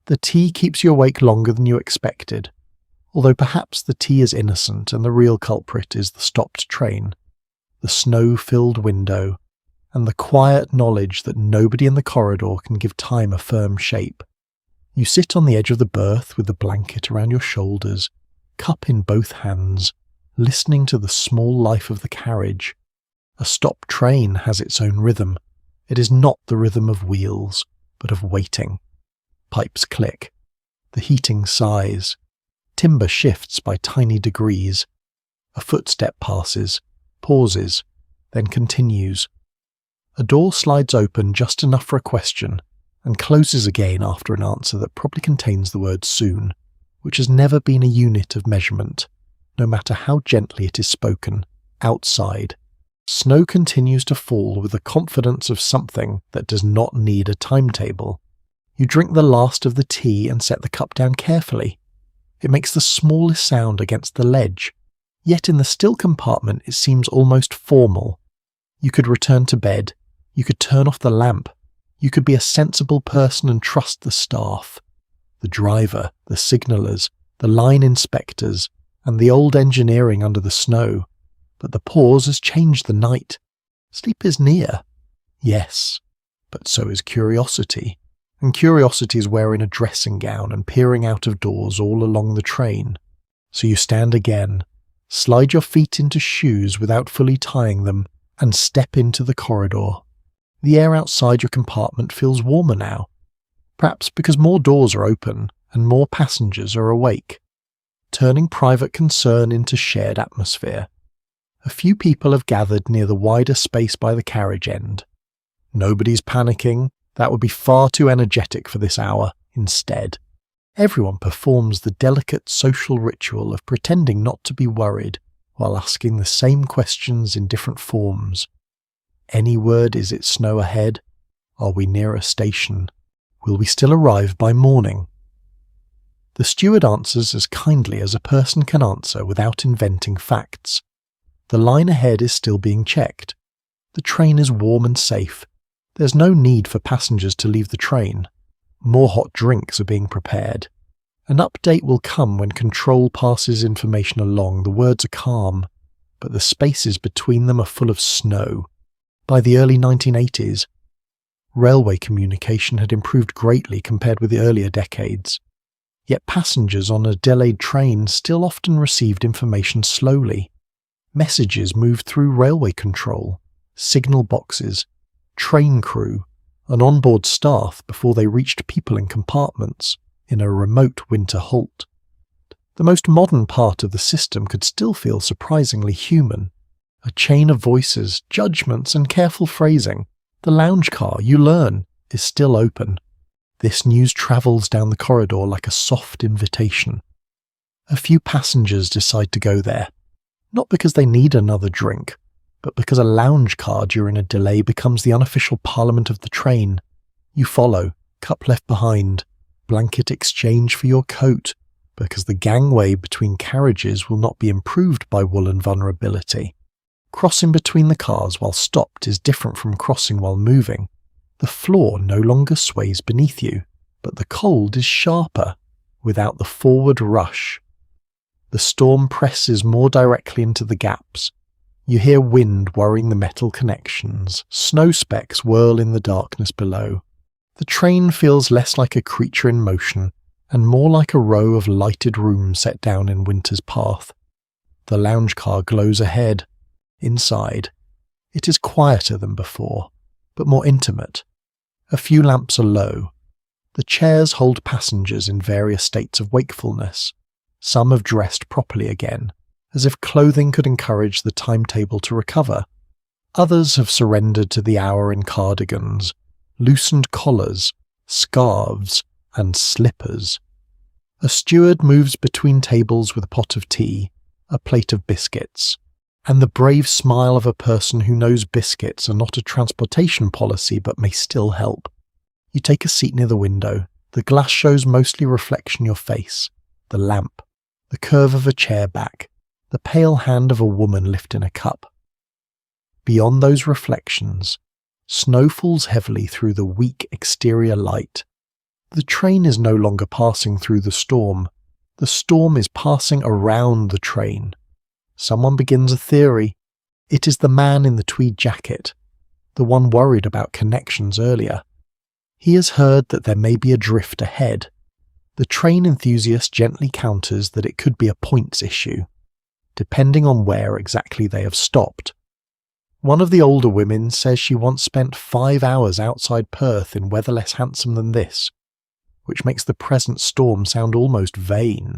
The tea keeps you awake longer than you expected, although perhaps the tea is innocent and the real culprit is the stopped train, the snow-filled window, and the quiet knowledge that nobody in the corridor can give time a firm shape. You sit on the edge of the berth with the blanket around your shoulders, cup in both hands, listening to the small life of the carriage. A stopped train has its own rhythm. It is not the rhythm of wheels, but of waiting. Pipes click. The heating sighs. Timber shifts by tiny degrees. A footstep passes, pauses, then continues. A door slides open just enough for a question, and closes again after an answer that probably contains the word soon. which has never been a unit of measurement, no matter how gently it is spoken, outside. Snow continues to fall with the confidence of something that does not need a timetable. You drink the last of the tea and set the cup down carefully. It makes the smallest sound against the ledge, yet in the still compartment it seems almost formal. You could return to bed, you could turn off the lamp, you could be a sensible person and trust the staff. The driver, the signallers, the line inspectors, and the old engineering under the snow. But the pause has changed the night. Sleep is near. Yes, but so is curiosity. And curiosity is wearing a dressing gown and peering out of doors all along the train. So you stand again, slide your feet into shoes without fully tying them, and step into the corridor. The air outside your compartment feels warmer now, perhaps because more doors are open and more passengers are awake, turning private concern into shared atmosphere. A few people have gathered near the wider space by the carriage end. Nobody's panicking. That would be far too energetic for this hour. Instead, everyone performs the delicate social ritual of pretending not to be worried while asking the same questions in different forms. Any word, is it snow ahead? Are we near a station? Will we still arrive by morning? The steward answers as kindly as a person can answer without inventing facts. The line ahead is still being checked. The train is warm and safe. There's no need for passengers to leave the train. More hot drinks are being prepared. An update will come when control passes information along. The words are calm, but the spaces between them are full of snow. By the early 1980s, railway communication had improved greatly compared with the earlier decades. Yet passengers on a delayed train still often received information slowly. Messages moved through railway control, signal boxes, train crew, and onboard staff before they reached people in compartments in a remote winter halt. The most modern part of the system could still feel surprisingly human. A chain of voices, judgments, and careful phrasing. The lounge car, you learn, is still open. This news travels down the corridor like a soft invitation. A few passengers decide to go there, not because they need another drink, but because a lounge car during a delay becomes the unofficial parliament of the train. You follow, cup left behind, blanket exchange for your coat, because the gangway between carriages will not be improved by woolen vulnerability. Crossing between the cars while stopped is different from crossing while moving. The floor no longer sways beneath you, but the cold is sharper, without the forward rush. The storm presses more directly into the gaps. You hear wind worrying the metal connections. Snow specks whirl in the darkness below. The train feels less like a creature in motion and more like a row of lighted rooms set down in winter's path. The lounge car glows ahead. Inside, it is quieter than before, but more intimate. A few lamps are low. The chairs hold passengers in various states of wakefulness. Some have dressed properly again, as if clothing could encourage the timetable to recover. Others have surrendered to the hour in cardigans, loosened collars, scarves, and slippers. A steward moves between tables with a pot of tea, a plate of biscuits, and the brave smile of a person who knows biscuits are not a transportation policy but may still help. You take a seat near the window. The glass shows mostly reflection your face, the lamp, the curve of a chair back, the pale hand of a woman lifting a cup. Beyond those reflections, snow falls heavily through the weak exterior light. The train is no longer passing through the storm. The storm is passing around the train. Someone begins a theory. It is the man in the tweed jacket, the one worried about connections earlier. He has heard that there may be a drift ahead. The train enthusiast gently counters that it could be a points issue, depending on where exactly they have stopped. One of the older women says she once spent 5 hours outside Perth in weather less handsome than this, which makes the present storm sound almost vain.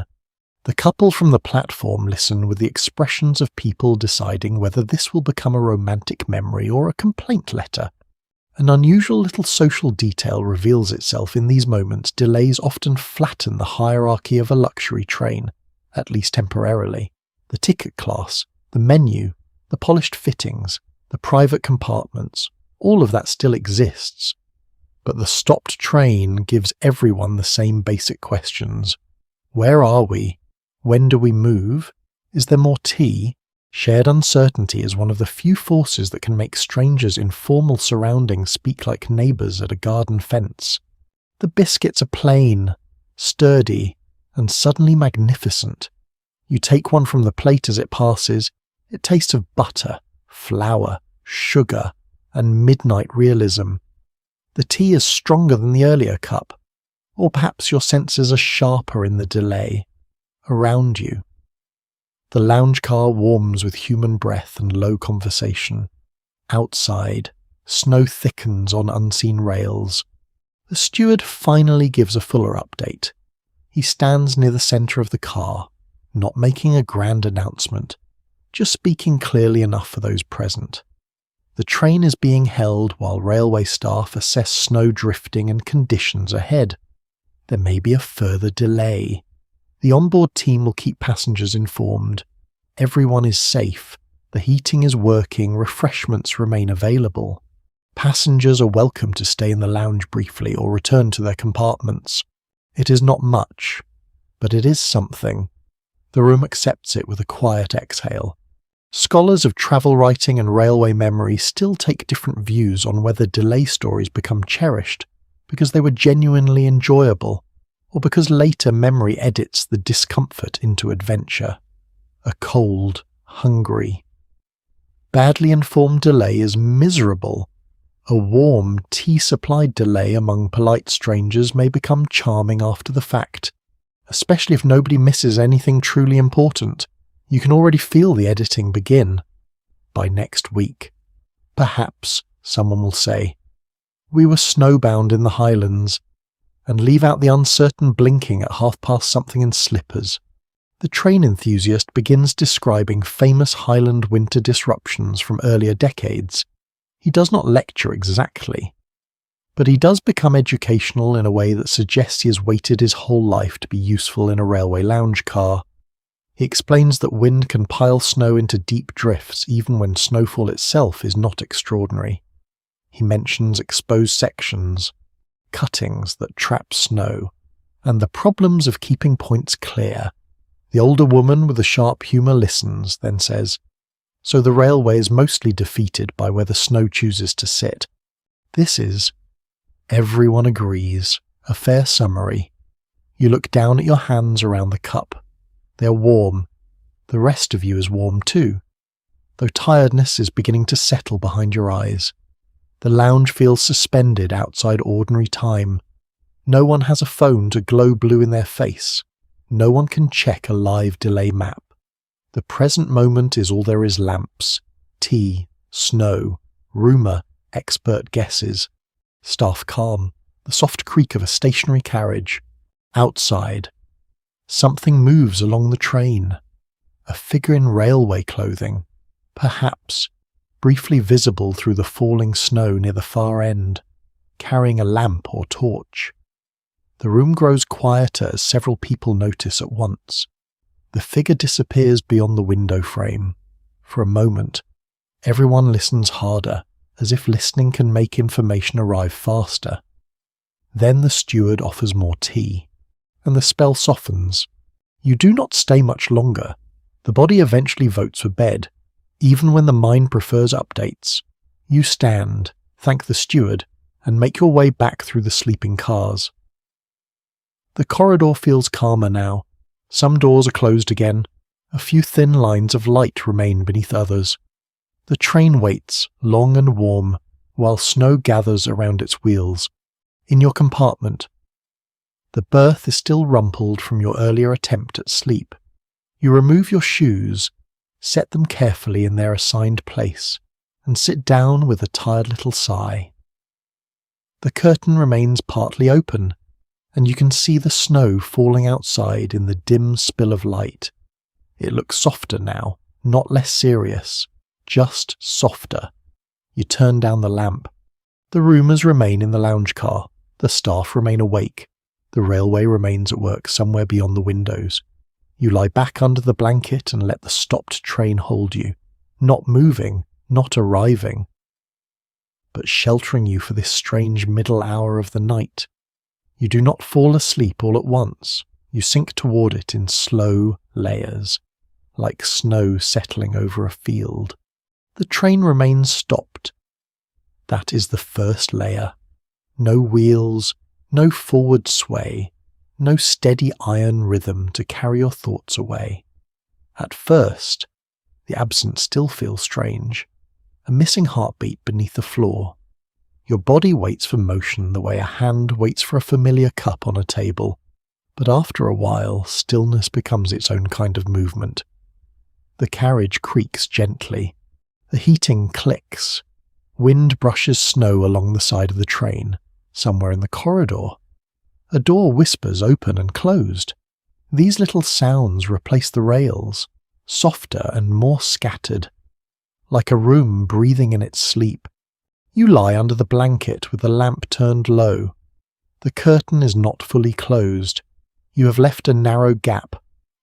The couple from the platform listen with the expressions of people deciding whether this will become a romantic memory or a complaint letter. An unusual little social detail reveals itself in these moments. Delays often flatten the hierarchy of a luxury train, at least temporarily. The ticket class, the menu, the polished fittings, the private compartments, all of that still exists. But the stopped train gives everyone the same basic questions. Where are we? When do we move? Is there more tea? Shared uncertainty is one of the few forces that can make strangers in formal surroundings speak like neighbours at a garden fence. The biscuits are plain, sturdy, and suddenly magnificent. You take one from the plate as it passes, it tastes of butter, flour, sugar, and midnight realism. The tea is stronger than the earlier cup, or perhaps your senses are sharper in the delay. Around you, the lounge car warms with human breath and low conversation. Outside, snow thickens on unseen rails. The steward finally gives a fuller update. He stands near the centre of the car, not making a grand announcement, just speaking clearly enough for those present. The train is being held while railway staff assess snow drifting and conditions ahead. There may be a further delay. The onboard team will keep passengers informed. Everyone is safe. The heating is working. Refreshments remain available. Passengers are welcome to stay in the lounge briefly or return to their compartments. It is not much, but it is something. The room accepts it with a quiet exhale. Scholars of travel writing and railway memory still take different views on whether delay stories become cherished because they were genuinely enjoyable, or because later memory edits the discomfort into adventure. A cold, hungry, badly informed delay is miserable. A warm, tea-supplied delay among polite strangers may become charming after the fact, especially if nobody misses anything truly important. You can already feel the editing begin. By next week, perhaps, someone will say, we were snowbound in the Highlands, and leave out the uncertain blinking at something in slippers. The train enthusiast begins describing famous Highland winter disruptions from earlier decades. He does not lecture exactly, but he does become educational in a way that suggests he has waited his whole life to be useful in a railway lounge car. He explains that wind can pile snow into deep drifts even when snowfall itself is not extraordinary. He mentions exposed sections, cuttings that trap snow, and the problems of keeping points clear. The older woman with the sharp humour listens, then says, so the railway is mostly defeated by where the snow chooses to sit. This is, everyone agrees, a fair summary. You look down at your hands around the cup. They are warm. The rest of you is warm too, though tiredness is beginning to settle behind your eyes. The lounge feels suspended outside ordinary time. No one has a phone to glow blue in their face. No one can check a live delay map. The present moment is all there is: lamps, tea, snow, rumour, expert guesses. Staff calm, the soft creak of a stationary carriage. Outside, something moves along the train. A figure in railway clothing, perhaps, briefly visible through the falling snow near the far end, carrying a lamp or torch. The room grows quieter as several people notice at once. The figure disappears beyond the window frame. For a moment, everyone listens harder, as if listening can make information arrive faster. Then the steward offers more tea, and the spell softens. You do not stay much longer. The body eventually votes for bed. Even when the mind prefers updates, you stand, thank the steward, and make your way back through the sleeping cars. The corridor feels calmer now. Some doors are closed again. A few thin lines of light remain beneath others. The train waits, long and warm, while snow gathers around its wheels. In your compartment, the berth is still rumpled from your earlier attempt at sleep. You remove your shoes, set them carefully in their assigned place, and sit down with a tired little sigh. The curtain remains partly open, and you can see the snow falling outside in the dim spill of light. It looks softer now, not less serious, just softer. You turn down the lamp. The roomers remain in the lounge car, the staff remain awake, the railway remains at work somewhere beyond the windows. You lie back under the blanket and let the stopped train hold you, not moving, not arriving, but sheltering you for this strange middle hour of the night. You do not fall asleep all at once. You sink toward it in slow layers, like snow settling over a field. The train remains stopped. That is the first layer. No wheels, no forward sway, no steady iron rhythm to carry your thoughts away. At first, the absence still feels strange, a missing heartbeat beneath the floor. Your body waits for motion the way a hand waits for a familiar cup on a table, but after a while, stillness becomes its own kind of movement. The carriage creaks gently. The heating clicks. Wind brushes snow along the side of the train. Somewhere in the corridor, a door whispers open and closed. These little sounds replace the rails, softer and more scattered. Like a room breathing in its sleep, you lie under the blanket with the lamp turned low. The curtain is not fully closed. You have left a narrow gap,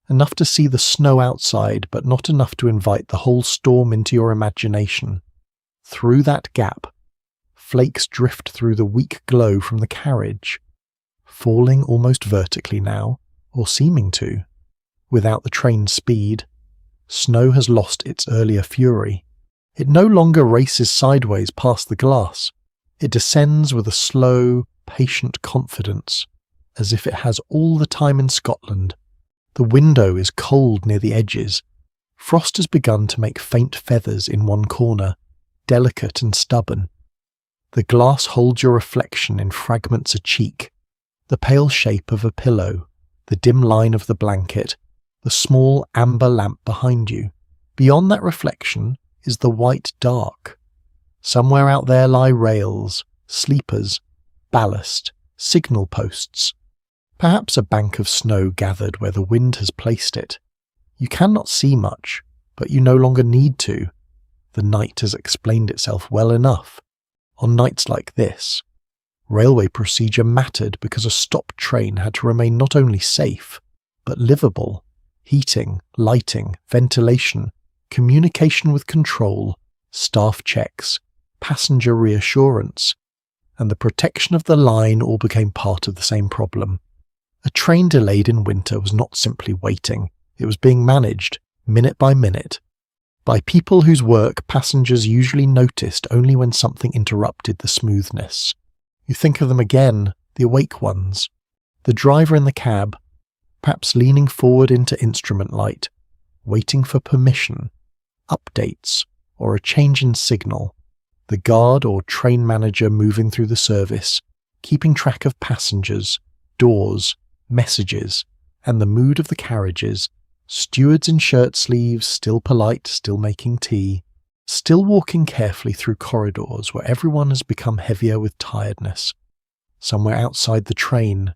enough to see the snow outside, but not enough to invite the whole storm into your imagination. Through that gap, flakes drift through the weak glow from the carriage, falling almost vertically now, or seeming to. Without the train's speed, snow has lost its earlier fury. It no longer races sideways past the glass. It descends with a slow, patient confidence, as if it has all the time in Scotland. The window is cold near the edges. Frost has begun to make faint feathers in one corner, delicate and stubborn. The glass holds your reflection in fragments a cheek, the pale shape of a pillow, the dim line of the blanket, the small amber lamp behind you. Beyond that reflection is the white dark. Somewhere out there lie rails, sleepers, ballast, signal posts. Perhaps a bank of snow gathered where the wind has placed it. You cannot see much, but you no longer need to. The night has explained itself well enough. On nights like this, railway procedure mattered because a stopped train had to remain not only safe, but livable. Heating, lighting, ventilation, communication with control, staff checks, passenger reassurance, and the protection of the line all became part of the same problem. A train delayed in winter was not simply waiting, it was being managed, minute by minute, by people whose work passengers usually noticed only when something interrupted the smoothness. You think of them again, the awake ones, the driver in the cab, perhaps leaning forward into instrument light, waiting for permission, updates, or a change in signal, the guard or train manager moving through the service, keeping track of passengers, doors, messages, and the mood of the carriages, stewards in shirt sleeves, still polite, still making tea, still walking carefully through corridors where everyone has become heavier with tiredness. Somewhere outside the train,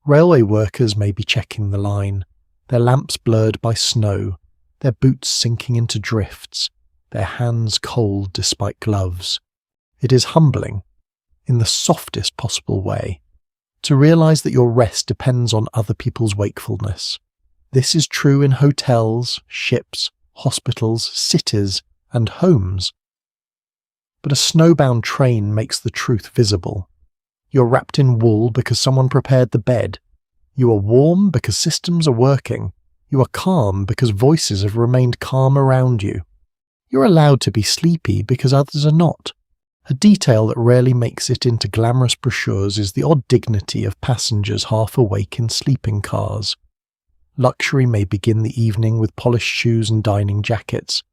railway workers may be checking the line, their lamps blurred by snow, their boots sinking into drifts, their hands cold despite gloves. It is humbling, in the softest possible way, to realize that your rest depends on other people's wakefulness. This is true in hotels, ships, hospitals, cities, and homes. But a snowbound train makes the truth visible. You're wrapped in wool because someone prepared the bed. You are warm because systems are working. You are calm because voices have remained calm around you. You're allowed to be sleepy because others are not. A detail that rarely makes it into glamorous brochures is the odd dignity of passengers half awake in sleeping cars. Luxury may begin the evening with polished shoes and dining jackets,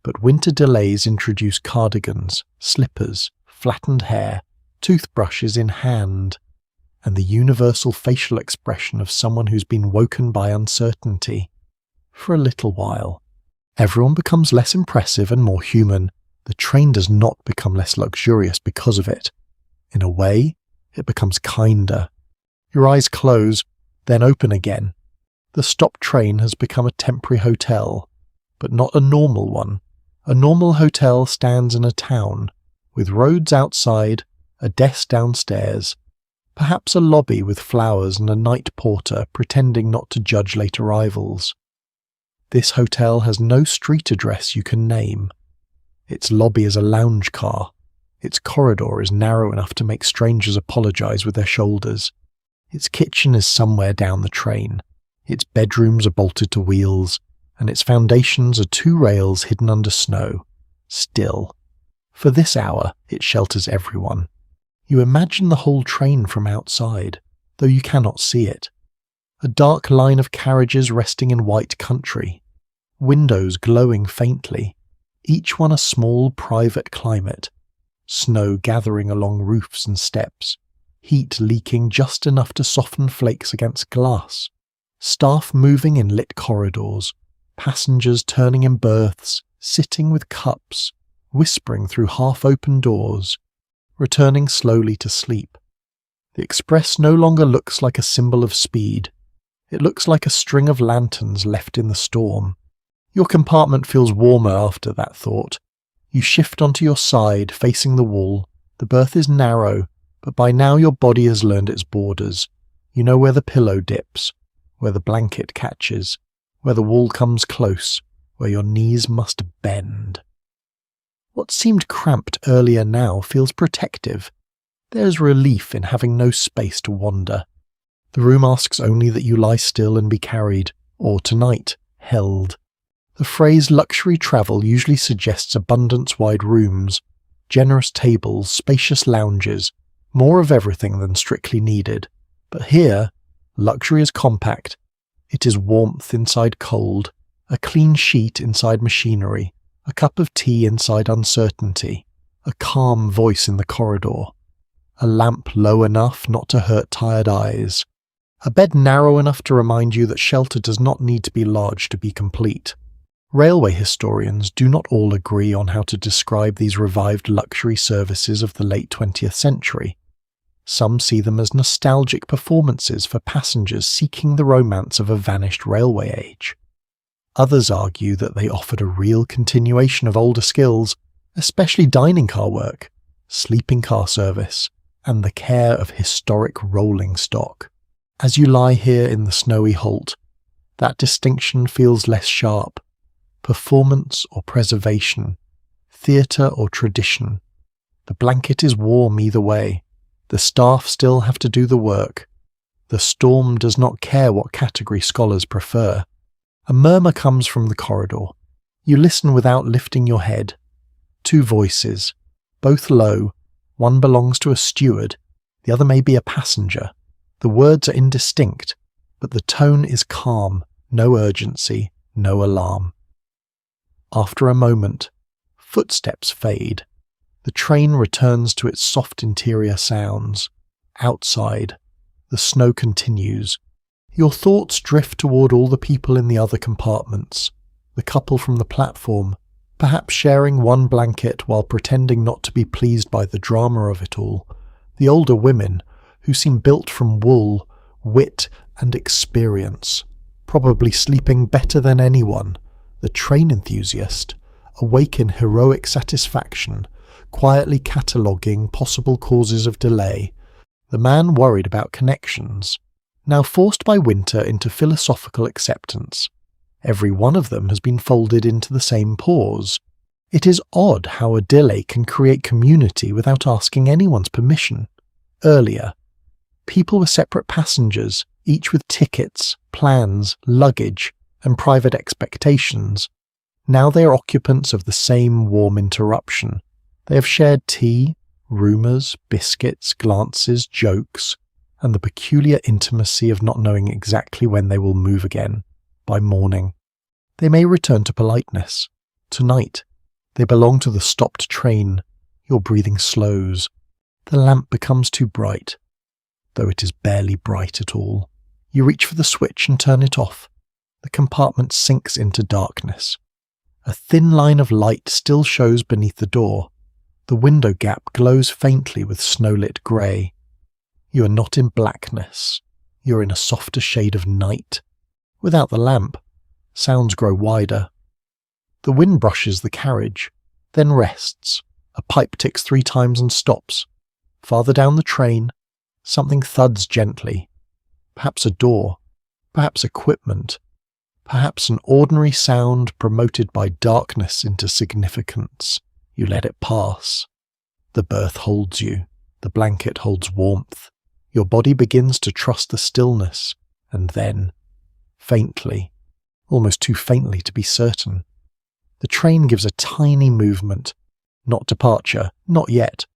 but winter delays introduce cardigans, slippers, flattened hair, toothbrushes in hand, and the universal facial expression of someone who's been woken by uncertainty. For a little while, everyone becomes less impressive and more human. The train does not become less luxurious because of it. In a way, it becomes kinder. Your eyes close, then open again. The stopped train has become a temporary hotel, but not a normal one. A normal hotel stands in a town, with roads outside, a desk downstairs, perhaps a lobby with flowers and a night porter pretending not to judge late arrivals. This hotel has no street address you can name. Its lobby is a lounge car. Its corridor is narrow enough to make strangers apologize with their shoulders. Its kitchen is somewhere down the train. Its bedrooms are bolted to wheels, and its foundations are 2 rails hidden under snow. Still, for this hour, it shelters everyone. You imagine the whole train from outside, though you cannot see it. A dark line of carriages resting in white country, windows glowing faintly, each one a small private climate, snow gathering along roofs and steps, heat leaking just enough to soften flakes against glass, staff moving in lit corridors, passengers turning in berths, sitting with cups, whispering through half-open doors, returning slowly to sleep. The express no longer looks like a symbol of speed. It looks like a string of lanterns left in the storm. Your compartment feels warmer after that thought. You shift onto your side, facing the wall. The berth is narrow, but by now your body has learned its borders. You know where the pillow dips, where the blanket catches, where the wall comes close, where your knees must bend. What seemed cramped earlier now feels protective. There's relief in having no space to wander. The room asks only that you lie still and be carried, or tonight, held. The phrase luxury travel usually suggests abundance-wide rooms, generous tables, spacious lounges, more of everything than strictly needed. But here, luxury is compact. It is warmth inside cold, a clean sheet inside machinery, a cup of tea inside uncertainty, a calm voice in the corridor, a lamp low enough not to hurt tired eyes, a bed narrow enough to remind you that shelter does not need to be large to be complete. Railway historians do not all agree on how to describe these revived luxury services of the late 20th century. Some see them as nostalgic performances for passengers seeking the romance of a vanished railway age. Others argue that they offered a real continuation of older skills, especially dining car work, sleeping car service, and the care of historic rolling stock. As you lie here in the snowy halt, that distinction feels less sharp. Performance or preservation, theatre or tradition. The blanket is warm either way. The staff still have to do the work. The storm does not care what category scholars prefer. A murmur comes from the corridor. You listen without lifting your head. 2 voices, both low. One belongs to a steward, the other may be a passenger. The words are indistinct, but the tone is calm, no urgency, no alarm. After a moment, footsteps fade. The train returns to its soft interior sounds. Outside, the snow continues. Your thoughts drift toward all the people in the other compartments, the couple from the platform, perhaps sharing one blanket while pretending not to be pleased by the drama of it all, the older women, who seem built from wool, wit and experience, probably sleeping better than anyone, the train enthusiast, awake in heroic satisfaction, quietly cataloguing possible causes of delay, the man worried about connections, now forced by winter into philosophical acceptance. Every one of them has been folded into the same pause. It is odd how a delay can create community without asking anyone's permission. Earlier, people were separate passengers, each with tickets, plans, luggage, and private expectations. Now they are occupants of the same warm interruption. They have shared tea, rumours, biscuits, glances, jokes, and the peculiar intimacy of not knowing exactly when they will move again. By morning, they may return to politeness. Tonight, they belong to the stopped train. Your breathing slows. The lamp becomes too bright, though it is barely bright at all. You reach for the switch and turn it off. The compartment sinks into darkness. A thin line of light still shows beneath the door. The window gap glows faintly with snow-lit grey. You are not in blackness. You are in a softer shade of night. Without the lamp, sounds grow wider. The wind brushes the carriage, then rests. A pipe ticks 3 times and stops. Farther down the train, something thuds gently. Perhaps a door, perhaps equipment, perhaps an ordinary sound promoted by darkness into significance. You let it pass. The berth holds you. The blanket holds warmth. Your body begins to trust the stillness, and then, faintly, almost too faintly to be certain, the train gives a tiny movement. Not departure, not yet.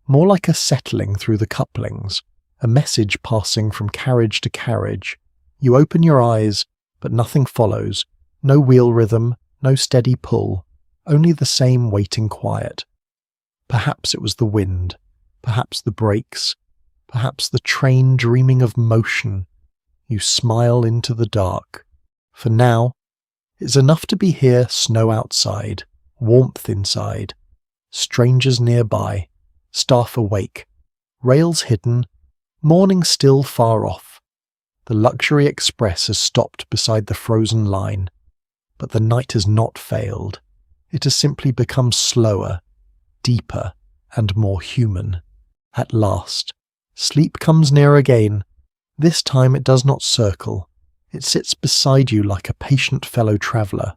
More like a settling through the couplings, a message passing from carriage to carriage. You open your eyes, but nothing follows. No wheel rhythm, no steady pull, only the same waiting quiet. Perhaps it was the wind, perhaps the brakes, perhaps the train dreaming of motion. You smile into the dark. For now, it's enough to be here, snow outside, warmth inside, strangers nearby, staff awake, rails hidden, morning still far off. The luxury express has stopped beside the frozen line, but the night has not failed. It has simply become slower, deeper, and more human. At last, sleep comes near again. This time it does not circle. It sits beside you like a patient fellow traveller.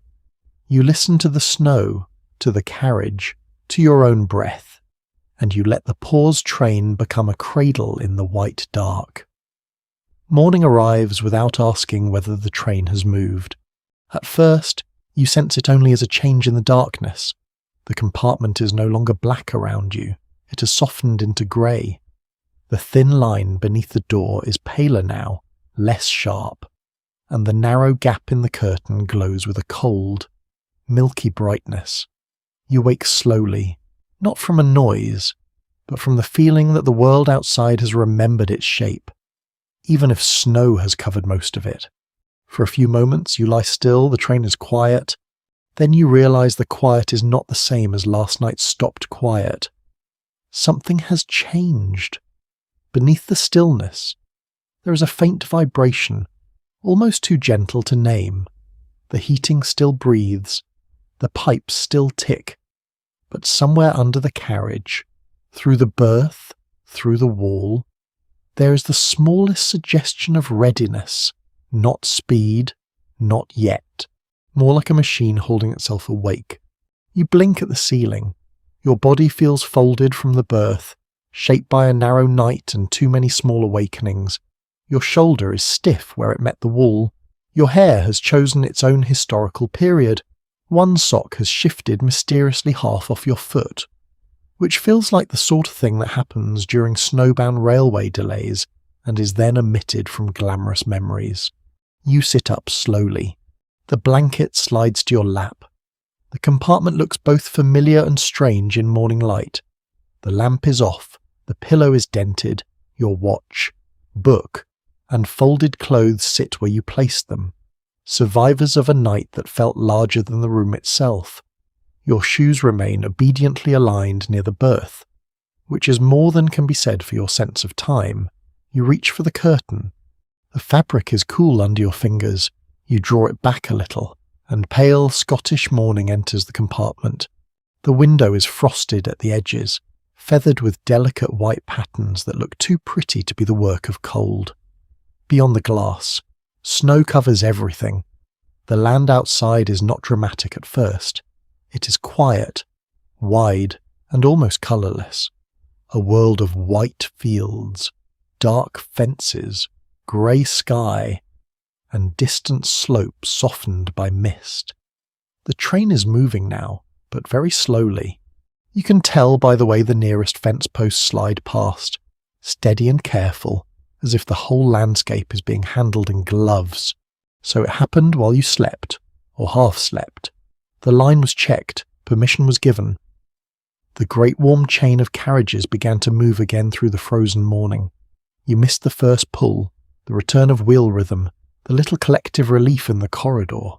You listen to the snow, to the carriage, to your own breath, and you let the paused train become a cradle in the white dark. Morning arrives without asking whether the train has moved. At first, you sense it only as a change in the darkness. The compartment is no longer black around you. It has softened into grey. The thin line beneath the door is paler now, less sharp, and the narrow gap in the curtain glows with a cold, milky brightness. You wake slowly, not from a noise, but from the feeling that the world outside has remembered its shape, even if snow has covered most of it. For a few moments you lie still, the train is quiet. Then you realise the quiet is not the same as last night's stopped quiet. Something has changed. Beneath the stillness, there is a faint vibration, almost too gentle to name. The heating still breathes, the pipes still tick, but somewhere under the carriage, through the berth, through the wall, there is the smallest suggestion of readiness, not speed, not yet, more like a machine holding itself awake. You blink at the ceiling. Your body feels folded from the berth, shaped by a narrow night and too many small awakenings. Your shoulder is stiff where it met the wall. Your hair has chosen its own historical period. One sock has shifted mysteriously half off your foot, which feels like the sort of thing that happens during snowbound railway delays and is then omitted from glamorous memories. You sit up slowly. The blanket slides to your lap. The compartment looks both familiar and strange in morning light. The lamp is off, the pillow is dented, your watch, book, and folded clothes sit where you placed them, survivors of a night that felt larger than the room itself. Your shoes remain obediently aligned near the berth, which is more than can be said for your sense of time. You reach for the curtain. The fabric is cool under your fingers. You draw it back a little, and pale Scottish morning enters the compartment. The window is frosted at the edges, feathered with delicate white patterns that look too pretty to be the work of cold. Beyond the glass, snow covers everything. The land outside is not dramatic at first. It is quiet, wide, and almost colourless. A world of white fields, dark fences, grey sky, and distant slopes softened by mist. The train is moving now, but very slowly. You can tell by the way the nearest fence posts slide past, steady and careful, as if the whole landscape is being handled in gloves. So it happened while you slept, or half slept. The line was checked, permission was given. The great warm chain of carriages began to move again through the frozen morning. You missed the first pull, the return of wheel rhythm, the little collective relief in the corridor.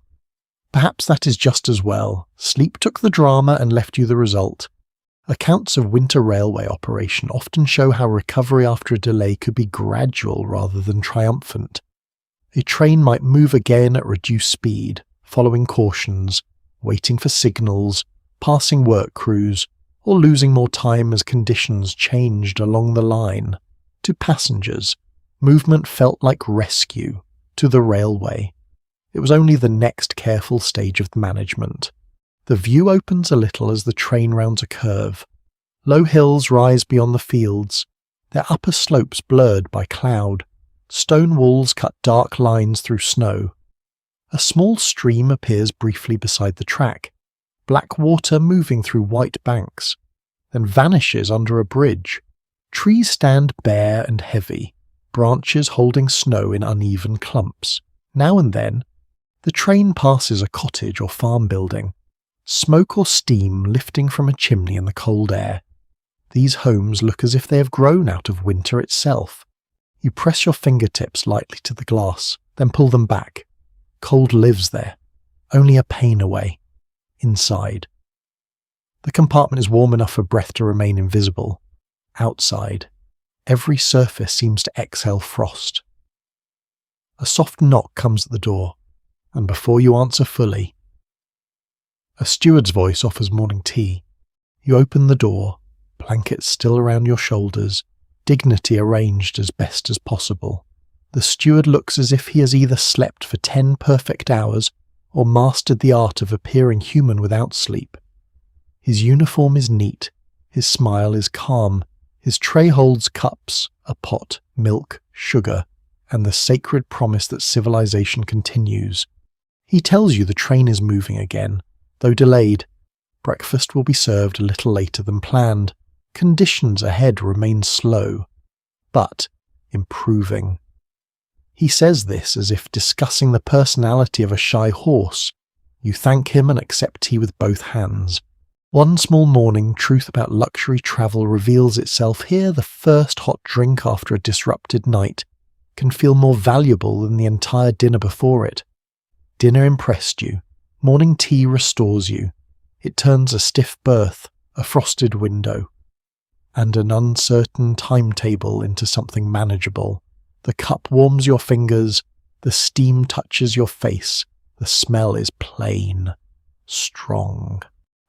Perhaps that is just as well. Sleep took the drama and left you the result. Accounts of winter railway operation often show how recovery after a delay could be gradual rather than triumphant. A train might move again at reduced speed, following cautions, waiting for signals, passing work crews, or losing more time as conditions changed along the line. To passengers, movement felt like rescue. To the railway, it was only the next careful stage of management. The view opens a little as the train rounds a curve. Low hills rise beyond the fields, their upper slopes blurred by cloud. Stone walls cut dark lines through snow. A small stream appears briefly beside the track, black water moving through white banks, then vanishes under a bridge. Trees stand bare and heavy, branches holding snow in uneven clumps. Now and then, the train passes a cottage or farm building, smoke or steam lifting from a chimney in the cold air. These homes look as if they have grown out of winter itself. You press your fingertips lightly to the glass, then pull them back. Cold lives there, only a pain away. Inside. The compartment is warm enough for breath to remain invisible. Outside, every surface seems to exhale frost. A soft knock comes at the door, and before you answer fully, a steward's voice offers morning tea. You open the door, blankets still around your shoulders, dignity arranged as best as possible. The steward looks as if he has either slept for 10 perfect hours or mastered the art of appearing human without sleep. His uniform is neat, his smile is calm, his tray holds cups, a pot, milk, sugar, and the sacred promise that civilization continues. He tells you the train is moving again, though delayed. Breakfast will be served a little later than planned. Conditions ahead remain slow, but improving. He says this as if discussing the personality of a shy horse. You thank him and accept tea with both hands. One small morning truth about luxury travel reveals itself here. The first hot drink after a disrupted night can feel more valuable than the entire dinner before it. Dinner impressed you. Morning tea restores you. It turns a stiff berth, a frosted window, and an uncertain timetable into something manageable. The cup warms your fingers, the steam touches your face, the smell is plain, strong,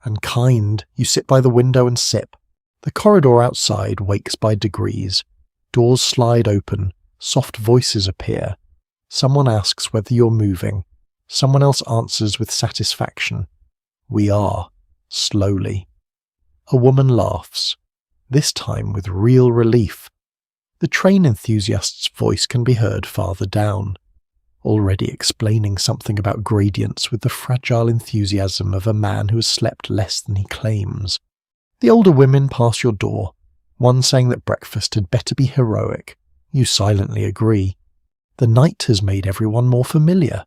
and kind. You sit by the window and sip. The corridor outside wakes by degrees. Doors slide open, soft voices appear. Someone asks whether you're moving. Someone else answers with satisfaction. We are, slowly. A woman laughs, this time with real relief. The train enthusiast's voice can be heard farther down, already explaining something about gradients with the fragile enthusiasm of a man who has slept less than he claims. The older women pass your door, one saying that breakfast had better be heroic. You silently agree. The night has made everyone more familiar.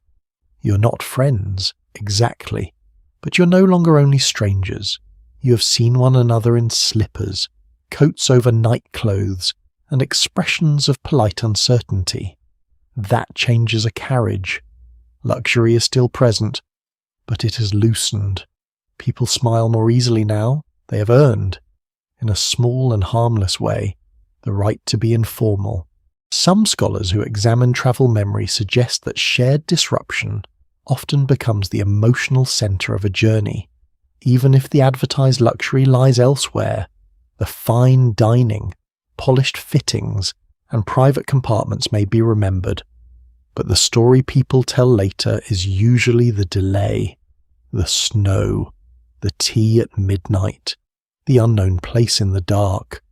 You're not friends, exactly, but you're no longer only strangers. You have seen one another in slippers, coats over night clothes, and expressions of polite uncertainty. That changes a carriage. Luxury is still present, but it has loosened. People smile more easily now. They have earned, in a small and harmless way, the right to be informal. Some scholars who examine travel memory suggest that shared disruption often becomes the emotional centre of a journey, even if the advertised luxury lies elsewhere. The fine dining, polished fittings, and private compartments may be remembered, but the story people tell later is usually the delay, the snow, the tea at midnight, the unknown place in the dark,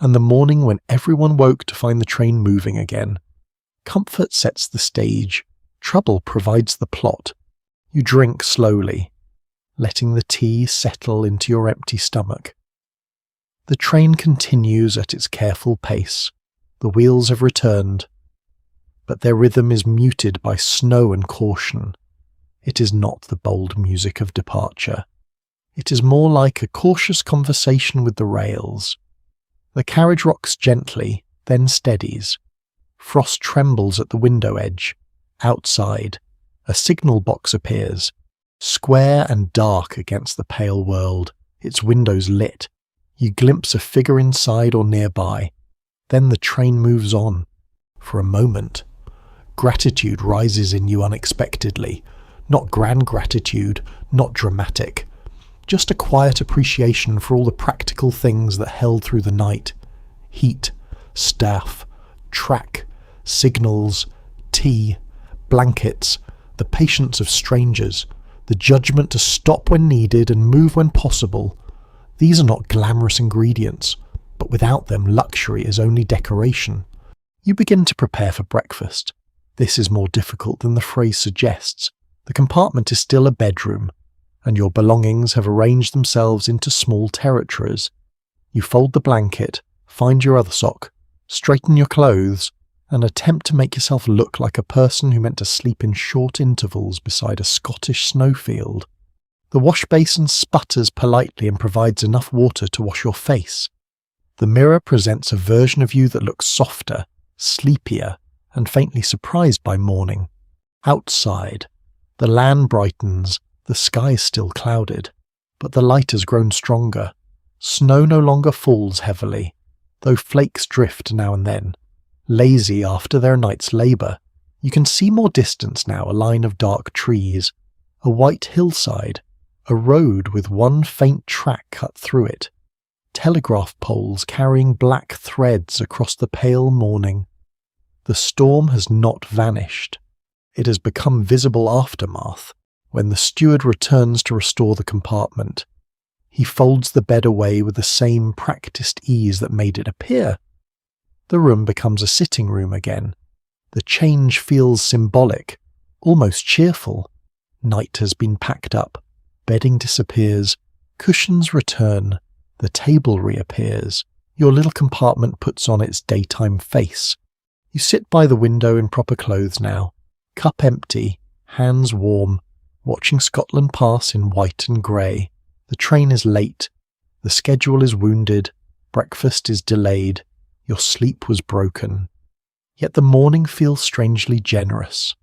and the morning when everyone woke to find the train moving again. Comfort sets the stage, trouble provides the plot. You drink slowly, letting the tea settle into your empty stomach. The train continues at its careful pace. The wheels have returned, but their rhythm is muted by snow and caution. It is not the bold music of departure. It is more like a cautious conversation with the rails. The carriage rocks gently, then steadies. Frost trembles at the window edge. Outside, a signal box appears, square and dark against the pale world, its windows lit. You glimpse a figure inside or nearby. Then the train moves on. For a moment, gratitude rises in you unexpectedly. Not grand gratitude, not dramatic, just a quiet appreciation for all the practical things that held through the night. Heat, staff, track, signals, tea, blankets, the patience of strangers, the judgment to stop when needed and move when possible. These are not glamorous ingredients, but without them luxury is only decoration. You begin to prepare for breakfast. This is more difficult than the phrase suggests. The compartment is still a bedroom, and your belongings have arranged themselves into small territories. You fold the blanket, find your other sock, straighten your clothes, and attempt to make yourself look like a person who meant to sleep in short intervals beside a Scottish snowfield. The wash basin sputters politely and provides enough water to wash your face. The mirror presents a version of you that looks softer, sleepier, and faintly surprised by morning. Outside, the land brightens, the sky is still clouded, but the light has grown stronger. Snow no longer falls heavily, though flakes drift now and then. Lazy after their night's labour, you can see more distance now, a line of dark trees, a white hillside, a road with one faint track cut through it, telegraph poles carrying black threads across the pale morning. The storm has not vanished. It has become visible aftermath when the steward returns to restore the compartment. He folds the bed away with the same practiced ease that made it appear. The room becomes a sitting room again. The change feels symbolic, almost cheerful. Night has been packed up. Bedding disappears. Cushions return. The table reappears. Your little compartment puts on its daytime face. You sit by the window in proper clothes now, cup empty, hands warm, watching Scotland pass in white and grey. The train is late. The schedule is wounded. Breakfast is delayed. Your sleep was broken. Yet the morning feels strangely generous.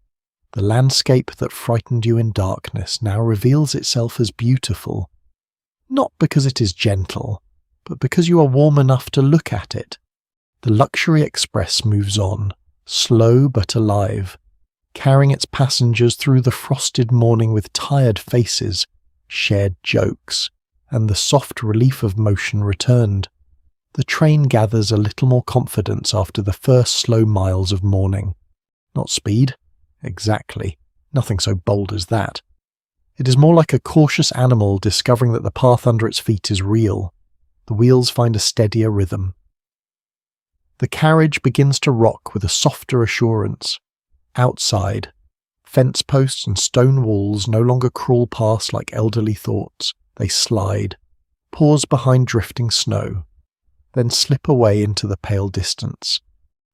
The landscape that frightened you in darkness now reveals itself as beautiful. Not because it is gentle, but because you are warm enough to look at it. The luxury express moves on, slow but alive, carrying its passengers through the frosted morning with tired faces, shared jokes, and the soft relief of motion returned. The train gathers a little more confidence after the first slow miles of morning. Not speed, exactly, nothing so bold as that. It is more like a cautious animal discovering that the path under its feet is real. The wheels find a steadier rhythm. The carriage begins to rock with a softer assurance. Outside, fence posts and stone walls no longer crawl past like elderly thoughts. They slide, pause behind drifting snow, then slip away into the pale distance.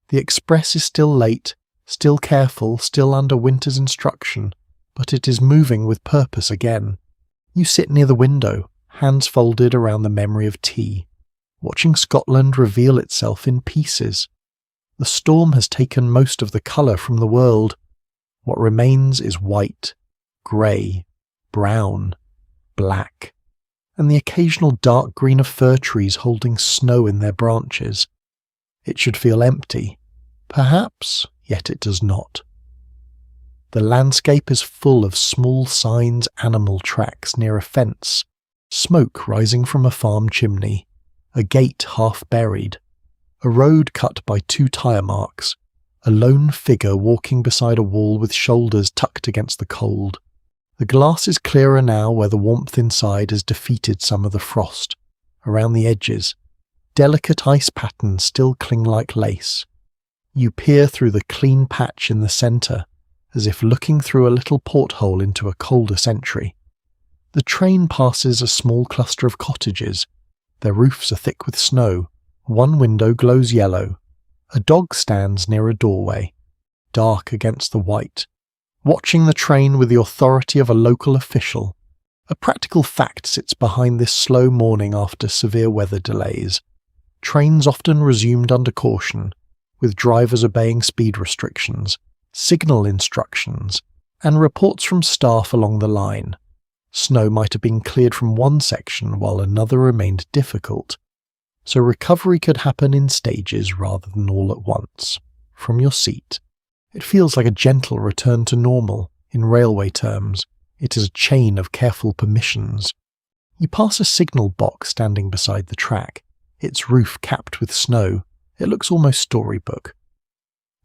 The express is still late, still careful, still under winter's instruction, but it is moving with purpose again. You sit near the window, hands folded around the memory of tea, watching Scotland reveal itself in pieces. The storm has taken most of the colour from the world. What remains is white, grey, brown, black, and the occasional dark green of fir trees holding snow in their branches. It should feel empty, perhaps, yet it does not. The landscape is full of small signs, animal tracks near a fence, smoke rising from a farm chimney, a gate half buried, a road cut by 2 tyre marks, a lone figure walking beside a wall with shoulders tucked against the cold. The glass is clearer now where the warmth inside has defeated some of the frost. Around the edges, delicate ice patterns still cling like lace. You peer through the clean patch in the centre, as if looking through a little porthole into a colder century. The train passes a small cluster of cottages. Their roofs are thick with snow. One window glows yellow. A dog stands near a doorway, dark against the white, watching the train with the authority of a local official. A practical fact sits behind this slow morning after severe weather delays. Trains often resumed under caution, with drivers obeying speed restrictions, signal instructions, and reports from staff along the line. Snow might have been cleared from one section while another remained difficult, so recovery could happen in stages rather than all at once. From your seat, it feels like a gentle return to normal. In railway terms, it is a chain of careful permissions. You pass a signal box standing beside the track, its roof capped with snow. It looks almost storybook.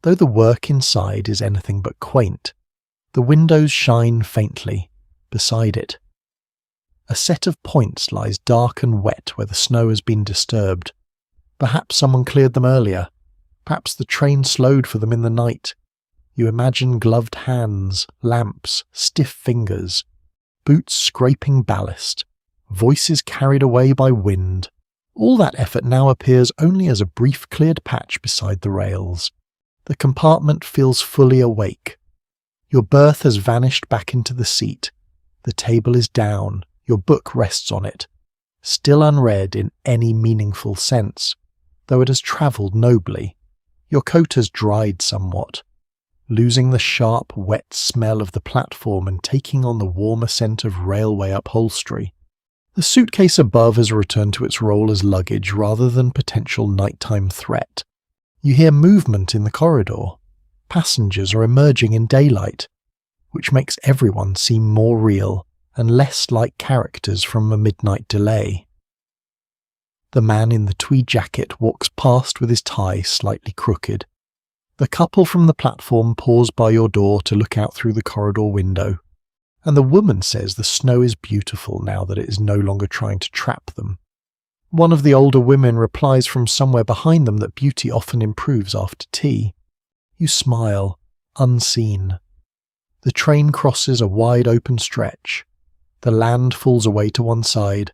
Though the work inside is anything but quaint, the windows shine faintly beside it. A set of points lies dark and wet where the snow has been disturbed. Perhaps someone cleared them earlier. Perhaps the train slowed for them in the night. You imagine gloved hands, lamps, stiff fingers, boots scraping ballast, voices carried away by wind. All that effort now appears only as a brief cleared patch beside the rails. The compartment feels fully awake. Your berth has vanished back into the seat. The table is down. Your book rests on it, still unread in any meaningful sense, though it has travelled nobly. Your coat has dried somewhat, losing the sharp, wet smell of the platform and taking on the warmer scent of railway upholstery. The suitcase above has returned to its role as luggage rather than potential nighttime threat. You hear movement in the corridor. Passengers are emerging in daylight, which makes everyone seem more real and less like characters from a midnight delay. The man in the tweed jacket walks past with his tie slightly crooked. The couple from the platform pause by your door to look out through the corridor window, and the woman says the snow is beautiful now that it is no longer trying to trap them. One of the older women replies from somewhere behind them that beauty often improves after tea. You smile, unseen. The train crosses a wide open stretch. The land falls away to one side,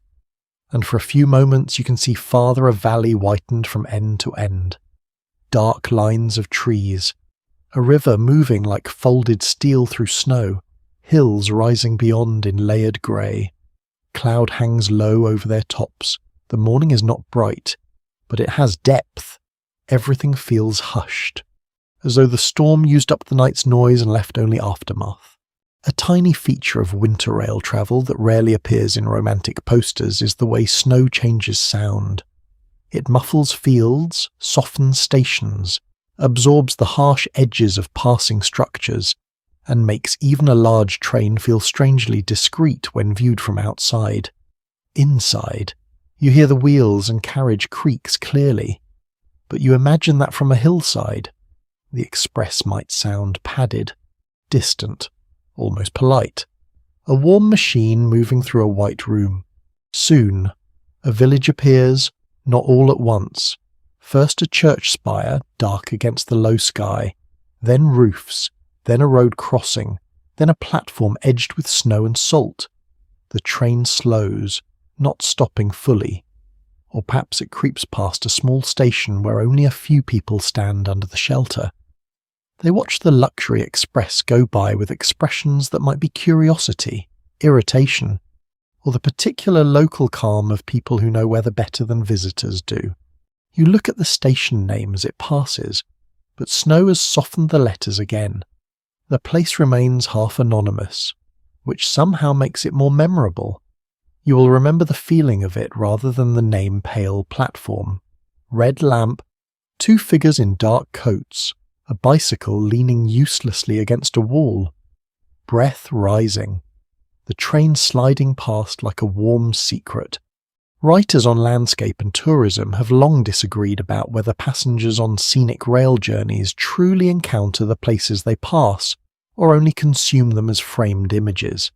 and for a few moments you can see farther a valley whitened from end to end. Dark lines of trees, a river moving like folded steel through snow, hills rising beyond in layered grey. Cloud hangs low over their tops. The morning is not bright, but it has depth. Everything feels hushed, as though the storm used up the night's noise and left only aftermath. A tiny feature of winter rail travel that rarely appears in romantic posters is the way snow changes sound. It muffles fields, softens stations, absorbs the harsh edges of passing structures, and makes even a large train feel strangely discreet when viewed from outside. Inside, you hear the wheels and carriage creaks clearly, but you imagine that from a hillside, the express might sound padded, distant, almost polite. A warm machine moving through a white room. Soon, a village appears, not all at once. First a church spire, dark against the low sky, then roofs, then a road crossing, then a platform edged with snow and salt. The train slows, not stopping fully. Or perhaps it creeps past a small station where only a few people stand under the shelter. They watch the luxury express go by with expressions that might be curiosity, irritation, or the particular local calm of people who know weather better than visitors do. You look at the station name as it passes, but snow has softened the letters again. The place remains half anonymous, which somehow makes it more memorable. You will remember the feeling of it rather than the name-pale platform. Red lamp, two figures in dark coats, a bicycle leaning uselessly against a wall. Breath rising. The train sliding past like a warm secret. Writers on landscape and tourism have long disagreed about whether passengers on scenic rail journeys truly encounter the places they pass, or only consume them as framed images.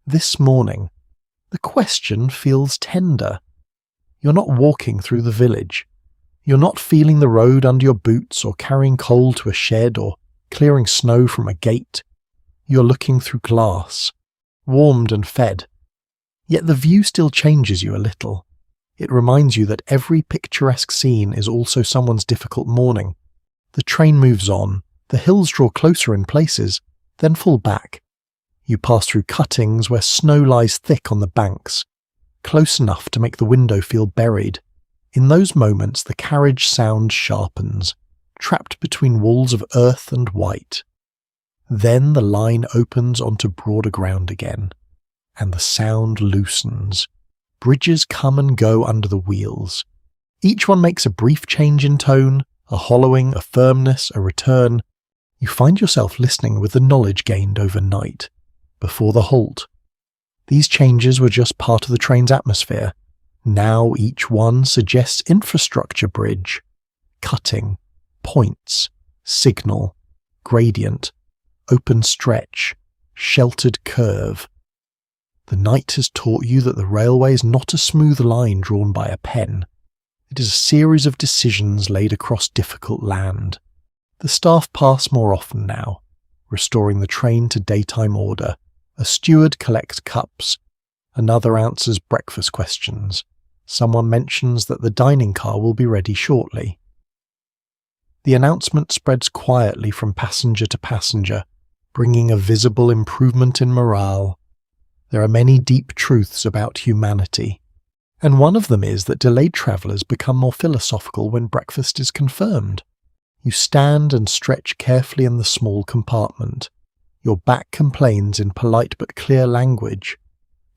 This morning, the question feels tender. You're not walking through the village. You're not feeling the road under your boots or carrying coal to a shed or clearing snow from a gate. You're looking through glass, warmed and fed. Yet the view still changes you a little. It reminds you that every picturesque scene is also someone's difficult morning. The train moves on, the hills draw closer in places, then fall back. You pass through cuttings where snow lies thick on the banks, close enough to make the window feel buried. In those moments the carriage sound sharpens, trapped between walls of earth and white. Then the line opens onto broader ground again, and the sound loosens. Bridges come and go under the wheels. Each one makes a brief change in tone, a hollowing, a firmness, a return. You find yourself listening with the knowledge gained overnight, before the halt. These changes were just part of the train's atmosphere. Now each one suggests infrastructure bridge, cutting, points, signal, gradient, open stretch, sheltered curve. The night has taught you that the railway is not a smooth line drawn by a pen. It is a series of decisions laid across difficult land. The staff pass more often now, restoring the train to daytime order. A steward collects cups. Another answers breakfast questions. Someone mentions that the dining car will be ready shortly. The announcement spreads quietly from passenger to passenger, bringing a visible improvement in morale. There are many deep truths about humanity, and one of them is that delayed travellers become more philosophical when breakfast is confirmed. You stand and stretch carefully in the small compartment. Your back complains in polite but clear language.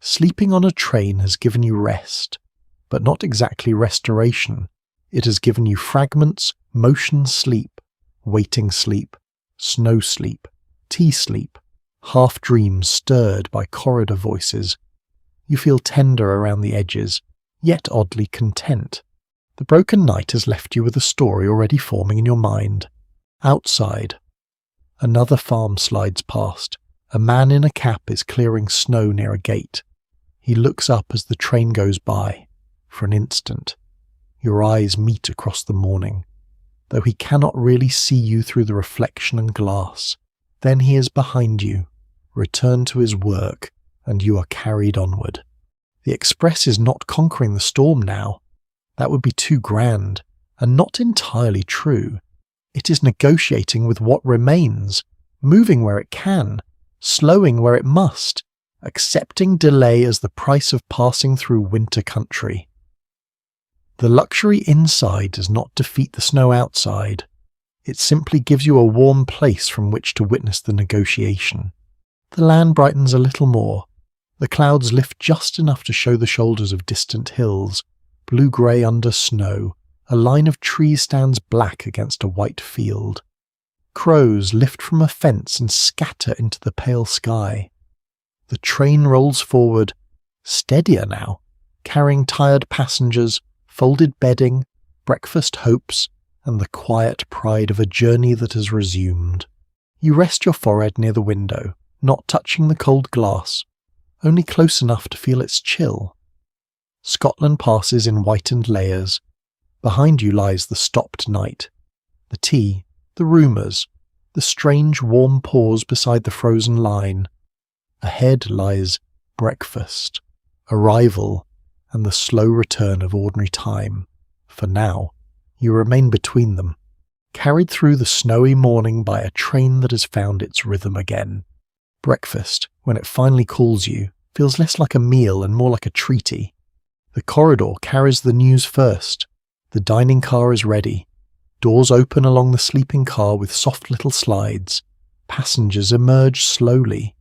Sleeping on a train has given you rest, but not exactly restoration. It has given you fragments, motion sleep, waiting sleep, snow sleep, tea sleep, half dreams stirred by corridor voices. You feel tender around the edges, yet oddly content. The broken night has left you with a story already forming in your mind. Outside, another farm slides past. A man in a cap is clearing snow near a gate. He looks up as the train goes by. For an instant, your eyes meet across the morning, though he cannot really see you through the reflection and glass. Then he is behind you, returned to his work, and you are carried onward. The express is not conquering the storm now. That would be too grand, and not entirely true. It is negotiating with what remains, moving where it can, slowing where it must, accepting delay as the price of passing through winter country. The luxury inside does not defeat the snow outside. It simply gives you a warm place from which to witness the negotiation. The land brightens a little more. The clouds lift just enough to show the shoulders of distant hills, blue-grey under snow. A line of trees stands black against a white field. Crows lift from a fence and scatter into the pale sky. The train rolls forward, steadier now, carrying tired passengers, folded bedding, breakfast hopes, and the quiet pride of a journey that has resumed. You rest your forehead near the window, not touching the cold glass, only close enough to feel its chill. Scotland passes in whitened layers. Behind you lies the stopped night, the tea, the rumours, the strange warm pause beside the frozen line. Ahead lies breakfast, arrival, and the slow return of ordinary time. For now, you remain between them, carried through the snowy morning by a train that has found its rhythm again. Breakfast, when it finally calls you, feels less like a meal and more like a treaty. The corridor carries the news first. The dining car is ready. Doors open along the sleeping car with soft little slides. Passengers emerge slowly,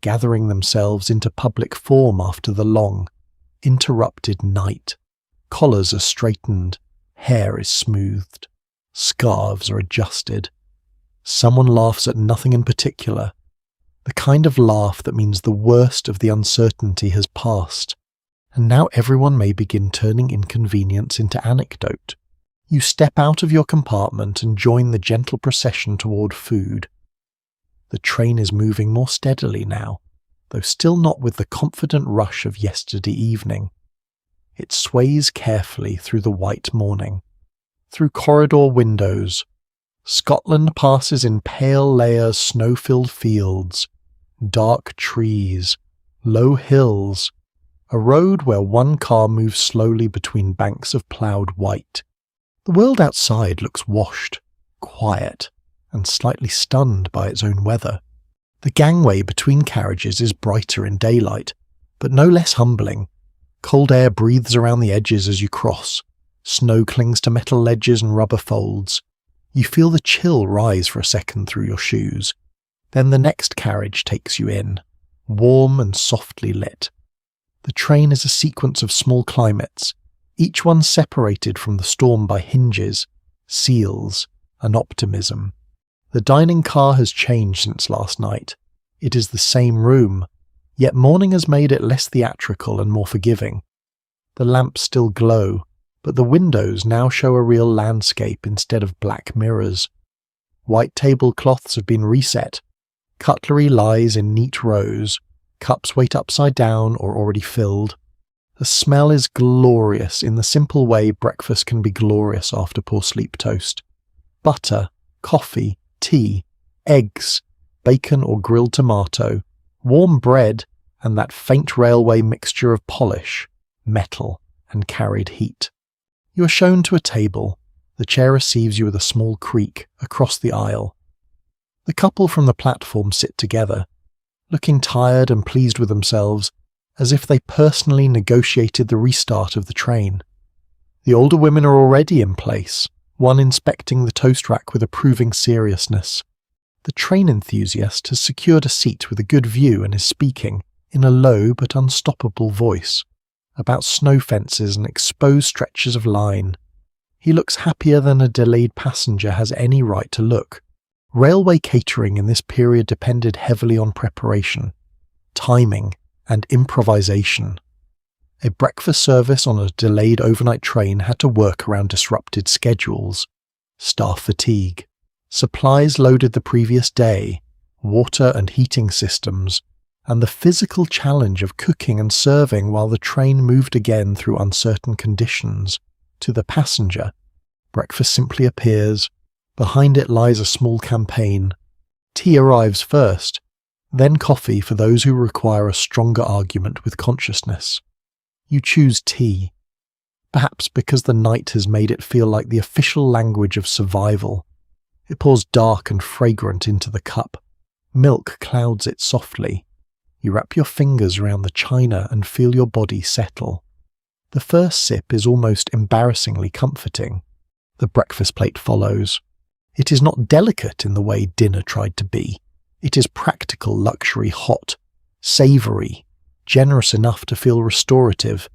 gathering themselves into public form after the long, interrupted night. Collars are straightened, hair is smoothed, scarves are adjusted. Someone laughs at nothing in particular, the kind of laugh that means the worst of the uncertainty has passed, and now everyone may begin turning inconvenience into anecdote. You step out of your compartment and join the gentle procession toward food. The train is moving more steadily now, though still not with the confident rush of yesterday evening. It sways carefully through the white morning, through corridor windows. Scotland passes in pale layers snow-filled fields, dark trees, low hills, a road where one car moves slowly between banks of ploughed white. The world outside looks washed, quiet, and slightly stunned by its own weather. The gangway between carriages is brighter in daylight, but no less humbling. Cold air breathes around the edges as you cross. Snow clings to metal ledges and rubber folds. You feel the chill rise for a second through your shoes. Then the next carriage takes you in, warm and softly lit. The train is a sequence of small climates, each one separated from the storm by hinges, seals, and optimism. The dining car has changed since last night. It is the same room, Yet morning has made it less theatrical and more forgiving. The lamps still glow, but the windows now show a real landscape instead of black mirrors. White tablecloths have been reset. Cutlery lies in neat rows. Cups wait upside down or already filled. The smell is glorious in the simple way breakfast can be glorious after poor sleep toast. Butter, coffee, tea, eggs, bacon or grilled tomato, warm bread, and that faint railway mixture of polish, metal, and carried heat. You are shown to a table. The chair receives you with a small creak across the aisle. The couple from the platform sit together, looking tired and pleased with themselves, as if they personally negotiated the restart of the train. The older women are already in place, one inspecting the toast rack with approving seriousness. The train enthusiast has secured a seat with a good view and is speaking, in a low but unstoppable voice, about snow fences and exposed stretches of line. He looks happier than a delayed passenger has any right to look. Railway catering in this period depended heavily on preparation, timing, and improvisation. A breakfast service on a delayed overnight train had to work around disrupted schedules, staff fatigue, supplies loaded the previous day, water and heating systems, and the physical challenge of cooking and serving while the train moved again through uncertain conditions. To the passenger, breakfast simply appears. Behind it lies a small campaign. Tea arrives first, then coffee for those who require a stronger argument with consciousness. You choose tea, perhaps because the night has made it feel like the official language of survival. It pours dark and fragrant into the cup. Milk clouds it softly. You wrap your fingers around the china and feel your body settle. The first sip is almost embarrassingly comforting. The breakfast plate follows. It is not delicate in the way dinner tried to be. It is practical luxury, hot, savoury, generous enough to feel restorative.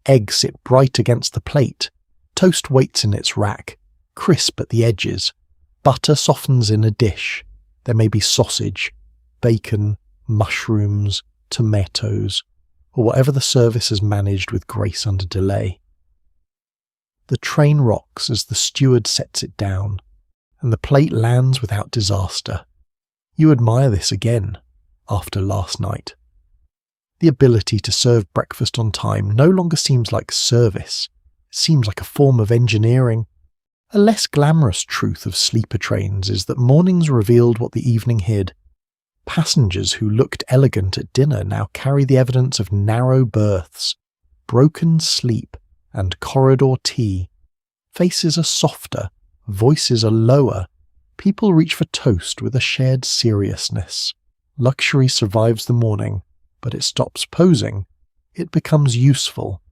Eggs sit bright against the plate. Toast waits in its rack, crisp at the edges. Butter softens in a dish. There may be sausage, bacon, mushrooms, tomatoes, or whatever the service has managed with grace under delay. The train rocks as the steward sets it down, and the plate lands without disaster. You admire this again, after last night. The ability to serve breakfast on time no longer seems like service. It seems like a form of engineering. A less glamorous truth of sleeper trains is that mornings revealed what the evening hid. Passengers who looked elegant at dinner now carry the evidence of narrow berths, broken sleep, and corridor tea. Faces are softer, voices are lower. People reach for toast with a shared seriousness. Luxury survives the morning, but it stops posing. It becomes useful.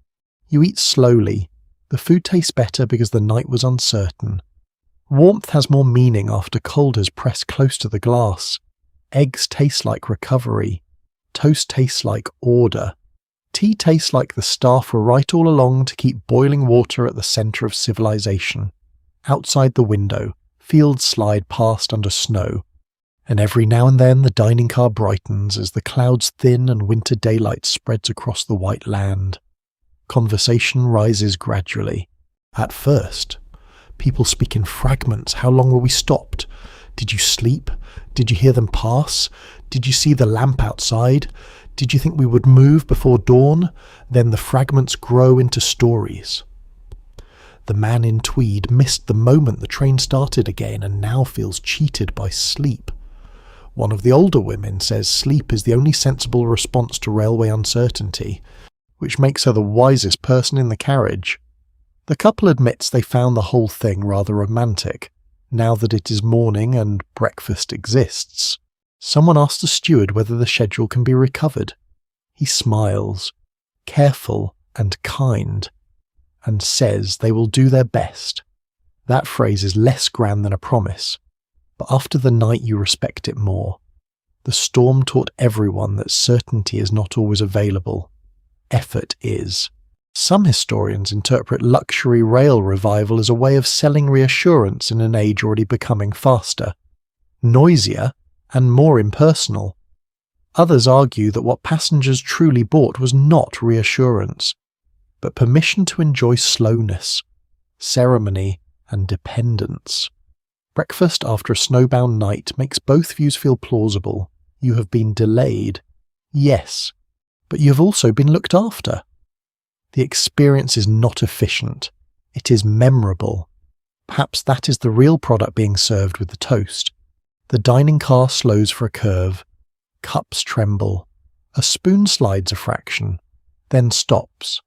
You eat slowly. The food tastes better because the night was uncertain. Warmth has more meaning after cold has pressed close to the glass. Eggs taste like recovery. Toast tastes like order. Tea tastes like the staff were right all along to keep boiling water at the centre of civilization. Outside the window, fields slide past under snow, and every now and then the dining car brightens as the clouds thin and winter daylight spreads across the white land. Conversation rises gradually. At first, people speak in fragments. How long were we stopped? Did you sleep? Did you hear them pass? Did you see the lamp outside? Did you think we would move before dawn? Then the fragments grow into stories. The man in tweed missed the moment the train started again and now feels cheated by sleep. One of the older women says sleep is the only sensible response to railway uncertainty, which makes her the wisest person in the carriage. The couple admits they found the whole thing rather romantic, now that it is morning and breakfast exists. Someone asks the steward whether the schedule can be recovered. He smiles, careful and kind, and says they will do their best. That phrase is less grand than a promise, but after the night you respect it more. The storm taught everyone that certainty is not always available. Effort is. Some historians interpret luxury rail revival as a way of selling reassurance in an age already becoming faster, noisier, and more impersonal. Others argue that what passengers truly bought was not reassurance, but permission to enjoy slowness, ceremony, and dependence. Breakfast after a snowbound night makes both views feel plausible. You have been delayed, yes, but you have also been looked after. The experience is not efficient. It is memorable. Perhaps that is the real product being served with the toast. The dining car slows for a curve. Cups tremble. A spoon slides a fraction, then stops.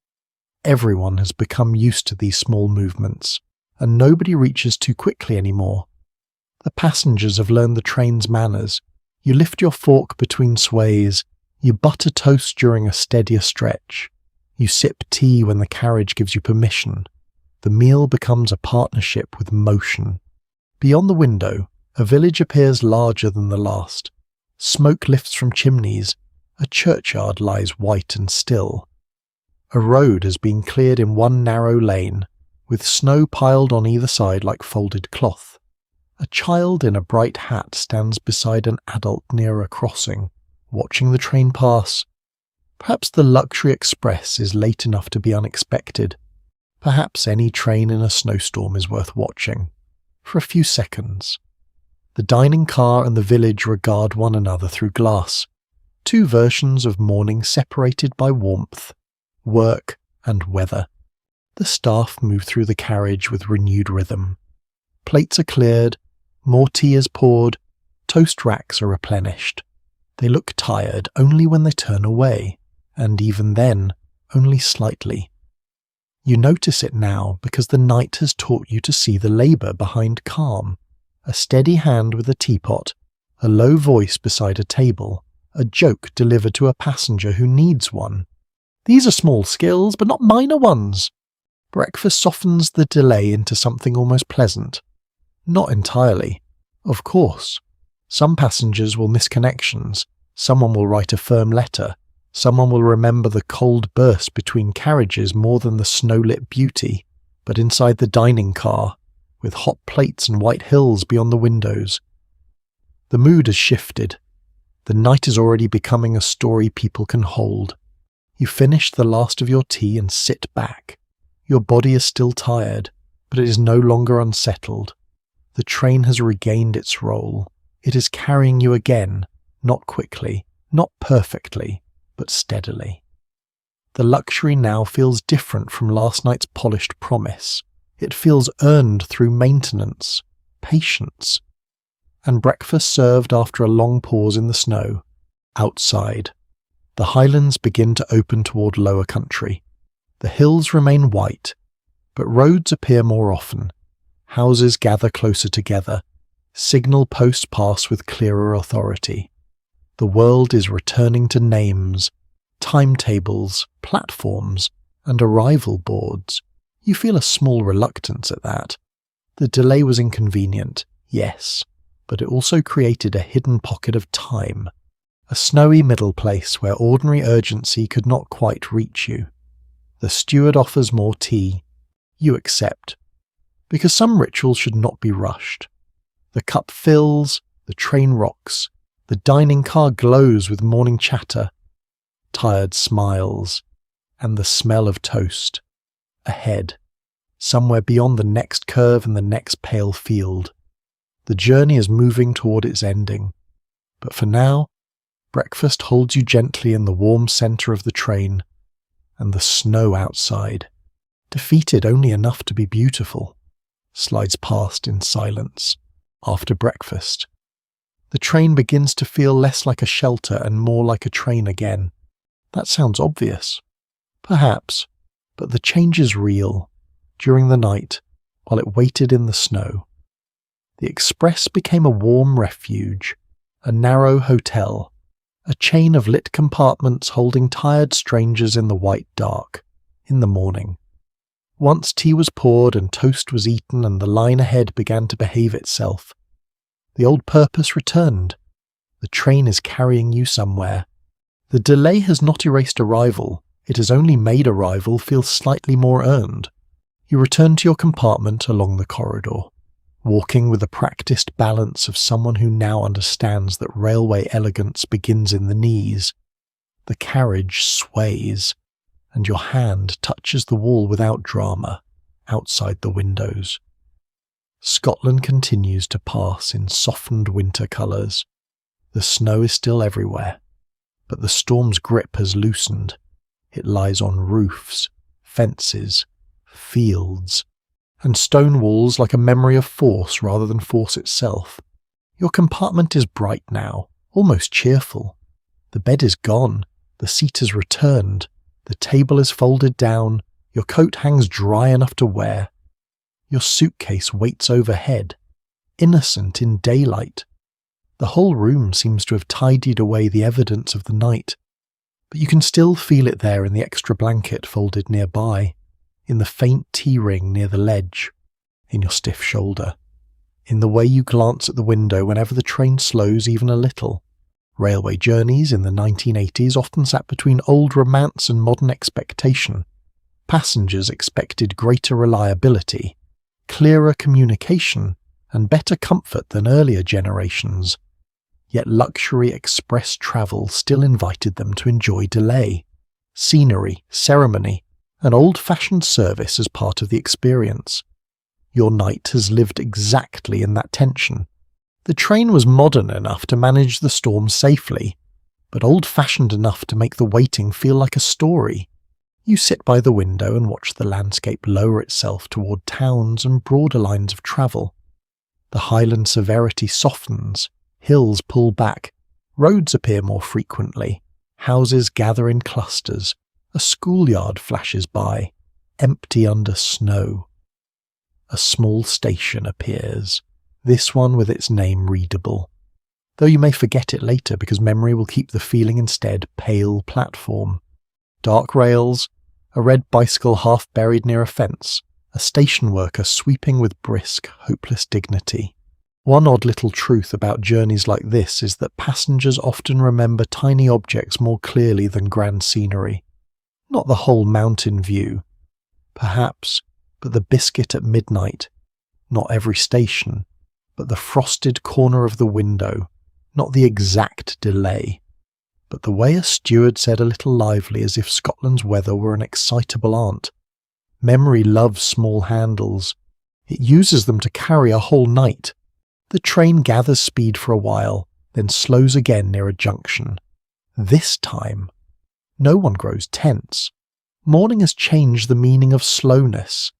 Everyone has become used to these small movements, and nobody reaches too quickly anymore. The passengers have learned the train's manners. You lift your fork between sways. You butter toast during a steadier stretch. You sip tea when the carriage gives you permission. The meal becomes a partnership with motion. Beyond the window, a village appears larger than the last. Smoke lifts from chimneys. A churchyard lies white and still. A road has been cleared in one narrow lane, with snow piled on either side like folded cloth. A child in a bright hat stands beside an adult near a crossing, watching the train pass. Perhaps the luxury express is late enough to be unexpected. Perhaps any train in a snowstorm is worth watching. For a few seconds. The dining car and the village regard one another through glass. Two versions of morning separated by warmth, work, and weather. The staff move through the carriage with renewed rhythm. Plates are cleared, more tea is poured, toast racks are replenished. They look tired only when they turn away, and even then, only slightly. You notice it now because the night has taught you to see the labour behind calm. A steady hand with a teapot, a low voice beside a table, a joke delivered to a passenger who needs one. These are small skills, but not minor ones. Breakfast softens the delay into something almost pleasant. Not entirely. Of course. Some passengers will miss connections. Someone will write a firm letter. Someone will remember the cold burst between carriages more than the snow-lit beauty. But inside the dining car, with hot plates and white hills beyond the windows, the mood has shifted. The night is already becoming a story people can hold. You finish the last of your tea and sit back. Your body is still tired, but it is no longer unsettled. The train has regained its role. It is carrying you again, not quickly, not perfectly, but steadily. The luxury now feels different from last night's polished promise. It feels earned through maintenance, patience, and breakfast served after a long pause in the snow. Outside, the highlands begin to open toward lower country. The hills remain white, but roads appear more often. Houses gather closer together. Signal posts pass with clearer authority. The world is returning to names, timetables, platforms, and arrival boards. You feel a small reluctance at that. The delay was inconvenient, yes, but it also created a hidden pocket of time, a snowy middle place where ordinary urgency could not quite reach you. The steward offers more tea. You accept, because some rituals should not be rushed. The cup fills, the train rocks, the dining car glows with morning chatter, tired smiles, and the smell of toast. Ahead, somewhere beyond the next curve and the next pale field. The journey is moving toward its ending, but for now, breakfast holds you gently in the warm centre of the train, and the snow outside, defeated only enough to be beautiful, slides past in silence. After breakfast, the train begins to feel less like a shelter and more like a train again. That sounds obvious. Perhaps, but the change is real. During the night, while it waited in the snow, the express became a warm refuge, a narrow hotel, a chain of lit compartments holding tired strangers in the white dark. In the morning, once tea was poured and toast was eaten and the line ahead began to behave itself, the old purpose returned. The train is carrying you somewhere. The delay has not erased arrival, it has only made arrival feel slightly more earned. You return to your compartment along the corridor. walking with the practiced balance of someone who now understands that railway elegance begins in the knees. The carriage sways, and your hand touches the wall without drama, outside the windows. Scotland continues to pass in softened winter colours. The snow is still everywhere, but the storm's grip has loosened. It lies on roofs, fences, fields, and stone walls like a memory of force rather than force itself. Your compartment is bright now, almost cheerful. The bed is gone, the seat is returned, the table is folded down, your coat hangs dry enough to wear. Your suitcase waits overhead, innocent in daylight. The whole room seems to have tidied away the evidence of the night, but you can still feel it there in the extra blanket folded nearby, in the faint tea ring near the ledge, in your stiff shoulder, in the way you glance at the window whenever the train slows even a little. Railway journeys in the 1980s often sat between old romance and modern expectation. Passengers expected greater reliability, clearer communication, and better comfort than earlier generations. Yet luxury express travel still invited them to enjoy delay, scenery, ceremony, and old-fashioned service as part of the experience. Your night has lived exactly in that tension. The train was modern enough to manage the storm safely, but old-fashioned enough to make the waiting feel like a story. You sit by the window and watch the landscape lower itself toward towns and broader lines of travel. The highland severity softens, hills pull back, roads appear more frequently, houses gather in clusters, a schoolyard flashes by, empty under snow. A small station appears, this one with its name readable, though you may forget it later because memory will keep the feeling instead pale platform. Dark rails, a red bicycle half buried near a fence, a station worker sweeping with brisk, hopeless dignity. One odd little truth about journeys like this is that passengers often remember tiny objects more clearly than grand scenery. Not the whole mountain view, perhaps, but the biscuit at midnight. Not every station, but the frosted corner of the window. Not the exact delay, but the way a steward said a little lively as if Scotland's weather were an excitable aunt. Memory loves small handles. It uses them to carry a whole night. The train gathers speed for a while, then slows again near a junction. This time, no one grows tense. Morning has changed the meaning of slowness.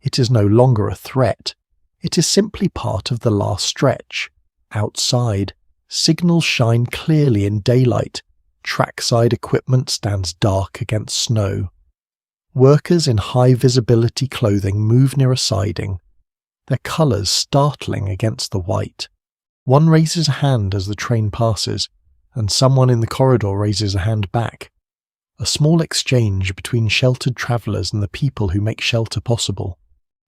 It is no longer a threat. It is simply part of the last stretch. Outside, signals shine clearly in daylight. Trackside equipment stands dark against snow. Workers in high-visibility clothing move near a siding, their colours startling against the white. One raises a hand as the train passes, and someone in the corridor raises a hand back. A small exchange between sheltered travellers and the people who make shelter possible.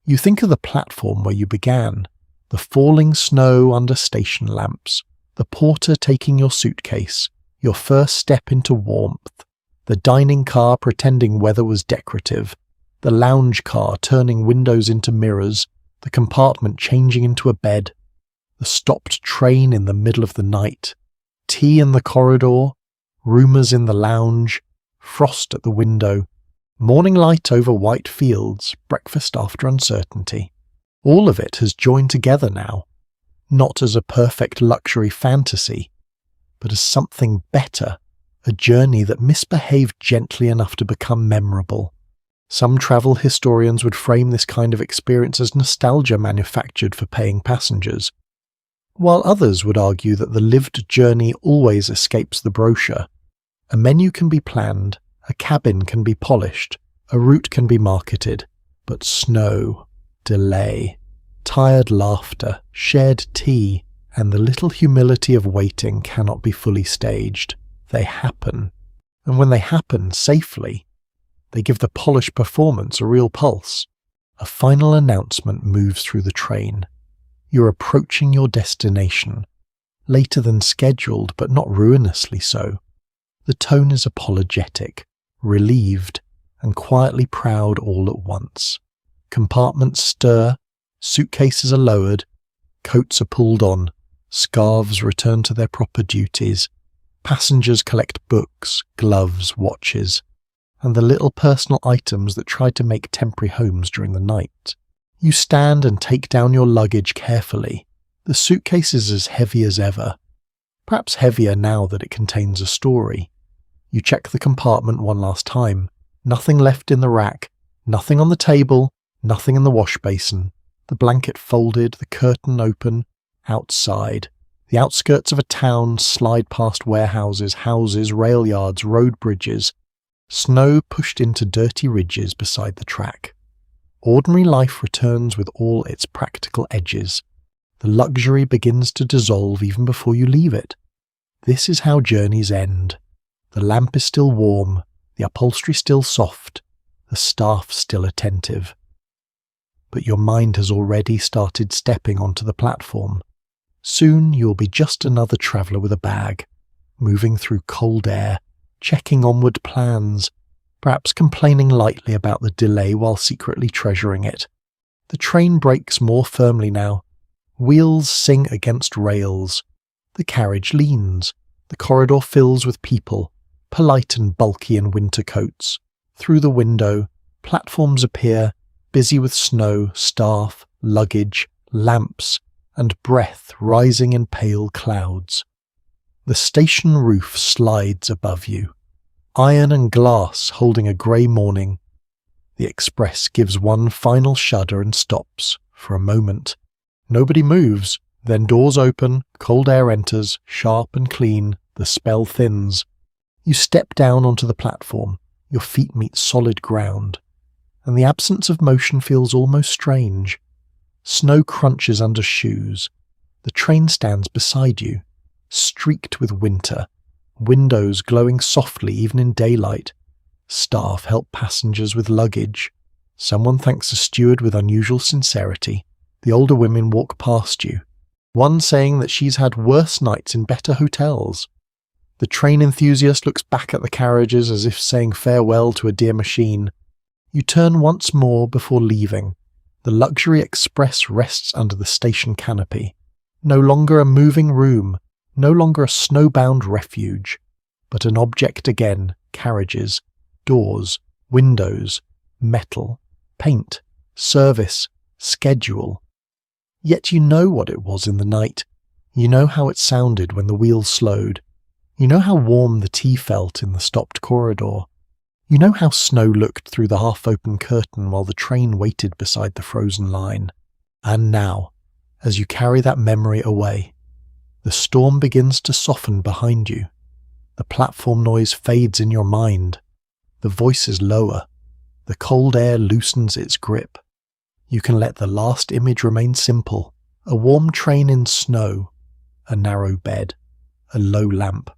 You think of the platform where you began, the falling snow under station lamps, the porter taking your suitcase, your first step into warmth, the dining car pretending weather was decorative, the lounge car turning windows into mirrors, the compartment changing into a bed, the stopped train in the middle of the night, tea in the corridor, rumours in the lounge, frost at the window, morning light over white fields, breakfast after uncertainty. All of it has joined together now, not as a perfect luxury fantasy, but as something better, a journey that misbehaved gently enough to become memorable. Some travel historians would frame this kind of experience as nostalgia manufactured for paying passengers, while others would argue that the lived journey always escapes the brochure. A menu can be planned, a cabin can be polished, a route can be marketed, but snow, delay, tired laughter, shared tea, and the little humility of waiting cannot be fully staged. They happen, and when they happen safely, they give the polished performance a real pulse. A final announcement moves through the train. You're approaching your destination, later than scheduled but not ruinously so. The tone is apologetic, relieved, and quietly proud all at once. Compartments stir, suitcases are lowered, Coats are pulled on, scarves return to their proper duties, passengers collect books, gloves, watches, and the little personal items that tried to make temporary homes during the night. You stand and take down your luggage carefully. The suitcase is as heavy as ever, perhaps heavier now that it contains a story. You check the compartment one last time. Nothing left in the rack, nothing on the table, nothing in the wash basin. The blanket folded, the curtain open. Outside, the outskirts of a town slide past warehouses, houses, rail yards, road bridges. Snow pushed into dirty ridges beside the track. Ordinary life returns with all its practical edges. The luxury begins to dissolve even before you leave it. This is how journeys end. The lamp is still warm, the upholstery still soft, the staff still attentive. But your mind has already started stepping onto the platform. Soon you will be just another traveller with a bag, moving through cold air, checking onward plans, perhaps complaining lightly about the delay while secretly treasuring it. The train brakes more firmly now. Wheels sing against rails. The carriage leans. The corridor fills with people, polite and bulky in winter coats. Through the window, platforms appear, busy with snow, staff, luggage, lamps, and breath rising in pale clouds. The station roof slides above you, iron and glass holding a grey morning. The express gives one final shudder and stops, for a moment. Nobody moves, then doors open, cold air enters, sharp and clean, the spell thins. You step down onto the platform, your feet meet solid ground, and the absence of motion feels almost strange. Snow crunches under shoes. The train stands beside you, streaked with winter, windows glowing softly even in daylight. Staff help passengers with luggage. Someone thanks a steward with unusual sincerity. The older women walk past you, one saying that she's had worse nights in better hotels. The train enthusiast looks back at the carriages as if saying farewell to a dear machine. You turn once more before leaving. The luxury express rests under the station canopy. No longer a moving room, no longer a snowbound refuge, but an object again, carriages, doors, windows, metal, paint, service, schedule. Yet you know what it was in the night. You know how it sounded when the wheels slowed. You know how warm the tea felt in the stopped corridor. You know how snow looked through the half-open curtain while the train waited beside the frozen line. And now, as you carry that memory away, the storm begins to soften behind you. The platform noise fades in your mind. The voices lower. The cold air loosens its grip. You can let the last image remain simple. A warm train in snow, a narrow bed, a low lamp,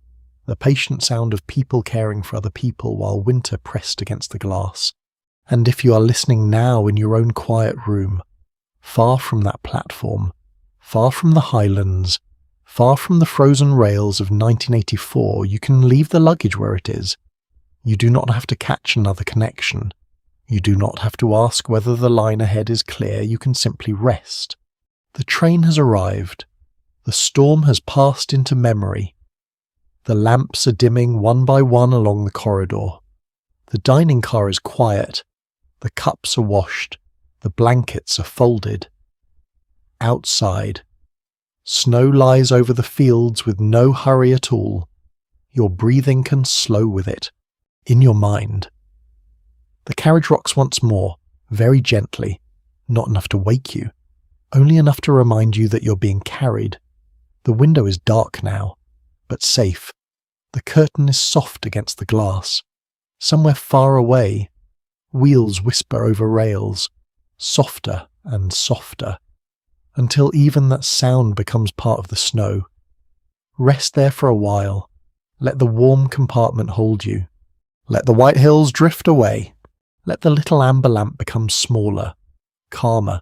the patient sound of people caring for other people while winter pressed against the glass. And if you are listening now in your own quiet room, far from that platform, far from the highlands, far from the frozen rails of 1984, you can leave the luggage where it is. You do not have to catch another connection. You do not have to ask whether the line ahead is clear. You can simply rest. The train has arrived. The storm has passed into memory. The lamps are dimming one by one along the corridor. The dining car is quiet. The cups are washed. The blankets are folded. Outside, snow lies over the fields with no hurry at all. Your breathing can slow with it, in your mind. The carriage rocks once more, very gently, not enough to wake you, only enough to remind you that you're being carried. The window is dark now, but safe. The curtain is soft against the glass. Somewhere far away, wheels whisper over rails, softer and softer, until even that sound becomes part of the snow. Rest there for a while. Let the warm compartment hold you. Let the white hills drift away. Let the little amber lamp become smaller, calmer,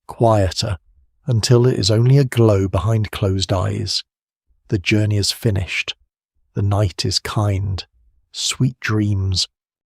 quieter, until it is only a glow behind closed eyes. The journey is finished. The night is kind. Sweet dreams.